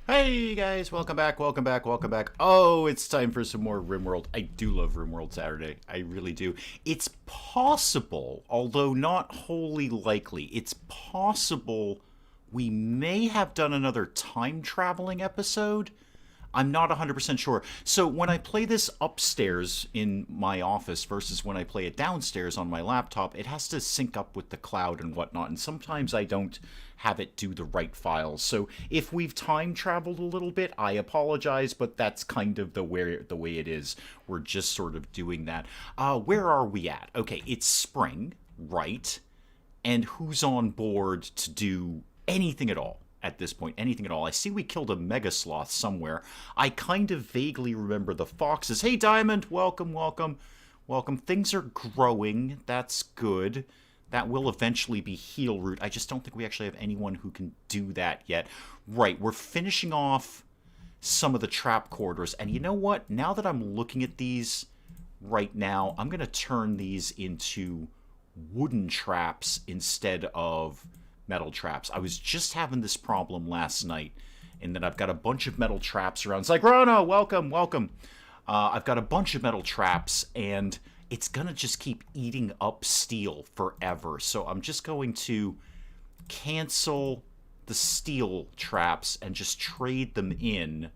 Hey guys, welcome back, welcome back, welcome back. Oh, it's time for some more RimWorld. I do love RimWorld Saturday. I really do. It's possible, although not wholly likely, it's possible we may have done another time traveling episode. I'm not 100% sure. So when I play this upstairs in my office versus when I play it downstairs on my laptop, it has to sync up with the cloud and whatnot. And sometimes I don't have it do the right files. So if we've time traveled a little bit, I apologize, but that's kind of the way it is. We're just sort of doing that. Where are we at? Okay, it's spring, right? And who's on board to do anything at all? At this point, anything at all. I see we killed a mega sloth somewhere. I kind of vaguely remember the foxes. Hey, Diamond, welcome, welcome, welcome. Things are growing. That's good. That will eventually be heal root. I just don't think we actually have anyone who can do that yet. Right, we're finishing off some of the trap corridors. And you know what? Now that I'm looking at these right now, I'm going to turn these into wooden traps instead of metal traps. I was just having this problem last night, and then I've got a bunch of metal traps around. It's like, Rana, welcome, welcome. I've got a bunch of metal traps, and it's going to just keep eating up steel forever. So I'm just going to cancel the steel traps and just trade them in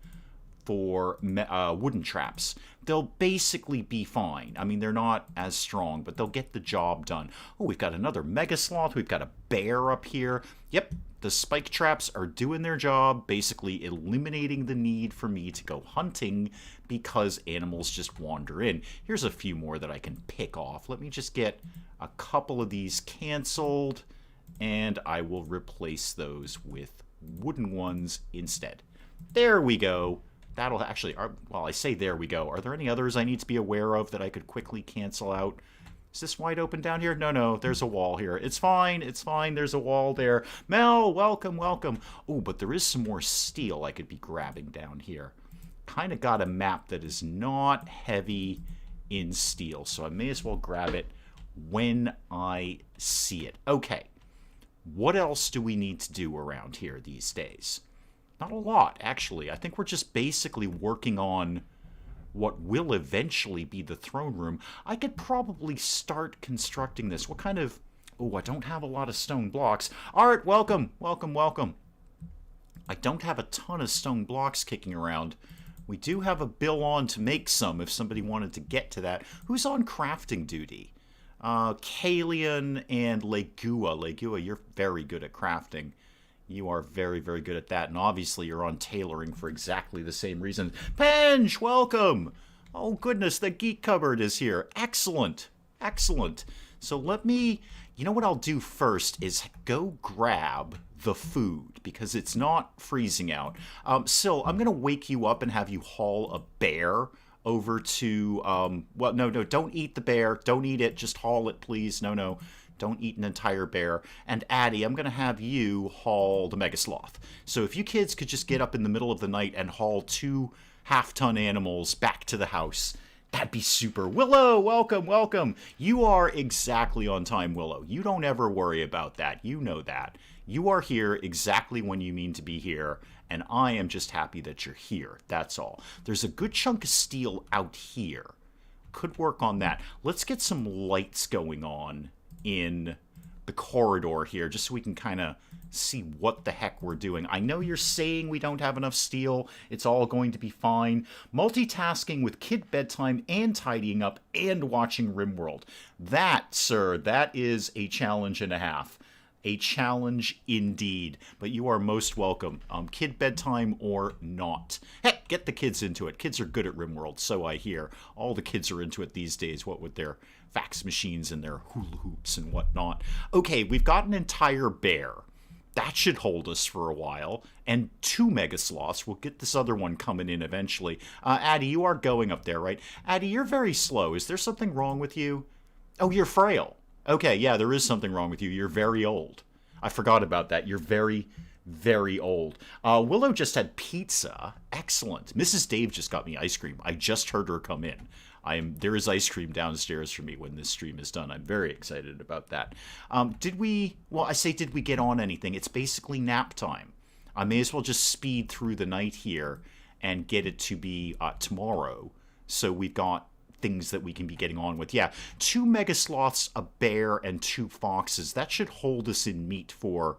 for wooden traps. They'll basically be fine. I mean, they're not as strong, but they'll get the job done. Oh, we've got another mega sloth. We've got a bear up here. Yep, the spike traps are doing their job, basically eliminating the need for me to go hunting because animals just wander in. Here's a few more that I can pick off. Let me just get a couple of these canceled, and I will replace those with wooden ones instead. There we go. That'll actually, well, I say there we go. Are there any others I need to be aware of that I could quickly cancel out? Is this wide open down here? No, there's a wall here. It's fine, there's a wall there. Mel, welcome, welcome. Oh, but there is some more steel I could be grabbing down here. Kind of got a map that is not heavy in steel, so I may as well grab it when I see it. Okay, what else do we need to do around here these days? Not a lot, actually. I think we're just basically working on what will eventually be the throne room. I could probably start constructing this. What kind of... Oh, I don't have a lot of stone blocks. Art, welcome, welcome, welcome. I don't have a ton of stone blocks kicking around. We do have a bill on to make some if somebody wanted to get to that. Who's on crafting duty? Kalian and Legua. Legua, you're very good at crafting. You are very, very good at that. And obviously you're on tailoring for exactly the same reason. Penge, welcome! Oh, goodness, the Geek Cupboard is here. Excellent. Excellent. So let me... You know what I'll do first is go grab the food, because it's not freezing out. Syl, I'm going to wake you up and have you haul a bear over to... well, no, don't eat the bear. Don't eat it. Just haul it, please. No. Don't eat an entire bear. And Addie, I'm going to have you haul the mega sloth. So if you kids could just get up in the middle of the night and haul 2 half-ton animals back to the house, that'd be super. Willow, welcome, welcome. You are exactly on time, Willow. You don't ever worry about that. You know that. You are here exactly when you mean to be here, and I am just happy that you're here. That's all. There's a good chunk of steel out here. Could work on that. Let's get some lights going on in the corridor here, just so we can kind of see what the heck we're doing. I know you're saying we don't have enough steel. It's all going to be fine. Multitasking with kid bedtime and tidying up and watching RimWorld. That, sir, that is a challenge and a half. A challenge indeed. But you are most welcome. Kid bedtime or not. Heck, get the kids into it. Kids are good at RimWorld, so I hear. All the kids are into it these days, what with their fax machines and their hula hoops and whatnot. Okay, we've got an entire bear. That should hold us for a while. And 2 mega sloths. We'll get this other one coming in eventually. Addie, you are going up there, right? Addie, you're very slow. Is there something wrong with you? Oh, you're frail. Okay, yeah, there is something wrong with you. You're very old. I forgot about that. You're very, very old. Willow just had pizza. Excellent. Mrs. Dave just got me ice cream. I just heard her come in. There is ice cream downstairs for me when this stream is done. I'm very excited about that. Did we get on anything? It's basically nap time. I may as well just speed through the night here and get it to be tomorrow. So we've got things that we can be getting on with. Yeah, 2 mega sloths, a bear, and 2 foxes. That should hold us in meat for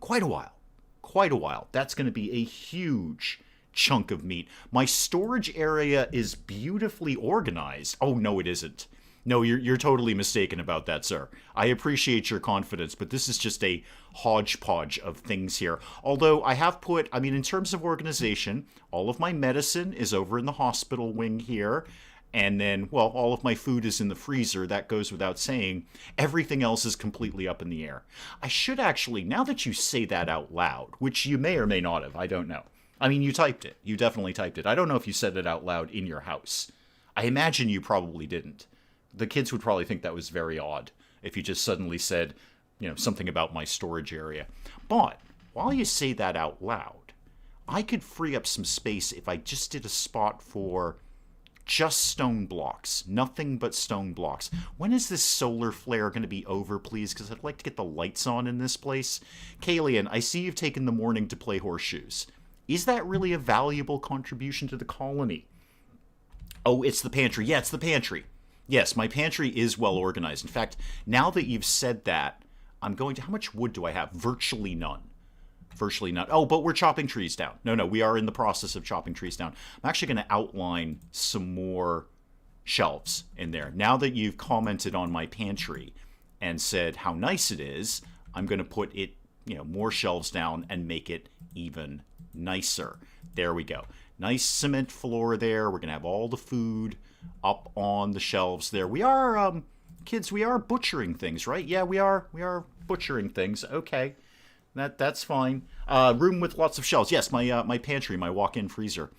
quite a while. Quite a while. That's going to be a huge chunk of meat. My storage area is beautifully organized. Oh, no, it isn't. No, you're totally mistaken about that, sir. I appreciate your confidence, but this is just a hodgepodge of things here. Although I have put, I mean, in terms of organization, all of my medicine is over in the hospital wing here. And then, well, all of my food is in the freezer. That goes without saying. Everything else is completely up in the air. I should actually, now that you say that out loud, which you may or may not have, I don't know. I mean, you typed it. You definitely typed it. I don't know if you said it out loud in your house. I imagine you probably didn't. The kids would probably think that was very odd if you just suddenly said, you know, something about my storage area. But while you say that out loud, I could free up some space if I just did a spot for just stone blocks. Nothing but stone blocks. When is this solar flare going to be over, please? Because I'd like to get the lights on in this place. Kalian, I see you've taken the morning to play horseshoes. Is that really a valuable contribution to the colony? Oh, it's the pantry. Yeah, it's the pantry. Yes, my pantry is well organized. In fact, now that you've said that, I'm going to... How much wood do I have? Virtually none. Virtually none. Oh, but we're chopping trees down. No, we are in the process of chopping trees down. I'm actually going to outline some more shelves in there. Now that you've commented on my pantry and said how nice it is, I'm going to put it, you know, more shelves down and make it even nicer. There we go. Nice cement floor there. We're going to have all the food up on the shelves there. We are, kids, we are butchering things, right? Yeah, we are butchering things. Okay. That's fine. Room with lots of shelves. Yes, my pantry, my walk-in freezer.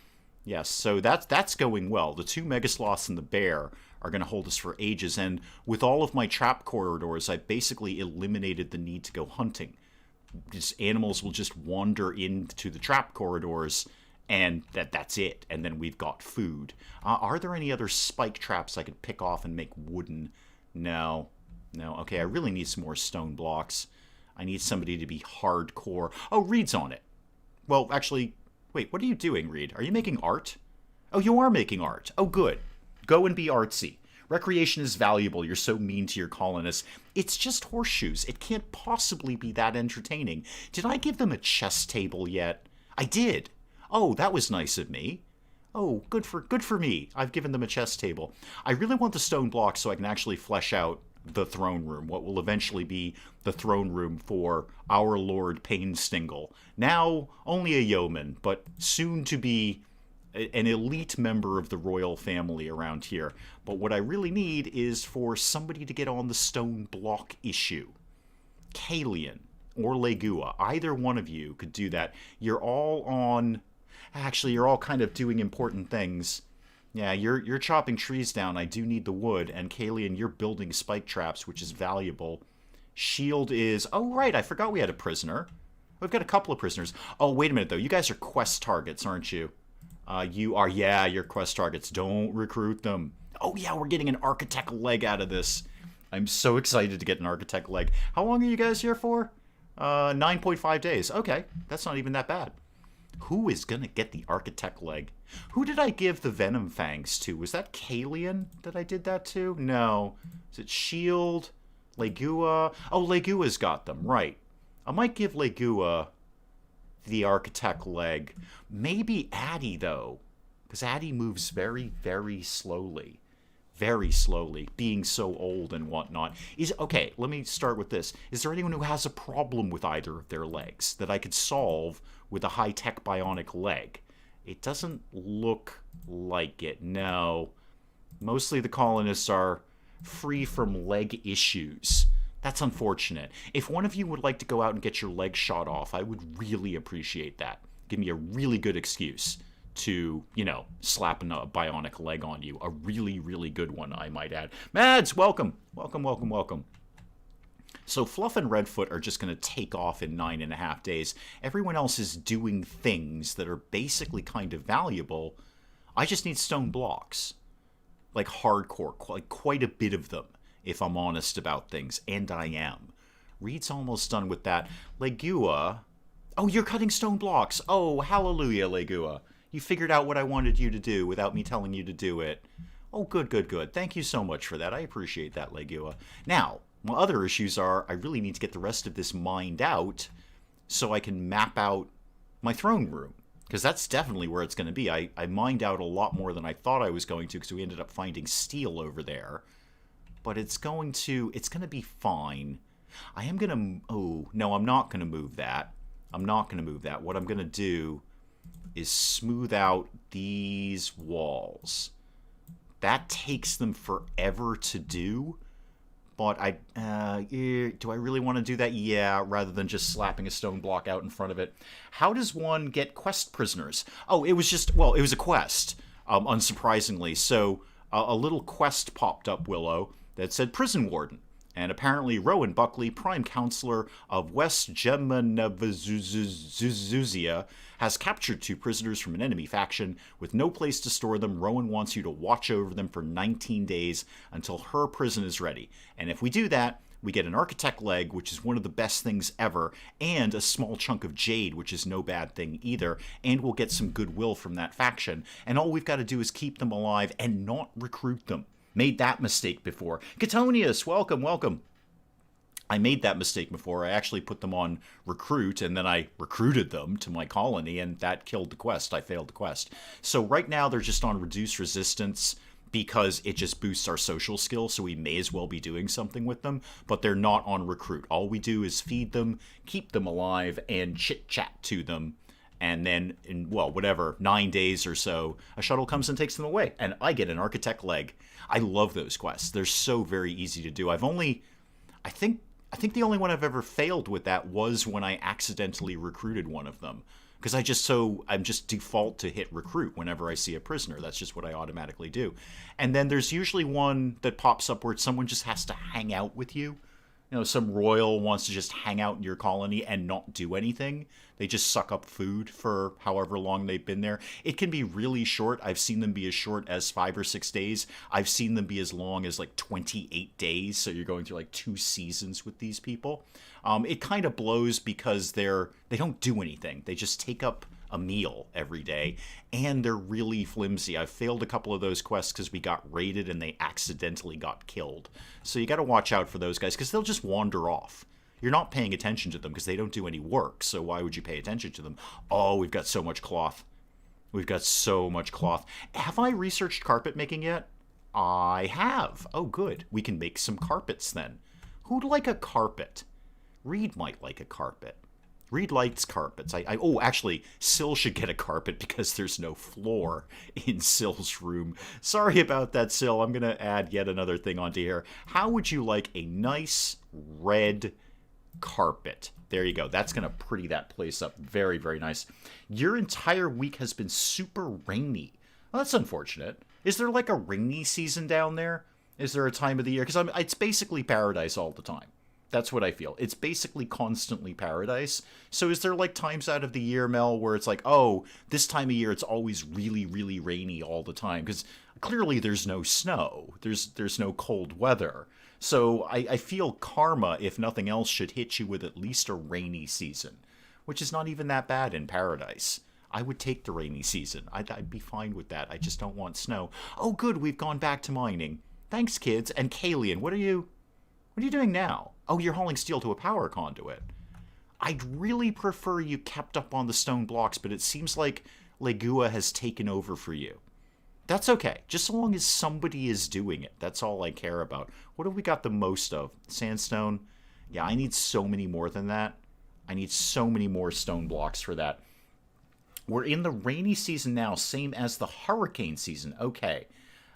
Yes, so that's going well. The 2 megasloths and the bear are going to hold us for ages. And with all of my trap corridors, I basically eliminated the need to go hunting. Just animals will just wander into the trap corridors, and that's it. And then we've got food. Are there any other spike traps I could pick off and make wooden? No. Okay, I really need some more stone blocks. I need somebody to be hardcore. Oh, Reed's on it. Well, actually, wait, what are you doing, Reed? Are you making art? Oh, you are making art. Oh, good. Go and be artsy. Recreation is valuable. You're so mean to your colonists. It's just horseshoes. It can't possibly be that entertaining. Did I give them a chess table yet? I did. Oh, that was nice of me. Oh, good for me. I've given them a chess table. I really want the stone blocks so I can actually flesh out the throne room, what will eventually be the throne room for our Lord Painstingle. Now only a yeoman, but soon to be an elite member of the royal family around here. But what I really need is for somebody to get on the stone block issue. Kalian or Legua, either one of you could do that. You're all on... Actually, you're all kind of doing important things. Yeah, you're chopping trees down. I do need the wood. And Kalian, you're building spike traps, which is valuable. Shield is... Oh, right, I forgot we had a prisoner. We've got a couple of prisoners. Oh, wait a minute, though. You guys are quest targets, aren't you? You are, yeah, you're quest targets. Don't recruit them. Oh, yeah, we're getting an architect leg out of this. I'm so excited to get an architect leg. How long are you guys here for? 9.5 days. Okay, that's not even that bad. Who is going to get the architect leg? Who did I give the venom fangs to? Was that Kalian that I did that to? No. Is it Shield? Legua? Oh, Legua's got them, right. I might give Legua the architect leg. Maybe Addie, though. Because Addie moves very, very slowly. Very slowly, being so old and whatnot. Okay, let me start with this. Is there anyone who has a problem with either of their legs that I could solve with a high-tech bionic leg? It doesn't look like it, no. Mostly the colonists are free from leg issues. That's unfortunate. If one of you would like to go out and get your leg shot off, I would really appreciate that. Give me a really good excuse to, you know, slap a bionic leg on you. A really, really good one, I might add. Mads, welcome. Welcome. So Fluff and Redfoot are just going to take off in 9.5 days. Everyone else is doing things that are basically kind of valuable. I just need stone blocks. Like hardcore, like quite a bit of them, if I'm honest about things. And I am. Reed's almost done with that. Legua, Oh, you're cutting stone blocks. Oh, hallelujah, Legua. You figured out what I wanted you to do without me telling you to do it. Oh, good, good, good. Thank you so much for that. I appreciate that, Legua. Now, my other issues are I really need to get the rest of this mined out so I can map out my throne room. Because that's definitely where it's going to be. I mined out a lot more than I thought I was going to because we ended up finding steel over there. But it's going to be fine. I am going to... Oh, no, I'm not going to move that. I'm not going to move that. What I'm going to do is smooth out these walls. That takes them forever to do. But do I really want to do that? Yeah, rather than just slapping a stone block out in front of it. How does one get quest prisoners? Oh, it was just, well, it was a quest, unsurprisingly. So a little quest popped up, Willow, that said prison warden. And apparently Rowan Buckley, prime counselor of West Gemma has captured 2 prisoners from an enemy faction. With no place to store them, Rowan wants you to watch over them for 19 days until her prison is ready. And if we do that, we get an architect leg, which is one of the best things ever, and a small chunk of jade, which is no bad thing either, and we'll get some goodwill from that faction. And all we've got to do is keep them alive and not recruit them. Made that mistake before. Catonius, welcome, welcome. I made that mistake before. I actually put them on recruit, and then I recruited them to my colony, and that killed the quest. I failed the quest. So right now they're just on reduced resistance because it just boosts our social skills, so we may as well be doing something with them, but they're not on recruit. All we do is feed them, keep them alive, and chit-chat to them. And then, in, well, whatever, 9 days or so, a shuttle comes and takes them away. And I get an architect leg. I love those quests. They're so very easy to do. I think the only one I've ever failed with that was when I accidentally recruited one of them. Because I'm just default to hit recruit whenever I see a prisoner. That's just what I automatically do. And then there's usually one that pops up where someone just has to hang out with you. You know, some royal wants to just hang out in your colony and not do anything. They just suck up food for however long they've been there. It can be really short. I've seen them be as short as 5 or 6 days. I've seen them be as long as like 28 days. So you're going through like 2 seasons with these people. It kind of blows because they don't do anything. They just take up a meal every day, and they're really flimsy. I've failed a couple of those quests because we got raided and they accidentally got killed. So you got to watch out for those guys because they'll just wander off. You're not paying attention to them because they don't do any work, so why would you pay attention to them? Oh, we've got so much cloth. We've got so much cloth. Have I researched carpet making yet? I have. Oh, good. We can make some carpets then. Who'd like a carpet? Reed might like a carpet. Reed likes carpets. Oh, actually, Syl should get a carpet because there's no floor in Syl's room. Sorry about that, Syl. I'm going to add yet another thing onto here. How would you like a nice red carpet? There you go. That's going to pretty that place up. Very, very nice. Your entire week has been super rainy. Well, that's unfortunate. Is there like a rainy season down there? Is there a time of the year? Because it's basically paradise all the time. That's what I feel. It's basically constantly paradise. So is there like times out of the year, Mel, where it's like, oh, this time of year it's always really, really rainy all the time? Because clearly there's no snow. There's no cold weather. So I feel karma, if nothing else, should hit you with at least a rainy season, which is not even that bad in paradise. I would take the rainy season. I'd be fine with that. I just don't want snow. Oh, good. We've gone back to mining. Thanks, kids. And Kalian, what are you doing now? Oh, you're hauling steel to a power conduit. I'd really prefer you kept up on the stone blocks, but it seems like Legua has taken over for you. That's okay. Just so long as somebody is doing it. That's all I care about. What have we got the most of? Sandstone? Yeah, I need so many more than that. I need so many more stone blocks for that. We're in the rainy season now, same as the hurricane season. Okay.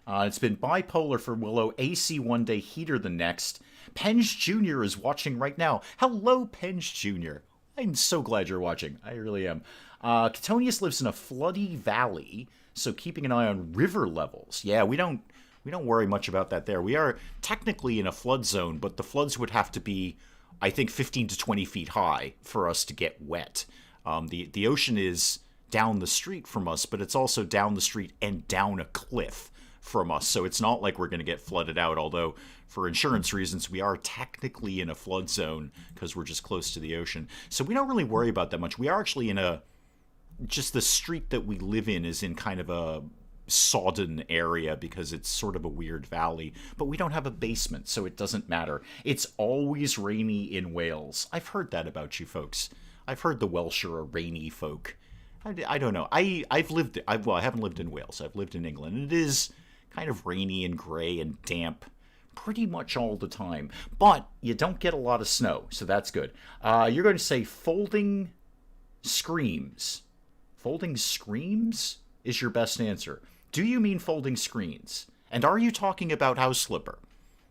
It's been bipolar for Willow. AC one day, heater the next. Penge Jr. is watching right now. Hello, Penge Jr. I'm so glad you're watching. I really am. Catonius lives in a floody valley, so keeping an eye on river levels. Yeah, we don't worry much about that there. We are technically in a flood zone, but the floods would have to be, I think, 15 to 20 feet high for us to get wet. The ocean is down the street from us, but it's also down the street and down a cliff from us, so it's not like we're going to get flooded out, although for insurance reasons we are technically in a flood zone because we're just close to the ocean. So we don't really worry about that much. We are actually in a, just the street that we live in is in kind of a sodden area because it's sort of a weird valley, but we don't have a basement, so it doesn't matter. It's always rainy in Wales. I've heard that about you folks. I've heard the Welsh are a rainy folk. I don't know. I haven't lived in Wales. I've lived in England, and it is kind of rainy and gray and damp pretty much all the time. But you don't get a lot of snow, so that's good. You're going to say folding screams. Folding screams is your best answer. Do you mean folding screens? And are you talking about House Slipper?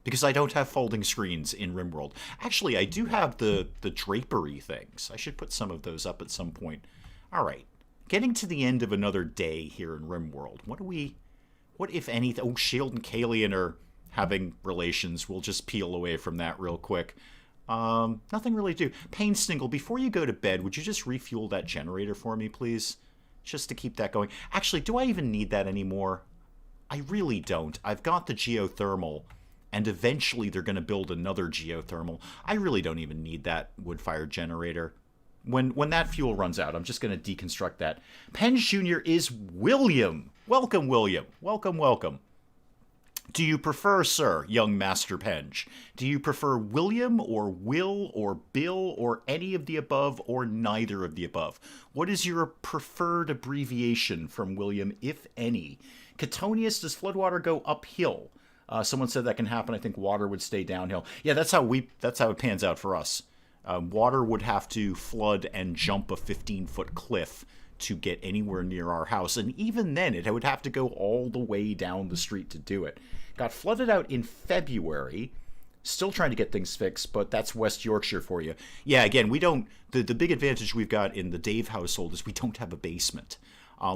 Because I don't have folding screens in RimWorld. Actually, I do have the drapery things. I should put some of those up at some point. All right. Getting to the end of another day here in RimWorld. What if anything? Oh, Shield and Kalian are having relations. We'll just peel away from that real quick. Nothing really to do. Pain Stingle, before you go to bed, would you just refuel that generator for me, please? Just to keep that going. Actually, do I even need that anymore? I really don't. I've got the geothermal, and eventually they're going to build another geothermal. I really don't even need that wood-fired generator. When that fuel runs out, I'm just going to deconstruct that. Penge Jr. is William. Welcome, William. Welcome, welcome. Do you prefer, sir, young Master Penge? Do you prefer William or Will or Bill or any of the above or neither of the above? What is your preferred abbreviation from William, if any? Catonius, does floodwater go uphill? Someone said that can happen. I think water would stay downhill. Yeah, that's how it pans out for us. Water would have to flood and jump a 15-foot cliff to get anywhere near our house. And even then, it would have to go all the way down the street to do it. Got flooded out in February. Still trying to get things fixed, but that's West Yorkshire for you. Yeah, again, we don't... The big advantage we've got in the Dave household is we don't have a basement.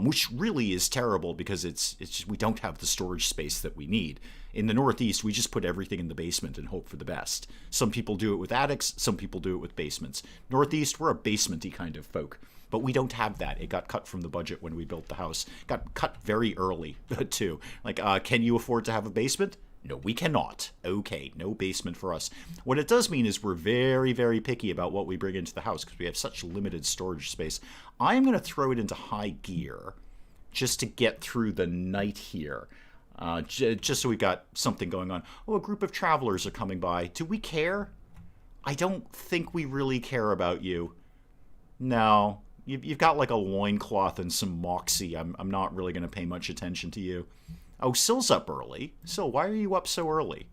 Which really is terrible because it's just, we don't have the storage space that we need. In the Northeast, we just put everything in the basement and hope for the best. Some people do it with attics, some people do it with basements. Northeast, we're a basement-y kind of folk. But we don't have that. It got cut from the budget when we built the house. Got cut very early, too. Like, can you afford to have a basement? No, we cannot. Okay, no basement for us. What it does mean is we're very, very picky about what we bring into the house because we have such limited storage space. I'm going to throw it into high gear just to get through the night here. Just so we've got something going on. Oh, a group of travelers are coming by. Do we care? I don't think we really care about you. No. You've got like a loincloth and some moxie. I'm not really going to pay much attention to you. Oh, Sill's up early. Sill, why are you up so early?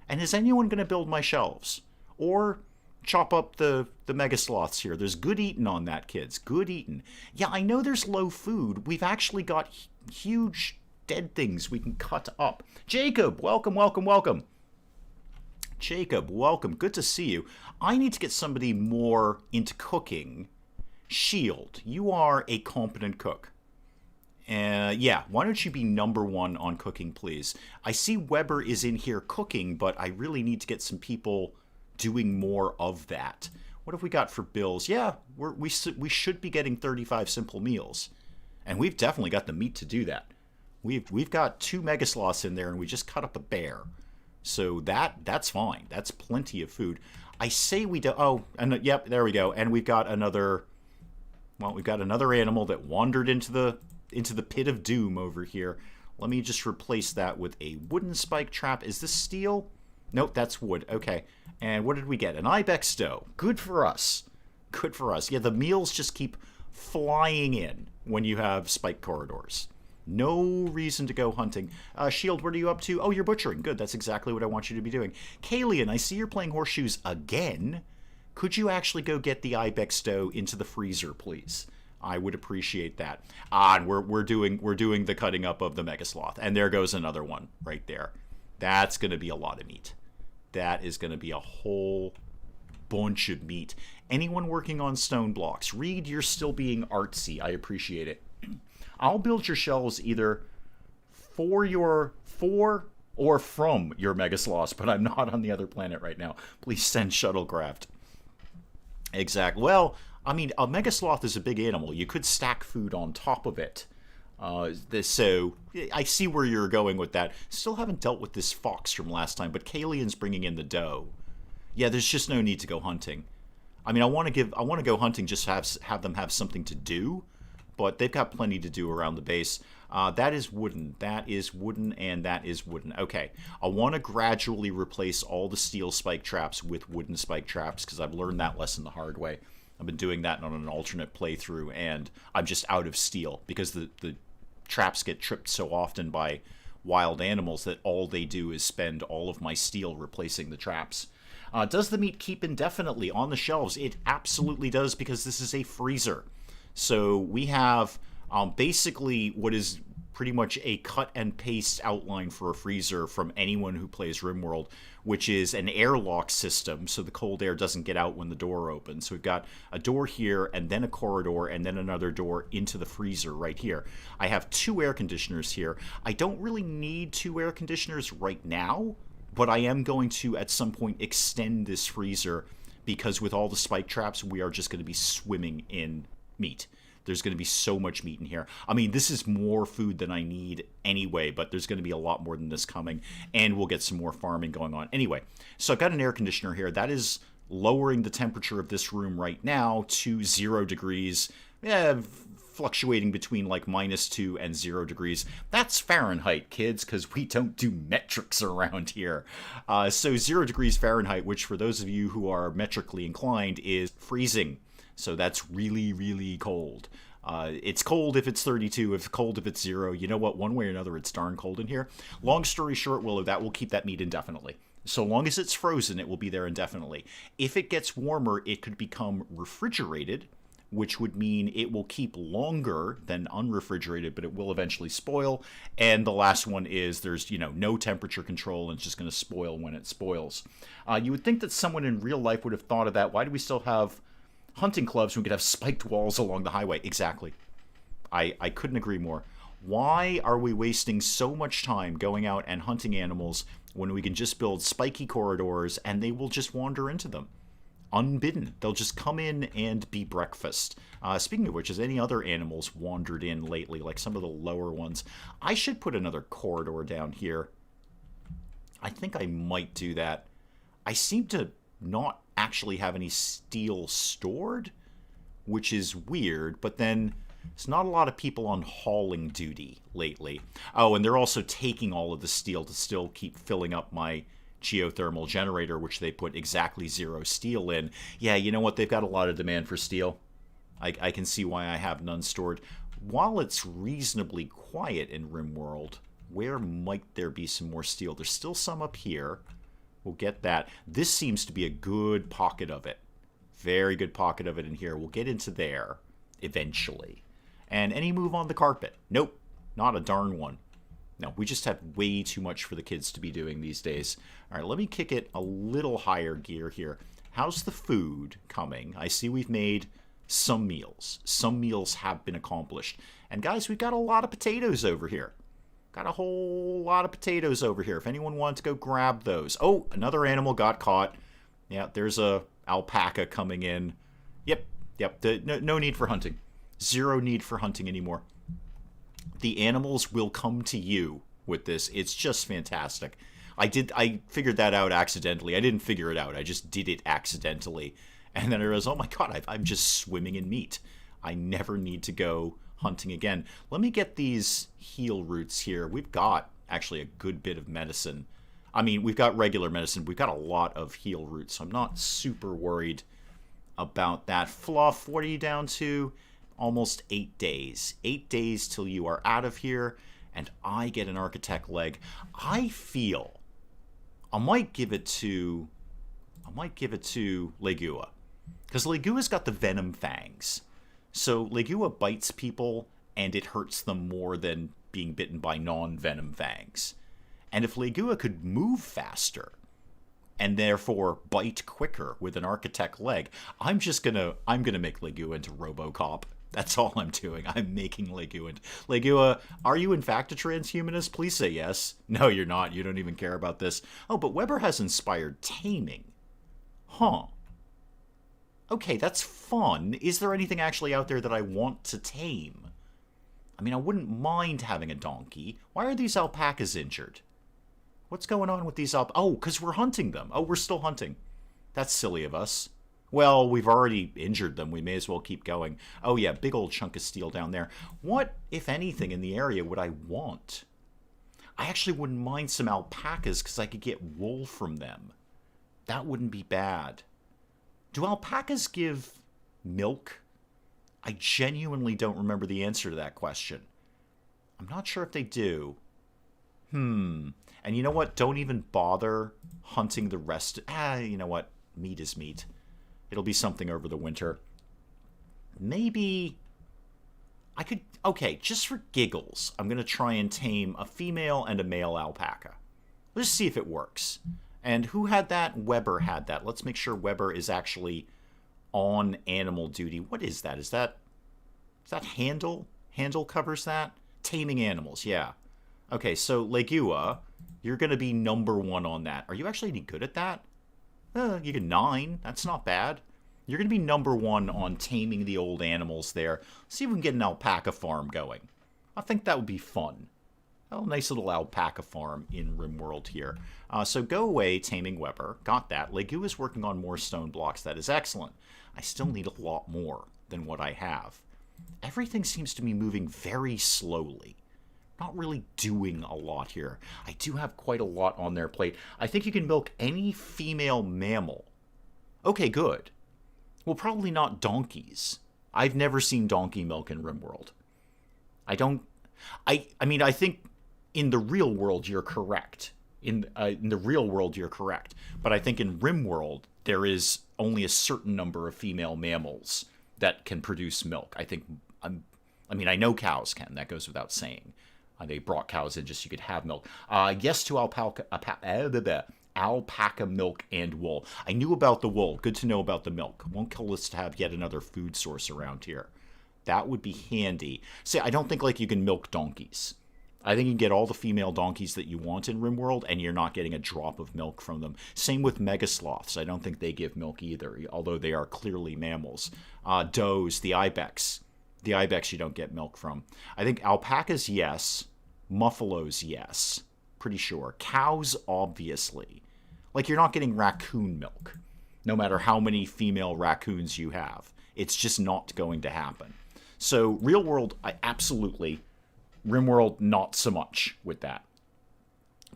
And is anyone going to build my shelves? Or chop up the mega sloths here? There's good eating on that, kids. Good eating. Yeah, I know there's low food. We've actually got huge dead things we can cut up. Jacob, welcome, welcome, welcome. Jacob, welcome. Good to see you. I need to get somebody more into cooking. Shield, you are a competent cook. Yeah, why don't you be number one on cooking, please? I see Weber is in here cooking, but I really need to get some people doing more of that. What have we got for bills? Yeah, we should be getting 35 simple meals. And we've definitely got the meat to do that. We've got 2 mega sloths in there, and we just cut up a bear. So that's fine. That's plenty of food. I say we do... Oh, and yep, there we go. And we've got another... Well, we've got another animal that wandered into the pit of doom over here. Let me just replace that with a wooden spike trap. Is this steel? Nope, that's wood. Okay. And what did we get? An ibex doe. Good for us. Good for us. Yeah, the meals just keep flying in when you have spike corridors. No reason to go hunting. Shield, what are you up to? Oh, you're butchering. Good, that's exactly what I want you to be doing. Kalian, I see you're playing horseshoes again. Could you actually go get the ibex doe into the freezer, please? I would appreciate that. And we're doing the cutting up of the mega sloth, and there goes another one right there. That's going to be a lot of meat. That is going to be a whole bunch of meat. Anyone working on stone blocks, Reed, you're still being artsy. I appreciate it. I'll build your shelves either for or from your mega sloths, but I'm not on the other planet right now. Please send shuttlecraft. Exactly. Well, I mean, a mega sloth is a big animal. You could stack food on top of it. So I see where you're going with that. Still haven't dealt with this fox from last time, but Kalian's bringing in the doe. Yeah, there's just no need to go hunting. I mean, I want to go hunting just to have them have something to do, but they've got plenty to do around the base. That is wooden. That is wooden, and that is wooden. Okay, I want to gradually replace all the steel spike traps with wooden spike traps because I've learned that lesson the hard way. I've been doing that on an alternate playthrough, and I'm just out of steel because the traps get tripped so often by wild animals that all they do is spend all of my steel replacing the traps. Does the meat keep indefinitely on the shelves? It absolutely does because this is a freezer. So we have basically what is pretty much a cut and paste outline for a freezer from anyone who plays RimWorld, which is an airlock system so the cold air doesn't get out when the door opens. So we've got a door here and then a corridor and then another door into the freezer right here. I have 2 air conditioners here. I don't really need 2 air conditioners right now, but I am going to at some point extend this freezer because with all the spike traps we are just going to be swimming in meat. There's going to be so much meat in here. I mean, this is more food than I need anyway, but there's going to be a lot more than this coming, and we'll get some more farming going on. Anyway, so I've got an air conditioner here. That is lowering the temperature of this room right now to 0 degrees, fluctuating between like -2 and 0 degrees. That's Fahrenheit, kids, because we don't do metrics around here. So 0 degrees Fahrenheit, which for those of you who are metrically inclined is freezing. So that's really, really cold. It's cold if it's 32, if cold if it's 0. You know what? One way or another, it's darn cold in here. Long story short, Willow, that will keep that meat indefinitely. So long as it's frozen, it will be there indefinitely. If it gets warmer, it could become refrigerated, which would mean it will keep longer than unrefrigerated, but it will eventually spoil. And the last one is there's, no temperature control, and it's just going to spoil when it spoils. You would think that someone in real life would have thought of that. Why do we still have hunting clubs when we could have spiked walls along the highway? Exactly. I couldn't agree more. Why are we wasting so much time going out and hunting animals when we can just build spiky corridors and they will just wander into them? Unbidden. They'll just come in and be breakfast. Speaking of which, has any other animals wandered in lately, like some of the lower ones? I should put another corridor down here. I think I might do that. I seem to not actually have any steel stored, which is weird, but then there's not a lot of people on hauling duty lately. Oh, and they're also taking all of the steel to still keep filling up my geothermal generator, which they put exactly 0 steel in. Yeah, you know what? They've got a lot of demand for steel. I can see why I have none stored. While it's reasonably quiet in RimWorld, where might there be some more steel? There's still some up here. We'll get that. This seems to be a good pocket of it. Very good pocket of it in here. We'll get into there eventually. And any move on the carpet? Nope. Not a darn one. No, we just have way too much for the kids to be doing these days. All right, let me kick it a little higher gear here. How's the food coming? I see we've made some meals. Some meals have been accomplished. And guys, we've got a lot of potatoes over here. Got a whole lot of potatoes over here. If anyone wants to go grab those. Oh, another animal got caught. Yeah, there's a alpaca coming in. Yep. No need for hunting. 0 need for hunting anymore. The animals will come to you with this. It's just fantastic. I figured that out accidentally. I didn't figure it out. I just did it accidentally. And then I realized, oh my god, I'm just swimming in meat. I never need to go hunting again. Let me get these heal roots here. We've got actually a good bit of medicine. I mean, we've got regular medicine. We've got a lot of heal roots, so I'm not super worried about that. Fluff, what are you down to? Almost 8 days. 8 days till you are out of here, and I get an architect leg. I feel I might give it to Legua, because Legua's got the venom fangs. So Legua bites people, and it hurts them more than being bitten by non-venom fangs. And if Legua could move faster, and therefore bite quicker with an architect leg, I'm gonna make Legua into RoboCop. That's all I'm doing. I'm making Legua into... Legua, are you in fact a transhumanist? Please say yes. No, you're not. You don't even care about this. Oh, but Weber has inspired taming. Huh. Okay, that's fun. Is there anything actually out there that I want to tame? I mean, I wouldn't mind having a donkey. Why are these alpacas injured? What's going on with these Oh, because we're hunting them. Oh, we're still hunting. That's silly of us. Well, we've already injured them. We may as well keep going. Oh, yeah, big old chunk of steel down there. What, if anything, in the area would I want? I actually wouldn't mind some alpacas because I could get wool from them. That wouldn't be bad. Do alpacas give milk? I genuinely don't remember the answer to that question. I'm not sure if they do. And you know what? Don't even bother hunting the rest. You know what? Meat is meat. It'll be something over the winter. Maybe I could... Okay, just for giggles, I'm going to try and tame a female and a male alpaca. Let's see if it works. And who had that? Weber had that. Let's make sure Weber is actually on animal duty. What is that? Is that Handel? Handel covers that? Taming animals, yeah. Okay, so Legua, you're going to be #1 on that. Are you actually any good at that? You get 9. That's not bad. You're going to be #1 on taming the old animals there. Let's see if we can get an alpaca farm going. I think that would be fun. Oh, nice little alpaca farm in RimWorld here. So go away, Taming Weber. Got that. Legua is working on more stone blocks. That is excellent. I still need a lot more than what I have. Everything seems to be moving very slowly. Not really doing a lot here. I do have quite a lot on their plate. I think you can milk any female mammal. Okay, good. Well, probably not donkeys. I've never seen donkey milk in RimWorld. I mean, I think in the real world you're correct. In the real world you're correct. But I think in RimWorld there is only a certain number of female mammals that can produce milk. I mean, I know cows can. That goes without saying. They brought cows in just so you could have milk. Yes to alpaca milk and wool. I knew about the wool. Good to know about the milk. Won't kill us to have yet another food source around here. That would be handy. See, I don't think you can milk donkeys. I think you can get all the female donkeys that you want in RimWorld, and you're not getting a drop of milk from them. Same with megasloths. I don't think they give milk either, although they are clearly mammals. Does, the ibex. The ibex you don't get milk from. I think alpacas, yes. Muffalos, yes. Pretty sure. Cows, obviously. You're not getting raccoon milk, no matter how many female raccoons you have. It's just not going to happen. So, real world, I absolutely. RimWorld, not so much with that.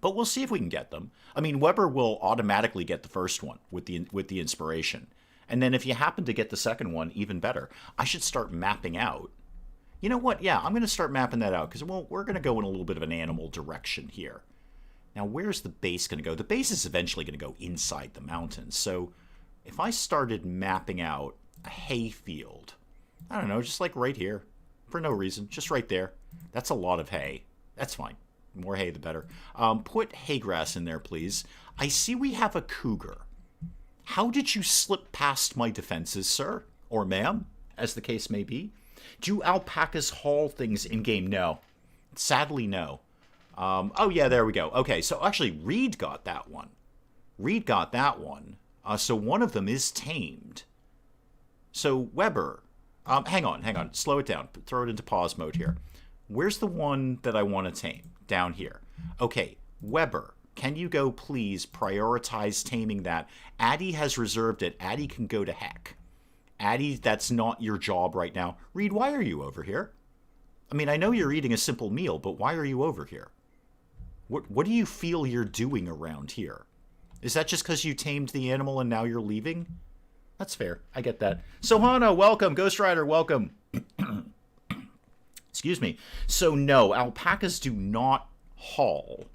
But we'll see if we can get them. I mean, Weber will automatically get the first one with the inspiration. And then if you happen to get the second one, even better. I should start mapping out. You know what? Yeah, I'm going to start mapping that out because we're going to go in a little bit of an animal direction here. Now, where's the base going to go? The base is eventually going to go inside the mountains. So if I started mapping out a hay field, I don't know, just right here, for no reason, just right there. That's a lot of hay. That's fine. The more hay, the better. Put hay grass in there, please. I see we have a cougar. How did you slip past my defenses, sir? Or ma'am, as the case may be? Do alpacas haul things in-game? No. Sadly, no. Oh, yeah, there we go. Okay, so actually, Reed got that one. Reed got that one. So one of them is tamed. So, Weber. Hang on. Slow it down. Throw it into pause mode here. Where's the one that I want to tame? Down here. Okay, Weber. Can you go, please, prioritize taming that? Addie has reserved it. Addie can go to heck. Addie, that's not your job right now. Reed, why are you over here? I mean, I know you're eating a simple meal, but why are you over here? What do you feel you're doing around here? Is that just because you tamed the animal and now you're leaving? That's fair. I get that. Sohana, welcome. Ghost Rider, welcome. Excuse me. So, no, alpacas do not haul.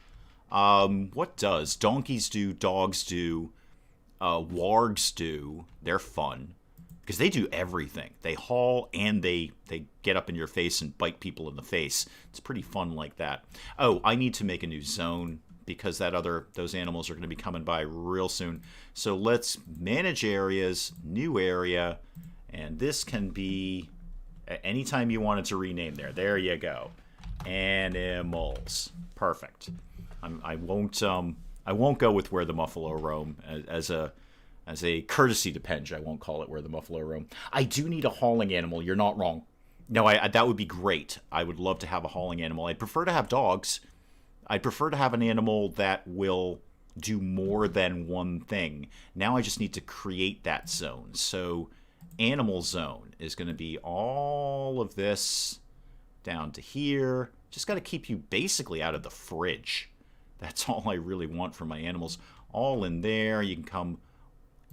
What does? Donkeys do, dogs do, wargs do. They're fun. Because they do everything. They haul and they get up in your face and bite people in the face. It's pretty fun like that. Oh, I need to make a new zone because those animals are going to be coming by real soon. So let's manage areas, new area, and this can be anytime you wanted to rename there. There you go. Animals. Perfect. I won't go with where the Muffalo roam as a courtesy to Penge. I won't call it where the Muffalo roam. I do need a hauling animal. You're not wrong. No, that would be great. I would love to have a hauling animal. I'd prefer to have dogs. I'd prefer to have an animal that will do more than one thing. Now I just need to create that zone. So animal zone is going to be all of this down to here. Just got to keep you basically out of the fridge. That's all I really want for my animals. All in there. You can come,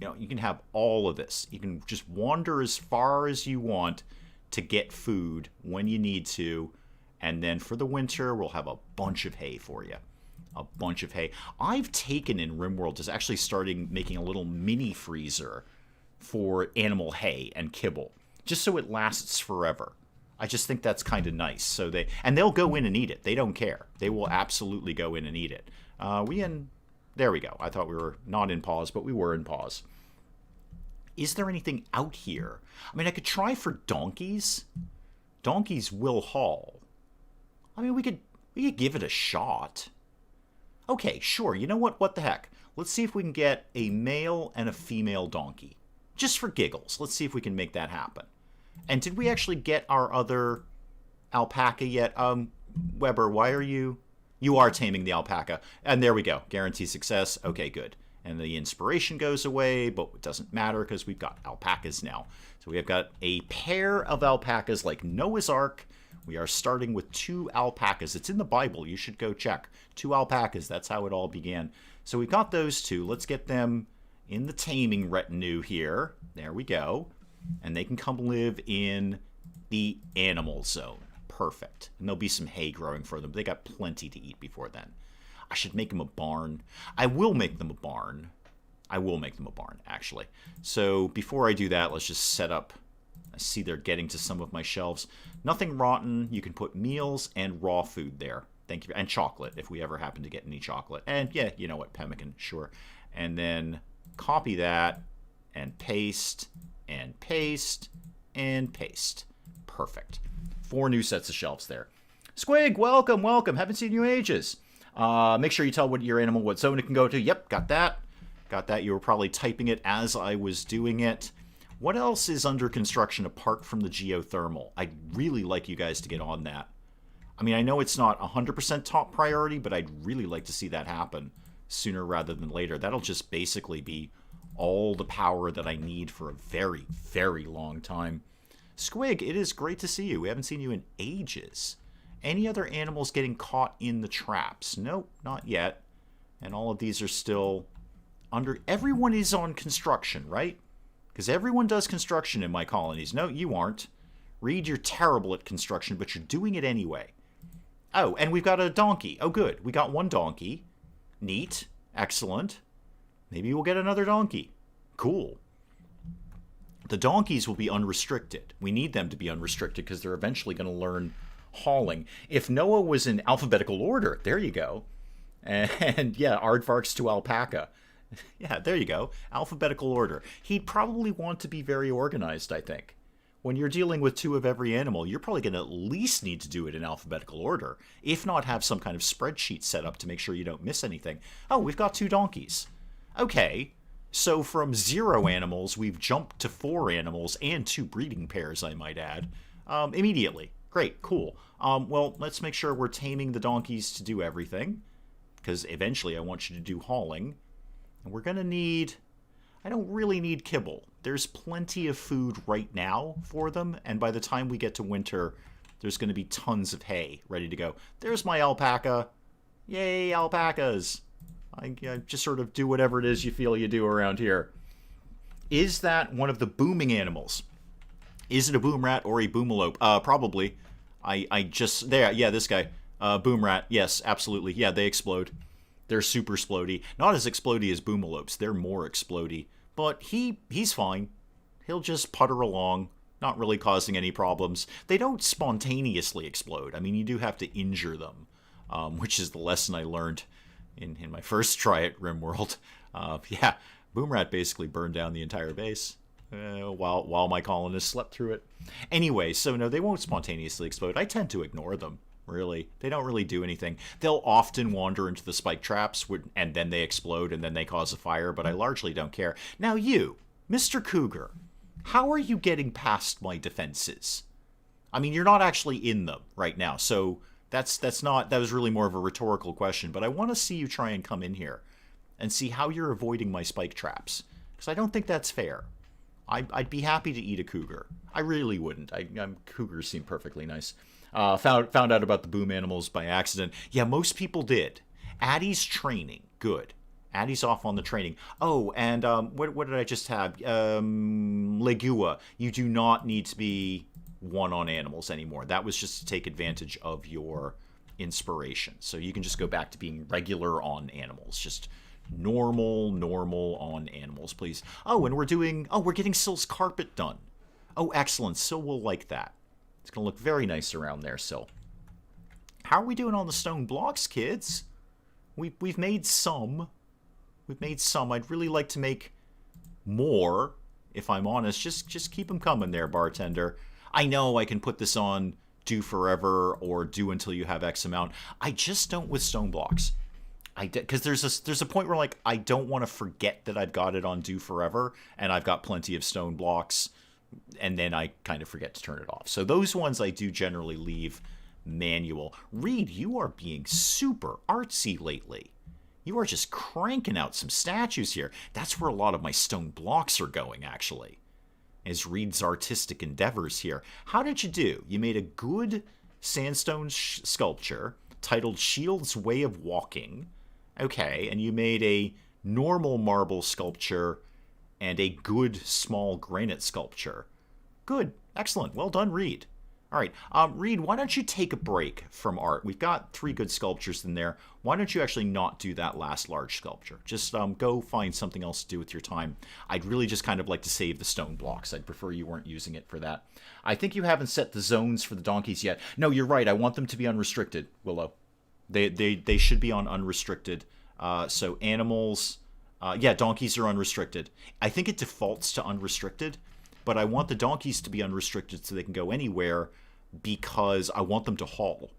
you can have all of this. You can just wander as far as you want to get food when you need to. And then for the winter, we'll have a bunch of hay for you. A bunch of hay. I've taken in RimWorld just actually starting making a little mini freezer for animal hay and kibble, just so it lasts forever. I just think that's kind of nice. So they'll go in and eat it. They don't care. They will absolutely go in and eat it. There we go. I thought we were not in pause, but we were in pause. Is there anything out here? I mean, I could try for donkeys. Donkeys will haul. I mean, we could give it a shot. Okay, sure. You know what? What the heck? Let's see if we can get a male and a female donkey. Just for giggles. Let's see if we can make that happen. And did we actually get our other alpaca yet? Weber, why are you... You are taming the alpaca. And there we go. Guarantee success. Okay, good. And the inspiration goes away, but it doesn't matter because we've got alpacas now. So we have got a pair of alpacas like Noah's Ark. We are starting with 2 alpacas. It's in the Bible. You should go check. 2 alpacas. That's how it all began. So we've got those 2. Let's get them in the taming retinue here. There we go. And they can come live in the animal zone. Perfect. And there'll be some hay growing for them. They got plenty to eat before then. I should make them a barn. I will make them a barn. I will make them a barn, actually. So before I do that, let's just set up... I see they're getting to some of my shelves. Nothing rotten. You can put meals and raw food there. Thank you. And chocolate, if we ever happen to get any chocolate. And yeah, you know what, pemmican, sure. And then copy that and paste and paste and paste. Perfect. 4 new sets of shelves there. Squig, welcome, welcome. Haven't seen you in ages. Make sure you tell your animal what zone it can go to. Yep, got that. Got that. You were probably typing it as I was doing it. What else is under construction apart from the geothermal? I'd really like you guys to get on that. I mean, I know it's not 100% top priority, but I'd really like to see that happen sooner rather than later. That'll just basically be all the power that I need for a very, very long time. Squig, it is great to see you. We haven't seen you in ages. Any other animals getting caught in the traps? Nope, not yet. And all of these are still under... Everyone is on construction, right? Because everyone does construction in my colonies. No, you aren't. Reed, you're terrible at construction, but you're doing it anyway. Oh, and we've got a donkey. Oh, good. We got 1 donkey. Neat. Excellent. Maybe we'll get another donkey. Cool. The donkeys will be unrestricted. We need them to be unrestricted because they're eventually going to learn hauling. If Noah was in alphabetical order, there you go. And yeah, aardvarks to alpaca. Yeah, there you go. Alphabetical order. He'd probably want to be very organized, I think. When you're dealing with 2 of every animal, you're probably going to at least need to do it in alphabetical order. If not, have some kind of spreadsheet set up to make sure you don't miss anything. Oh, we've got 2 donkeys. Okay, so from 0 animals, we've jumped to 4 animals and 2 breeding pairs, I might add, immediately. Great, cool. Well, let's make sure we're taming the donkeys to do everything, because eventually I want you to do hauling. And we're going to need... I don't really need kibble. There's plenty of food right now for them, and by the time we get to winter, there's going to be tons of hay ready to go. There's my alpaca. Yay, alpacas. I just sort of do whatever it is you feel you do around here. Is that one of the booming animals? Is it a boom rat or a boomalope? Probably. I just... There, yeah, this guy. Boom rat. Yes, absolutely. Yeah, they explode. They're super explodey. Not as explodey as boomalopes. They're more explodey. But he's fine. He'll just putter along, not really causing any problems. They don't spontaneously explode. I mean, you do have to injure them, which is the lesson I learned in my first try at RimWorld. Yeah, Boomrat basically burned down the entire base while my colonists slept through it. Anyway, so no, they won't spontaneously explode. I tend to ignore them. Really. They don't really do anything. They'll often wander into the spike traps, and then they explode, and then they cause a fire, but I largely don't care. Now you, Mr. Cougar, how are you getting past my defenses? I mean, you're not actually in them right now, so that was really more of a rhetorical question. But I want to see you try and come in here and see how you're avoiding my spike traps, because I don't think that's fair. I'd be happy to eat a cougar. I really wouldn't. Cougars seem perfectly nice. Found out about the boom animals by accident. Yeah, most people did. Addie's training. Good. Addie's off on the training. Oh, and what did I just have? Legua. You do not need to be one on animals anymore. That was just to take advantage of your inspiration. So you can just go back to being regular on animals. Just normal on animals, please. Oh, and we're getting Syl's carpet done. Oh, excellent. Syl will like that. It's going to look very nice around there, Syl. How are we doing on the stone blocks, kids? We've made some. We've made some. I'd really like to make more, if I'm honest. Just keep them coming there, bartender. I know I can put this on do forever or do until you have X amount. I just don't with stone blocks. Because there's a point where, like, I don't want to forget that I've got it on do forever and I've got plenty of stone blocks, and then I kind of forget to turn it off. So those ones I do generally leave manual. Reed, you are being super artsy lately. You are just cranking out some statues here. That's where a lot of my stone blocks are going, actually, is Reed's artistic endeavors here. How did you do? You made a good sandstone sculpture titled Shield's Way of Walking. Okay, and you made a normal marble sculpture and a good small granite sculpture. Good. Excellent. Well done, Reed. All right. Reed, why don't you take a break from art? We've got 3 good sculptures in there. Why don't you actually not do that last large sculpture? Just go find something else to do with your time. I'd really just kind of like to save the stone blocks. I'd prefer you weren't using it for that. I think you haven't set the zones for the donkeys yet. No, you're right. I want them to be unrestricted, Willow. They should be on unrestricted. So animals, yeah, donkeys are unrestricted. I think it defaults to unrestricted, but I want the donkeys to be unrestricted so they can go anywhere, because I want them to haul.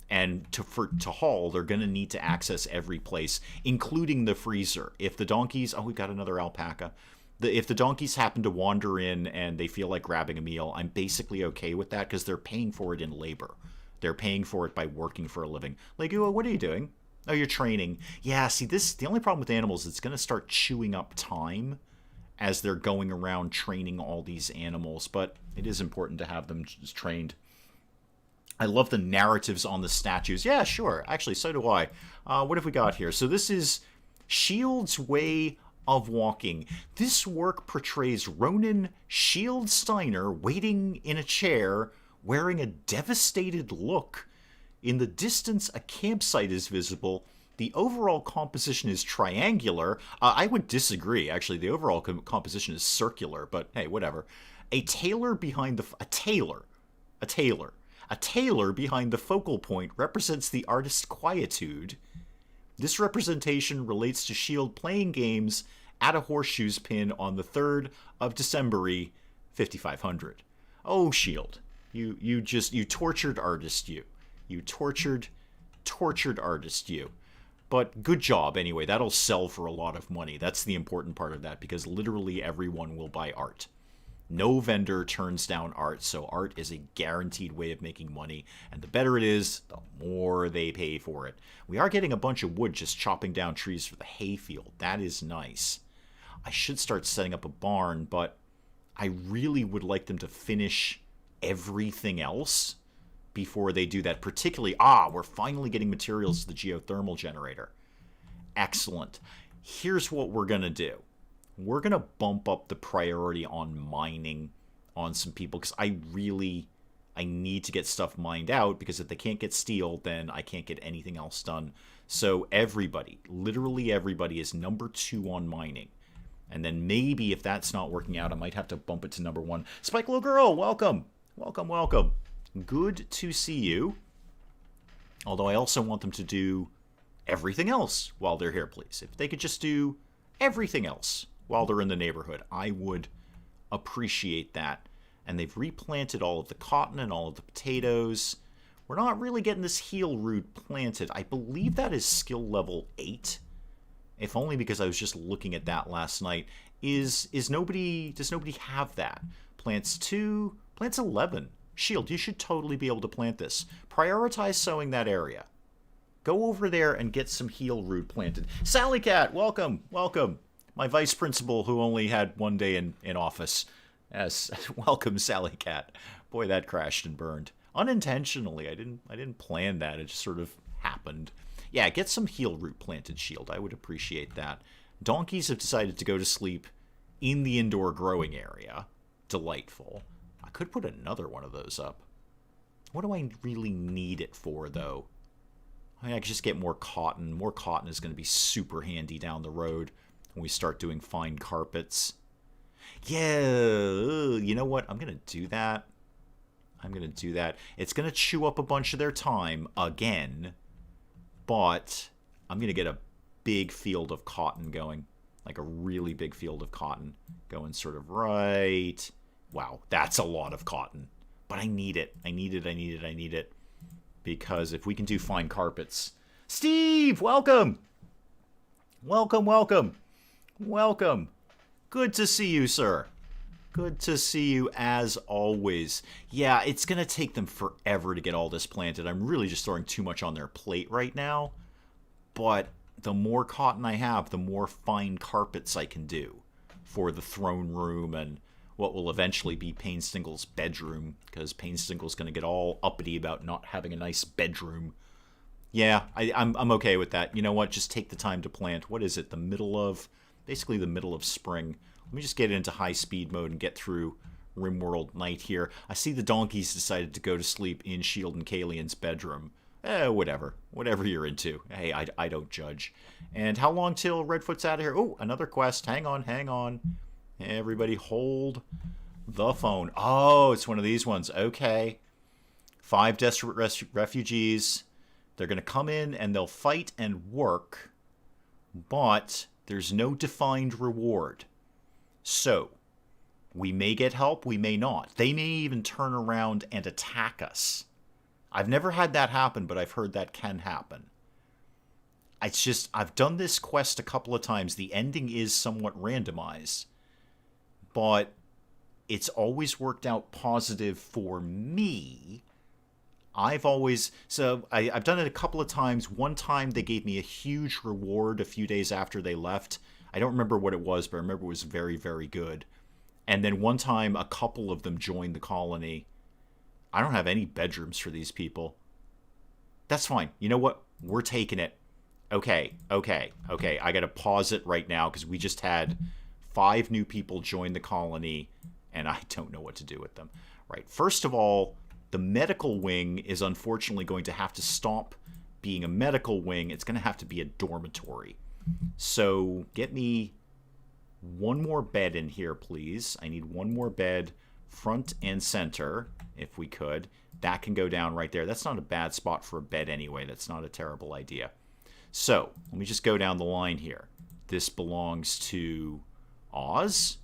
And to haul, they're going to need to access every place, including the freezer. If the donkeys, we've got another alpaca. If the donkeys happen to wander in and they feel like grabbing a meal, I'm basically okay with that because they're paying for it in labor. They're paying for it by working for a living. Legua, what are you doing? Oh, you're training. Yeah, see, the only problem with animals is it's going to start chewing up time as they're going around training all these animals, but it is important to have them just trained. I love the narratives on the statues. Yeah, sure. Actually, so do I. What have we got here? So this is Shield's Way of Walking. This work portrays Ronan Shield Steiner waiting in a chair, wearing a devastated look. In the distance, a campsite is visible. The overall composition is triangular. I would disagree, actually. The overall composition is circular, but hey, whatever. A tailor behind the... A tailor behind the focal point represents the artist's quietude. This representation relates to Shield playing games at a horseshoes pin on the 3rd of December, 5500. Oh, Shield. You tortured artist, you. You tortured artist, you. But good job, anyway. That'll sell for a lot of money. That's the important part of that, because literally everyone will buy art. No vendor turns down art, so art is a guaranteed way of making money, and the better it is, the more they pay for it. We are getting a bunch of wood just chopping down trees for the hayfield. That is nice. I should start setting up a barn, but I really would like them to finish everything else before they do that. Particularly, we're finally getting materials to the geothermal generator. Excellent. Here's what we're going to do. We're going to bump up the priority on mining on some people, because I need to get stuff mined out, because if they can't get steel, then I can't get anything else done. So everybody, literally everybody, is number 2 on mining. And then maybe if that's not working out, I might have to bump it to number 1. Spike Little Girl, welcome. Welcome. Good to see you. Although I also want them to do everything else while they're here, please. If they could just do everything else while they're in the neighborhood, I would appreciate that. And they've replanted all of the cotton and all of the potatoes. We're not really getting this heel root planted. I believe that is skill level 8. If only because I was just looking at that last night. Does nobody have that? Plants 2, plants 11. Shield, you should totally be able to plant this. Prioritize sowing that area. Go over there and get some heal root planted. Sally Cat, welcome, welcome. My vice principal who only had one day in office. Yes, welcome, Sally Cat. Boy, that crashed and burned. Unintentionally, I didn't plan that. It just sort of happened. Yeah, get some heal root planted, Shield. I would appreciate that. Donkeys have decided to go to sleep in the indoor growing area. Delightful. I could put another one of those up. What do I really need it for, though? I mean, I could just get more cotton. More cotton is going to be super handy down the road when we start doing fine carpets. Yeah, you know what? I'm going to do that. I'm going to do that. It's going to chew up a bunch of their time again, but I'm going to get a big field of cotton going, like a really big field of cotton going sort of right. Wow, that's a lot of cotton, but I need it. I need it. I need it. I need it. Because if we can do fine carpets. Steve, welcome. Welcome, welcome. Welcome. Good to see you, sir. Good to see you as always. Yeah, it's going to take them forever to get all this planted. I'm really just throwing too much on their plate right now. But the more cotton I have, the more fine carpets I can do for the throne room and what will eventually be Painstinkle's bedroom, because Painstinkle's going to get all uppity about not having a nice bedroom. Yeah, I'm okay with that. You know what? Just take the time to plant. What is it? Basically the middle of spring. Let me just get into high speed mode and get through RimWorld night here. I see the donkeys decided to go to sleep in Shield and Kalian's bedroom. Whatever. Whatever you're into. Hey, I don't judge. And how long till Redfoot's out of here? Oh, another quest. Hang on, hang on. Everybody hold the phone. Oh, it's one of these ones. Okay. 5 desperate refugees. They're going to come in and they'll fight and work, but there's no defined reward. So, we may get help, we may not. They may even turn around and attack us. I've never had that happen, but I've heard that can happen. It's just, I've done this quest a couple of times. The ending is somewhat randomized, but it's always worked out positive for me. I've done it a couple of times. One time they gave me a huge reward a few days after they left. I don't remember what it was, but I remember it was very, very good. And then one time a couple of them joined the colony. I don't have any bedrooms for these people. That's fine. You know what? We're taking it. Okay. I gotta pause it right now because we just had 5 new people join the colony, and I don't know what to do with them. Right. First of all, the medical wing is unfortunately going to have to stop being a medical wing. It's going to have to be a dormitory. So get me one more bed in here, please. I need one more bed, front and center, if we could. That can go down right there. That's not a bad spot for a bed anyway. That's not a terrible idea. So let me just go down the line here. This belongs to Oz,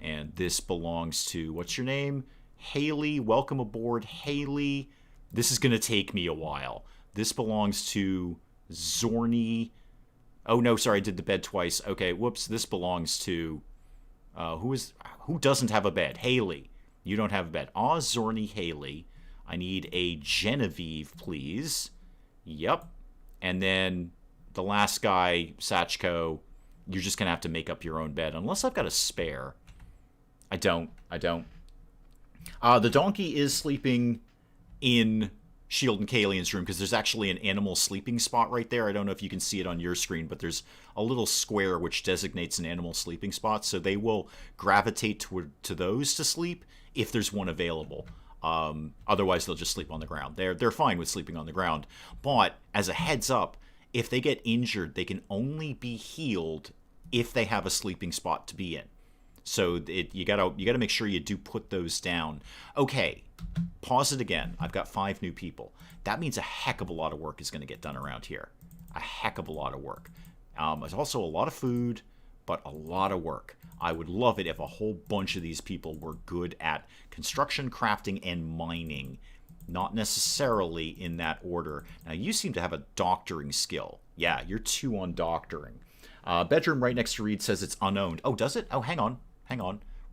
and this belongs to, what's your name? Haley. Welcome aboard, Haley. This is going to take me a while. This belongs to Zorny. Oh, no, sorry, I did the bed twice. Okay, whoops. This belongs to... who doesn't have a bed? Haley. You don't have a bed. Oz, Zorny, Haley. I need a Genevieve, please. Yep. And then the last guy, Sachko, you're just going to have to make up your own bed. Unless I've got a spare. I don't. The donkey is sleeping in Shield and Kalian's room because there's actually an animal sleeping spot right there. I don't know if you can see it on your screen, but there's a little square which designates an animal sleeping spot. So they will gravitate to those to sleep if there's one available. Otherwise, they'll just sleep on the ground. They're fine with sleeping on the ground. But as a heads up, if they get injured, they can only be healed if they have a sleeping spot to be in. So you gotta make sure you do put those down. Okay, pause it again. I've got 5 new people. That means a heck of a lot of work is going to get done around here. A heck of a lot of work. There's also a lot of food, but a lot of work. I would love it if a whole bunch of these people were good at construction, crafting, and mining. Not necessarily in that order. Now, you seem to have a doctoring skill. Yeah, you're 2 on doctoring. Bedroom right next to Reed says it's unowned. Oh, does it? Oh, hang on.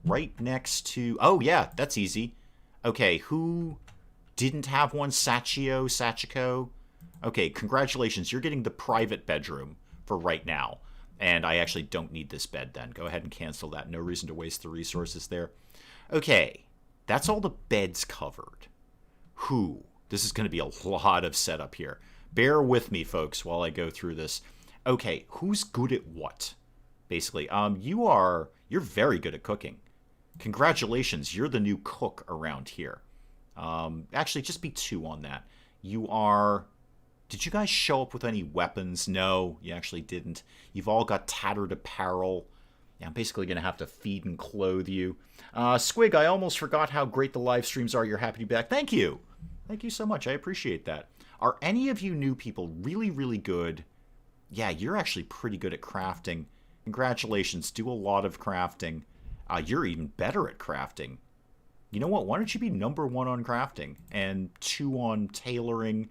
Right next to... Oh, yeah, that's easy. Okay, who didn't have one? Sachiko? Okay, congratulations. You're getting the private bedroom for right now. And I actually don't need this bed then. Go ahead and cancel that. No reason to waste the resources there. Okay, that's all the beds covered. Who? This is going to be a lot of setup here. Bear with me, folks, while I go through this. Okay, who's good at what? Basically, you're very good at cooking. Congratulations, you're the new cook around here. Actually, just be 2 on that. You are... Did you guys show up with any weapons? No, you actually didn't. You've all got tattered apparel. Yeah, I'm basically going to have to feed and clothe you. Squig, I almost forgot how great the live streams are. You're happy to be back. Thank you. Thank you so much. I appreciate that. Are any of you new people really, really good? Yeah, you're actually pretty good at crafting. Congratulations. Do a lot of crafting. You're even better at crafting. You know what? Why don't you be number 1 on crafting and 2 on tailoring?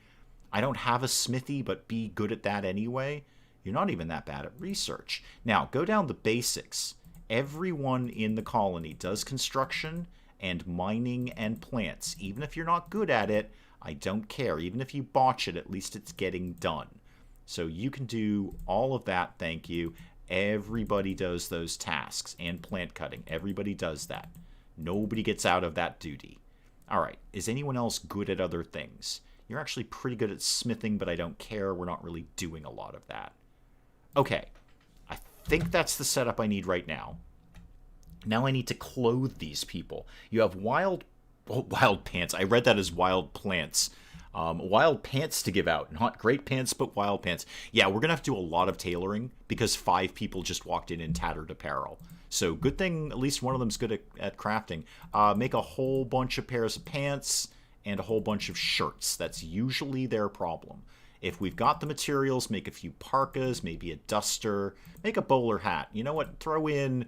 I don't have a smithy, but be good at that anyway. You're not even that bad at research. Now, go down the basics. Everyone in the colony does construction and mining and plants. Even if you're not good at it, I don't care. Even if you botch it, at least it's getting done. So you can do all of that, thank you. Everybody does those tasks. And plant cutting. Everybody does that. Nobody gets out of that duty. All right. Is anyone else good at other things? You're actually pretty good at smithing, but I don't care. We're not really doing a lot of that. Okay. I think that's the setup I need right now. Now I need to clothe these people. You have wild pants. I read that as wild plants. Wild pants to give out. Not great pants, but wild pants. Yeah, we're going to have to do a lot of tailoring because 5 people just walked in tattered apparel. So good thing at least one of them's good at crafting. Make a whole bunch of pairs of pants and a whole bunch of shirts. That's usually their problem. If we've got the materials, make a few parkas, maybe a duster, make a bowler hat. You know what? Throw in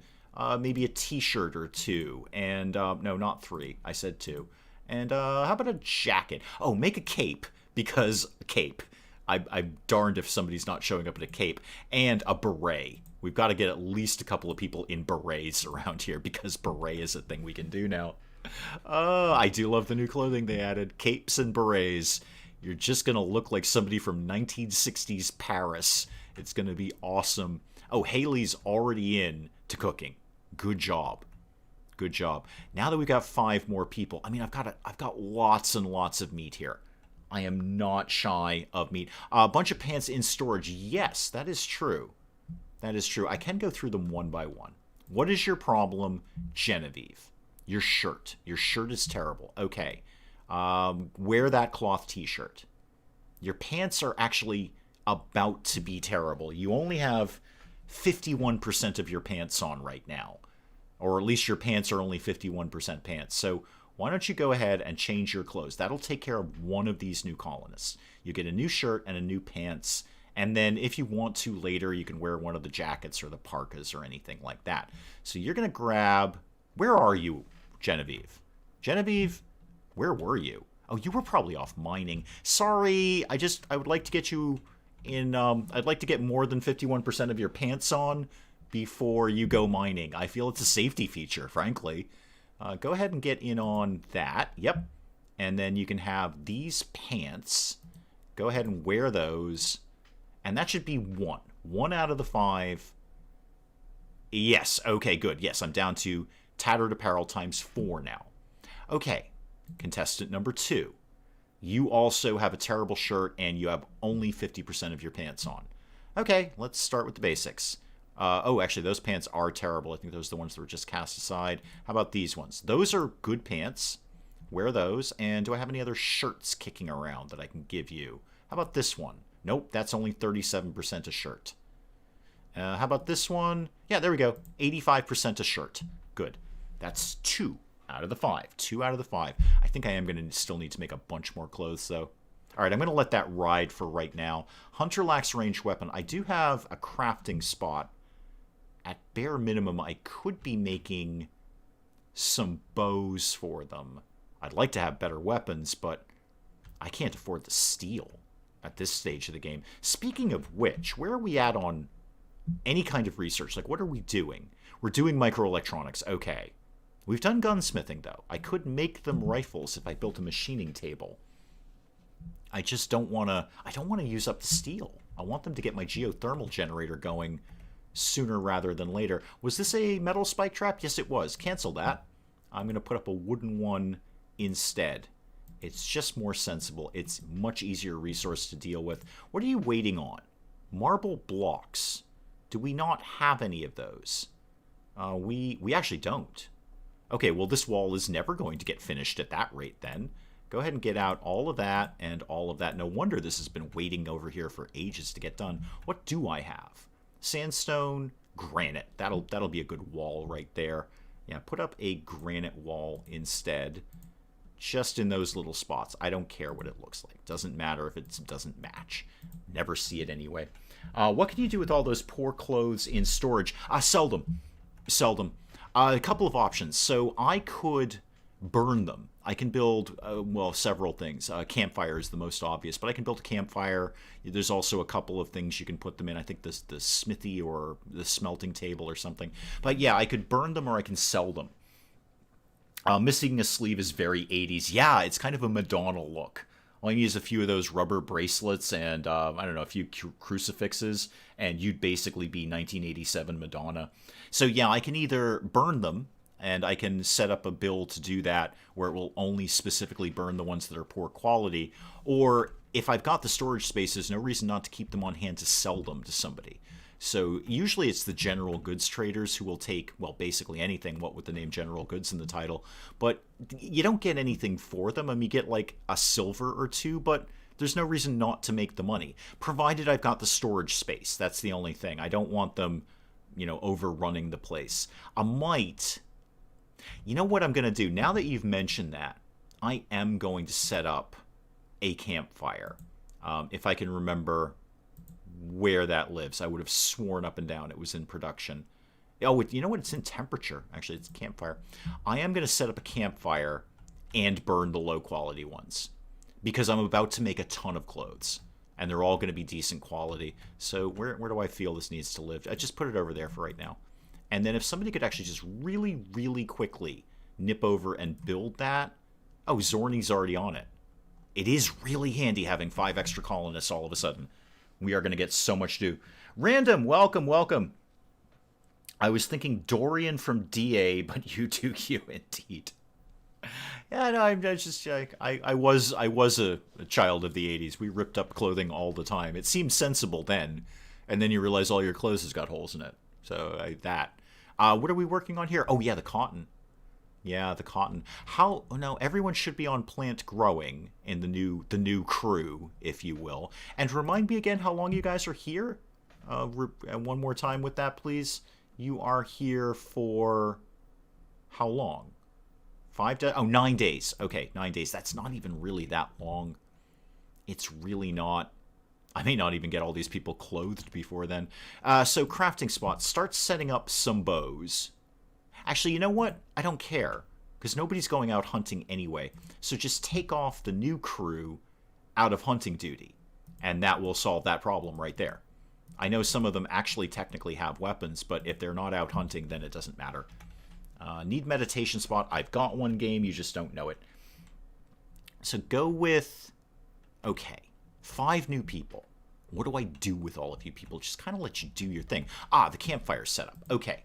maybe a t-shirt or 2. And, no, not 3. I said 2. And how about a jacket? Oh, make a cape, because a cape. I'm darned if somebody's not showing up in a cape. And a beret. We've got to get at least a couple of people in berets around here, because beret is a thing we can do now. I do love the new clothing they added. Capes and berets. You're just going to look like somebody from 1960s Paris. It's going to be awesome. Oh, Haley's already in to cooking. Good job. Good job. Now that we've got 5 more people, I mean, I've got lots and lots of meat here. I am not shy of meat. A bunch of pants in storage. Yes, that is true. That is true. I can go through them one by one. What is your problem, Genevieve? Your shirt. Your shirt is terrible. Okay. Wear that cloth t-shirt. Your pants are actually about to be terrible. You only have 51% of your pants on right now. Or at least your pants are only 51% pants. So why don't you go ahead and change your clothes? That'll take care of one of these new colonists. You get a new shirt and a new pants. And then if you want to later, you can wear one of the jackets or the parkas or anything like that. So you're going to grab... Where are you, Genevieve? Genevieve, where were you? Oh, you were probably off mining. Sorry, I would like to get you in... I'd like to get more than 51% of your pants on before you go mining. I feel it's a safety feature, frankly. Go ahead and get in on that. Yep. And then you can have these pants. Go ahead and wear those. And that should be 1. 1 out of the 5. Yes. Okay, good. Yes, I'm down to tattered apparel times 4 now. Okay. Contestant number 2. You also have a terrible shirt and you have only 50% of your pants on. Okay, let's start with the basics. Oh, actually, those pants are terrible. I think those are the ones that were just cast aside. How about these ones? Those are good pants. Wear those. And do I have any other shirts kicking around that I can give you? How about this one? Nope, that's only 37% a shirt. How about this one? Yeah, there we go. 85% a shirt. Good. That's 2 out of the 5. 2 out of the 5. I think I am going to still need to make a bunch more clothes, though. All right, I'm going to let that ride for right now. Hunter lacks ranged weapon. I do have a crafting spot. At bare minimum, I could be making some bows for them. I'd like to have better weapons, but I can't afford the steel at this stage of the game. Speaking of which, where are we at on any kind of research? Like, what are we doing? We're doing microelectronics. Okay. We've done gunsmithing, though. I could make them rifles if I built a machining table. I just don't want to... I don't want to use up the steel. I want them to get my geothermal generator going sooner rather than later. Was this a metal spike trap? Yes, it was. Cancel that. I'm going to put up a wooden one instead. It's just more sensible. It's much easier resource to deal with. What are you waiting on? Marble blocks. Do we not have any of those? We actually don't. Okay, well, this wall is never going to get finished at that rate then. Go ahead and get out all of that and all of that. No wonder this has been waiting over here for ages to get done. What do I have? Sandstone, granite. That'll be a good wall right there. Yeah, put up a granite wall instead. Just in those little spots. I don't care what it looks like. Doesn't matter if it doesn't match. Never see it anyway. What can you do with all those poor clothes in storage? Sell them. Sell them. A couple of options. So I could burn them. I can build, well, several things. Campfire is the most obvious, but I can build a campfire. There's also a couple of things you can put them in. I think the smithy or the smelting table or something. But yeah, I could burn them or I can sell them. Missing a sleeve is very 80s. Yeah, it's kind of a Madonna look. All you need is a few of those rubber bracelets and, I don't know, a few crucifixes, and you'd basically be 1987 Madonna. So yeah, I can either burn them, and I can set up a build to do that where it will only specifically burn the ones that are poor quality, or if I've got the storage space, there's no reason not to keep them on hand to sell them to somebody. So usually it's the general goods traders who will take, well, basically anything, what with the name general goods in the title. But you don't get anything for them. I mean, you get like a silver or two, but there's no reason not to make the money, provided I've got the storage space. That's the only thing. I don't want them, you know, overrunning the place. I might... You know what I'm going to do? Now that you've mentioned that, I am going to set up a campfire. If I can remember where that lives. I would have sworn up and down it was in production. Oh, you know what? It's in temperature. Actually, it's campfire. I am going to set up a campfire and burn the low-quality ones because I'm about to make a ton of clothes, and they're all going to be decent quality. So where do I feel this needs to live? I just put it over there for right now. And then if somebody could actually just really, really quickly nip over and build that. Oh, Zorni's already on it. It is really handy having 5 extra colonists all of a sudden. We are going to get so much to do. Random, welcome, welcome. I was thinking Dorian from DA, but you do Q indeed. Yeah, no, I'm just like I was a child of the 80s. We ripped up clothing all the time. It seemed sensible then, and then you realize all your clothes has got holes in it. So that. What are we working on here? Oh yeah, the cotton. Yeah, the cotton. How? Oh, no, everyone should be on plant growing in the new crew, if you will. And remind me again how long you guys are here. One more time with that, please. You are here for how long? 5 days? Oh, 9 days. Okay, 9 days. That's not even really that long. It's really not. I may not even get all these people clothed before then. So crafting spots. Start setting up some bows. Actually, you know what? I don't care, because nobody's going out hunting anyway. So just take off the new crew out of hunting duty, and that will solve that problem right there. I know some of them actually technically have weapons, but if they're not out hunting, then it doesn't matter. Need meditation spot. I've got one game, you just don't know it. So go with... Okay, 5 new people. What do I do with all of you people? Just kind of let you do your thing. The campfire setup. Okay.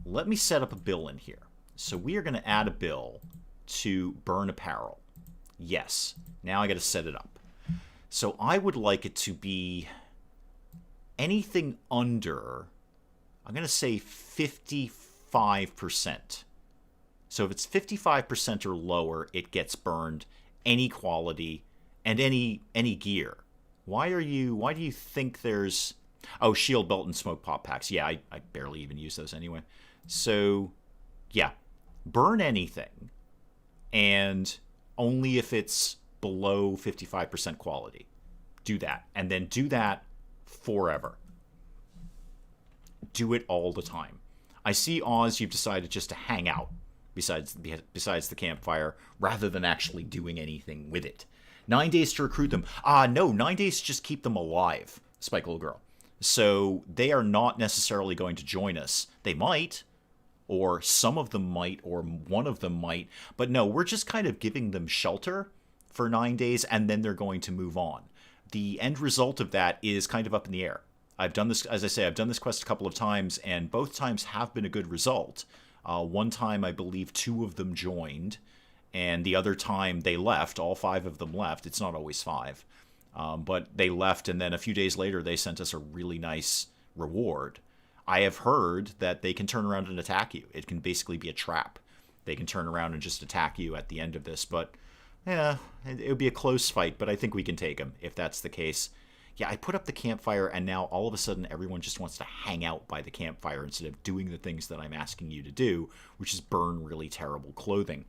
Let me set up a bill in here. So we are going to add a bill to burn apparel. Yes. Now I got to set it up. So I would like it to be anything under, I'm going to say 55%. So if it's 55% or lower, it gets burned. Any quality and any gear. Why do you think there's... Oh, shield belt and smoke pop packs. Yeah, I barely even use those anyway. So, yeah. Burn anything. And only if it's below 55% quality. Do that. And then do that forever. Do it all the time. I see, Oz, you've decided just to hang out besides the campfire rather than actually doing anything with it. 9 days to recruit them. No, 9 days to just keep them alive, Spike Little Girl. So they are not necessarily going to join us. They might. or some of them might, or one of them might. But no, we're just kind of giving them shelter for 9 days, and then they're going to move on. The end result of that is kind of up in the air. I've done this, as I say, I've done this quest a couple of times, and both times have been a good result. One time, I believe 2 of them joined, and the other time they left. All 5 of them left. It's not always 5. But they left, and then a few days later, they sent us a really nice reward. I have heard that they can turn around and attack you. It can basically be a trap. They can turn around and just attack you at the end of this, but yeah, it would be a close fight, but I think we can take them if that's the case. Yeah, I put up the campfire, and now all of a sudden everyone just wants to hang out by the campfire instead of doing the things that I'm asking you to do, which is burn really terrible clothing.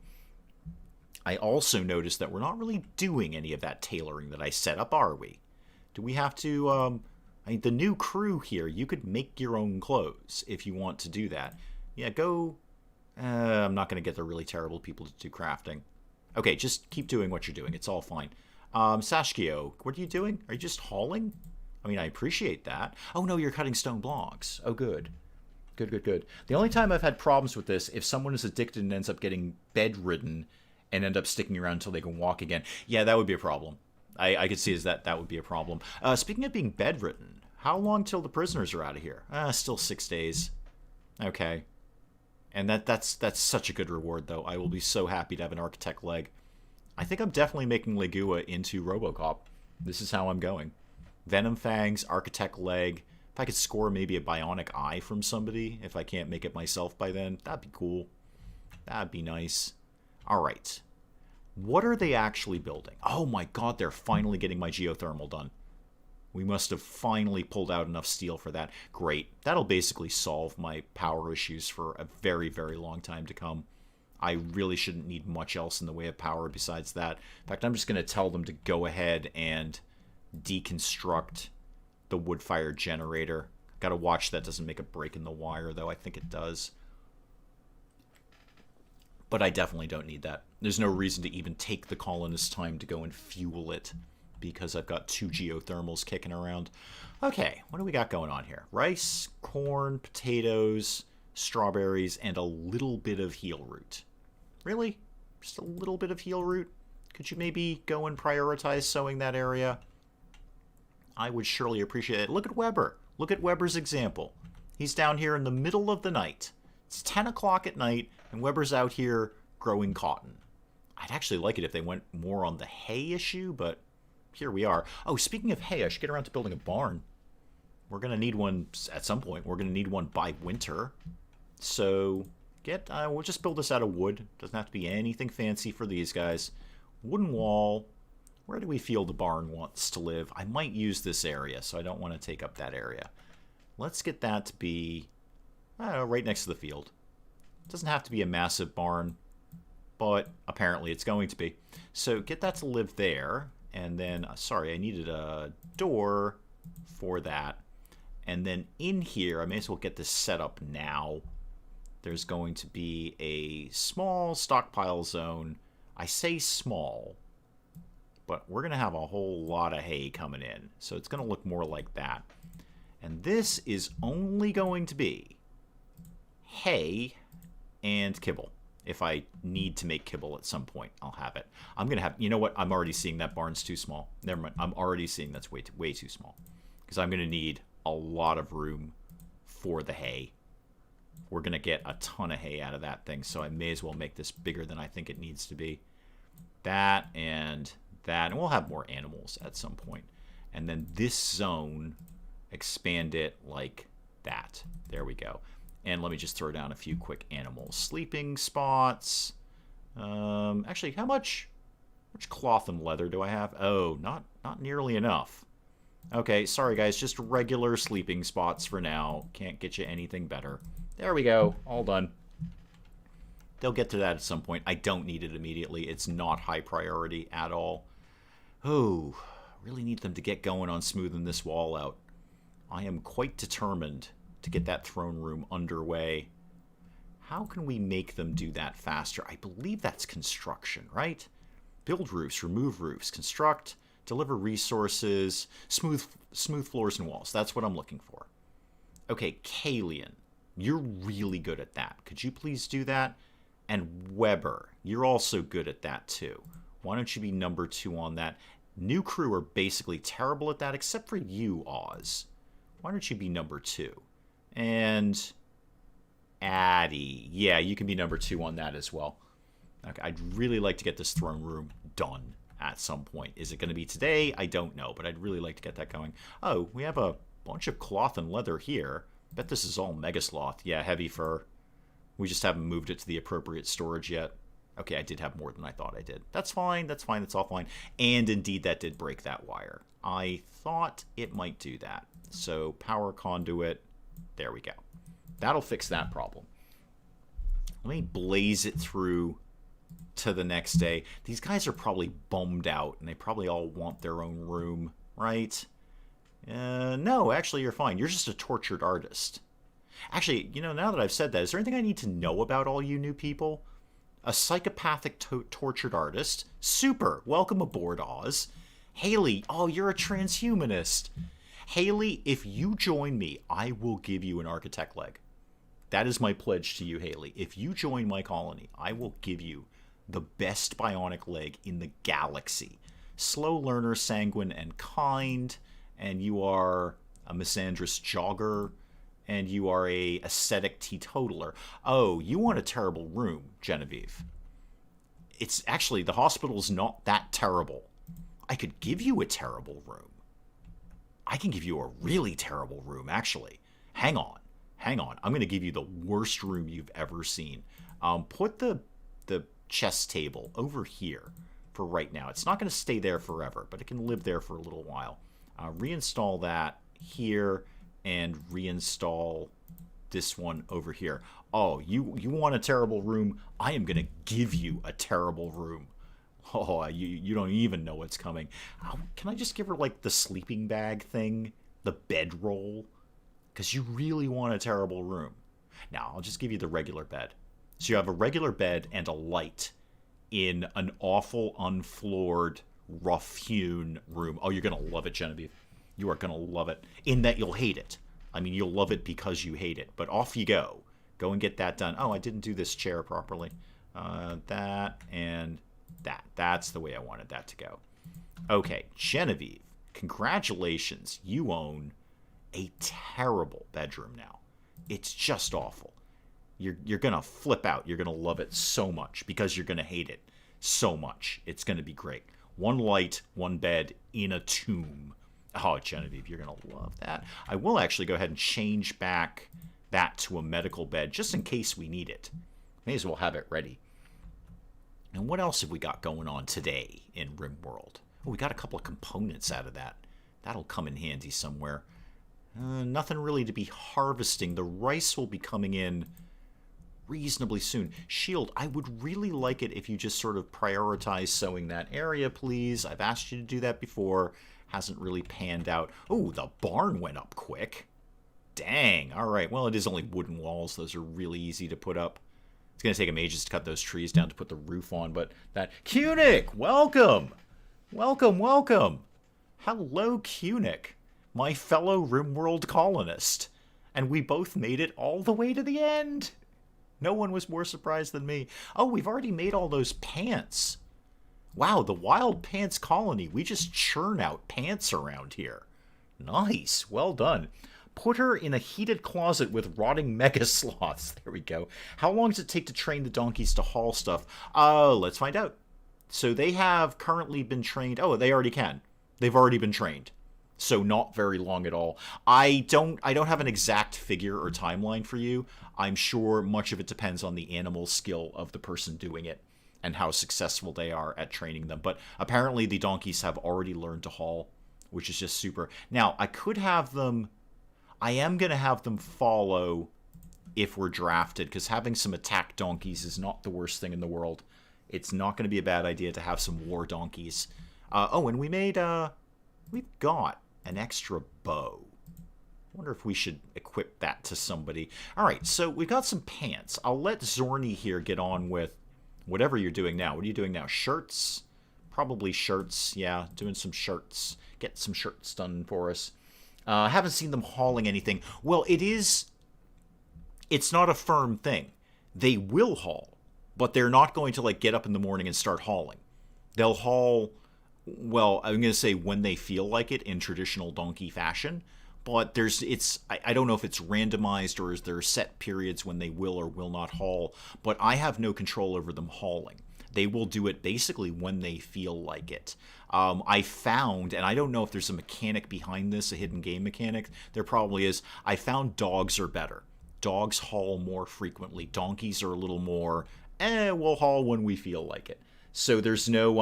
I also noticed that we're not really doing any of that tailoring that I set up, are we? Do we have to, I mean, the new crew here, you could make your own clothes if you want to do that. Yeah, go, I'm not going to get the really terrible people to do crafting. Okay, just keep doing what you're doing. It's all fine. Sashkio, what are you doing? Are you just hauling? I mean, I appreciate that. Oh, no, you're cutting stone blocks. Oh, good. Good. The only time I've had problems with this, if someone is addicted and ends up getting bedridden and end up sticking around until they can walk again. Yeah, that would be a problem. I could see as that would be a problem. Speaking of being bedridden, how long till the prisoners are out of here? Still 6 days. Okay. And that's such a good reward, though. I will be so happy to have an architect leg. I think I'm definitely making Legua into Robocop. This is how I'm going. Venom Fangs, architect leg. If I could score maybe a bionic eye from somebody, if I can't make it myself by then, that'd be cool. That'd be nice. All right. What are they actually building? Oh my god, they're finally getting my geothermal done. We must have finally pulled out enough steel for that. Great. That'll basically solve my power issues for a very, very long time to come. I really shouldn't need much else in the way of power besides that. In fact, I'm just going to tell them to go ahead and deconstruct the wood-fired generator. Got to watch that doesn't make a break in the wire, though. I think it does. But I definitely don't need that. There's no reason to even take the colonists' time to go and fuel it, because I've got 2 geothermals kicking around. Okay, what do we got going on here? Rice, corn, potatoes, strawberries, and a little bit of heel root. Really? Just a little bit of heel root? Could you maybe go and prioritize sowing that area? I would surely appreciate it. Look at Weber. Look at Weber's example. He's down here in the middle of the night. It's 10 o'clock at night, and Weber's out here growing cotton. I'd actually like it if they went more on the hay issue, but here we are. Oh, speaking of hay, I should get around to building a barn. We're going to need one at some point. We're going to need one by winter. So we'll just build this out of wood. Doesn't have to be anything fancy for these guys. Wooden wall. Where do we feel the barn wants to live? I might use this area, so I don't want to take up that area. Let's get that to be, I don't know, right next to the field. It doesn't have to be a massive barn, but apparently it's going to be. So get that to live there. And then, sorry, I needed a door for that. And then in here, I may as well get this set up now. There's going to be a small stockpile zone. I say small, but we're going to have a whole lot of hay coming in. So it's going to look more like that. And this is only going to be hay and kibble. If I need to make kibble at some point, I'll have it. I'm going to have, you know what? I'm already seeing that barn's too small. Never mind. I'm already seeing that's way too small. Because I'm going to need a lot of room for the hay. We're going to get a ton of hay out of that thing, so I may as well make this bigger than I think it needs to be. That and that, and we'll have more animals at some point. And then this zone, expand it like that. There we go. And let me just throw down a few quick animals. Sleeping spots. Actually, how much cloth and leather do I have? Oh, not nearly enough. Okay, sorry guys, just regular sleeping spots for now. Can't get you anything better. There we go, all done. They'll get to that at some point. I don't need it immediately. It's not high priority at all. Oh, really need them to get going on smoothing this wall out. I am quite determined to get that throne room underway. How can we make them do that faster? I believe that's construction, right? Build roofs, remove roofs, construct, deliver resources, smooth floors and walls. That's what I'm looking for. Okay, Kalian. You're really good at that. Could you please do that? And Weber, you're also good at that too. Why don't you be number 2 on that? New crew are basically terrible at that, except for you, Oz. Why don't you be number 2? And Addy, yeah, you can be number 2 on that as well. Okay, I'd really like to get this throne room done at some point. Is it going to be today? I don't know, but I'd really like to get that going. Oh, we have a bunch of cloth and leather here. Bet this is all mega sloth. Yeah, heavy fur. We just haven't moved it to the appropriate storage yet. Okay, I did have more than I thought I did. That's fine, that's fine, that's all fine. And indeed, that did break that wire. I thought it might do that. So, power conduit. There we go. That'll fix that problem. Let me blaze it through to the next day. These guys are probably bummed out, and they probably all want their own room, right? No, actually, you're fine. You're just a tortured artist. Actually, you know, now that I've said that, is there anything I need to know about all you new people? A psychopathic tortured artist. Super. Welcome aboard, Oz. Haley, oh, you're a transhumanist. Haley, if you join me, I will give you an architect leg. That is my pledge to you, Haley. If you join my colony, I will give you the best bionic leg in the galaxy. Slow learner, sanguine, and kind. And you are a misandrous jogger. And you are a ascetic teetotaler. Oh, you want a terrible room, Genevieve. It's actually, the hospital's not that terrible. I could give you a terrible room. I can give you a really terrible room, actually. Hang on. Hang on. I'm going to give you the worst room you've ever seen. Put the chess table over here for right now. It's not going to stay there forever, but it can live there for a little while. Reinstall that here and reinstall this one over here. Oh, you want a terrible room? I am going to give you a terrible room. Oh, you don't even know what's coming. Can I just give her, like, the sleeping bag thing? The bedroll? Because you really want a terrible room. Now, I'll just give you the regular bed. So you have a regular bed and a light in an awful, unfloored, rough-hewn room. Oh, you're going to love it, Genevieve. You are going to love it. In that you'll hate it. I mean, you'll love it because you hate it. But off you go. Go and get that done. Oh, I didn't do this chair properly. That and that. That's the way I wanted that to go. Okay, Genevieve, congratulations. You own a terrible bedroom now. It's just awful. You're going to flip out. You're going to love it so much because you're going to hate it so much. It's going to be great. One light, one bed in a tomb. Oh, Genevieve, you're going to love that. I will actually go ahead and change back that to a medical bed just in case we need it. May as well have it ready. And what else have we got going on today in RimWorld? Oh, we got a couple of components out of that. That'll come in handy somewhere. Nothing really to be harvesting. The rice will be coming in reasonably soon. Shield, I would really like it if you just sort of prioritize sowing that area, please. I've asked you to do that before. Hasn't really panned out. Oh, the barn went up quick. Dang. All right. Well, it is only wooden walls. Those are really easy to put up. It's going to take them ages to cut those trees down to put the roof on, but that... Cunic! Welcome! Welcome, welcome! Hello, Cunic, my fellow RimWorld colonist. And we both made it all the way to the end. No one was more surprised than me. Oh, we've already made all those pants. Wow, the Wild Pants Colony. We just churn out pants around here. Nice. Well done. Put her in a heated closet with rotting mega sloths. There we go. How long does it take to train the donkeys to haul stuff? Let's find out. So they have currently been trained. Oh, they already can. They've already been trained. So not very long at all. I don't have an exact figure or timeline for you. I'm sure much of it depends on the animal skill of the person doing it and how successful they are at training them. But apparently the donkeys have already learned to haul, which is just super. Now, I could have them... I am going to have them follow if we're drafted, because having some attack donkeys is not the worst thing in the world. It's not going to be a bad idea to have some war donkeys. Oh, and we made... we've got an extra bow. I wonder if we should equip that to somebody. All right, so we've got some pants. I'll let Zorny here get on with whatever you're doing now. What are you doing now? Shirts? Probably shirts. Yeah, doing some shirts. Get some shirts done for us. I haven't seen them hauling anything. Well, it is it's not a firm thing. They will haul, but they're not going to like get up in the morning and start hauling. They'll haul, well, I'm going to say when they feel like it in traditional donkey fashion, but I don't know if it's randomized or is there set periods when they will or will not haul, but I have no control over them hauling. They will do it basically when they feel like it. I found, and I don't know if there's a mechanic behind this, a hidden game mechanic. There probably is. I found dogs are better. Dogs haul more frequently. Donkeys are a little more, we'll haul when we feel like it. So there's no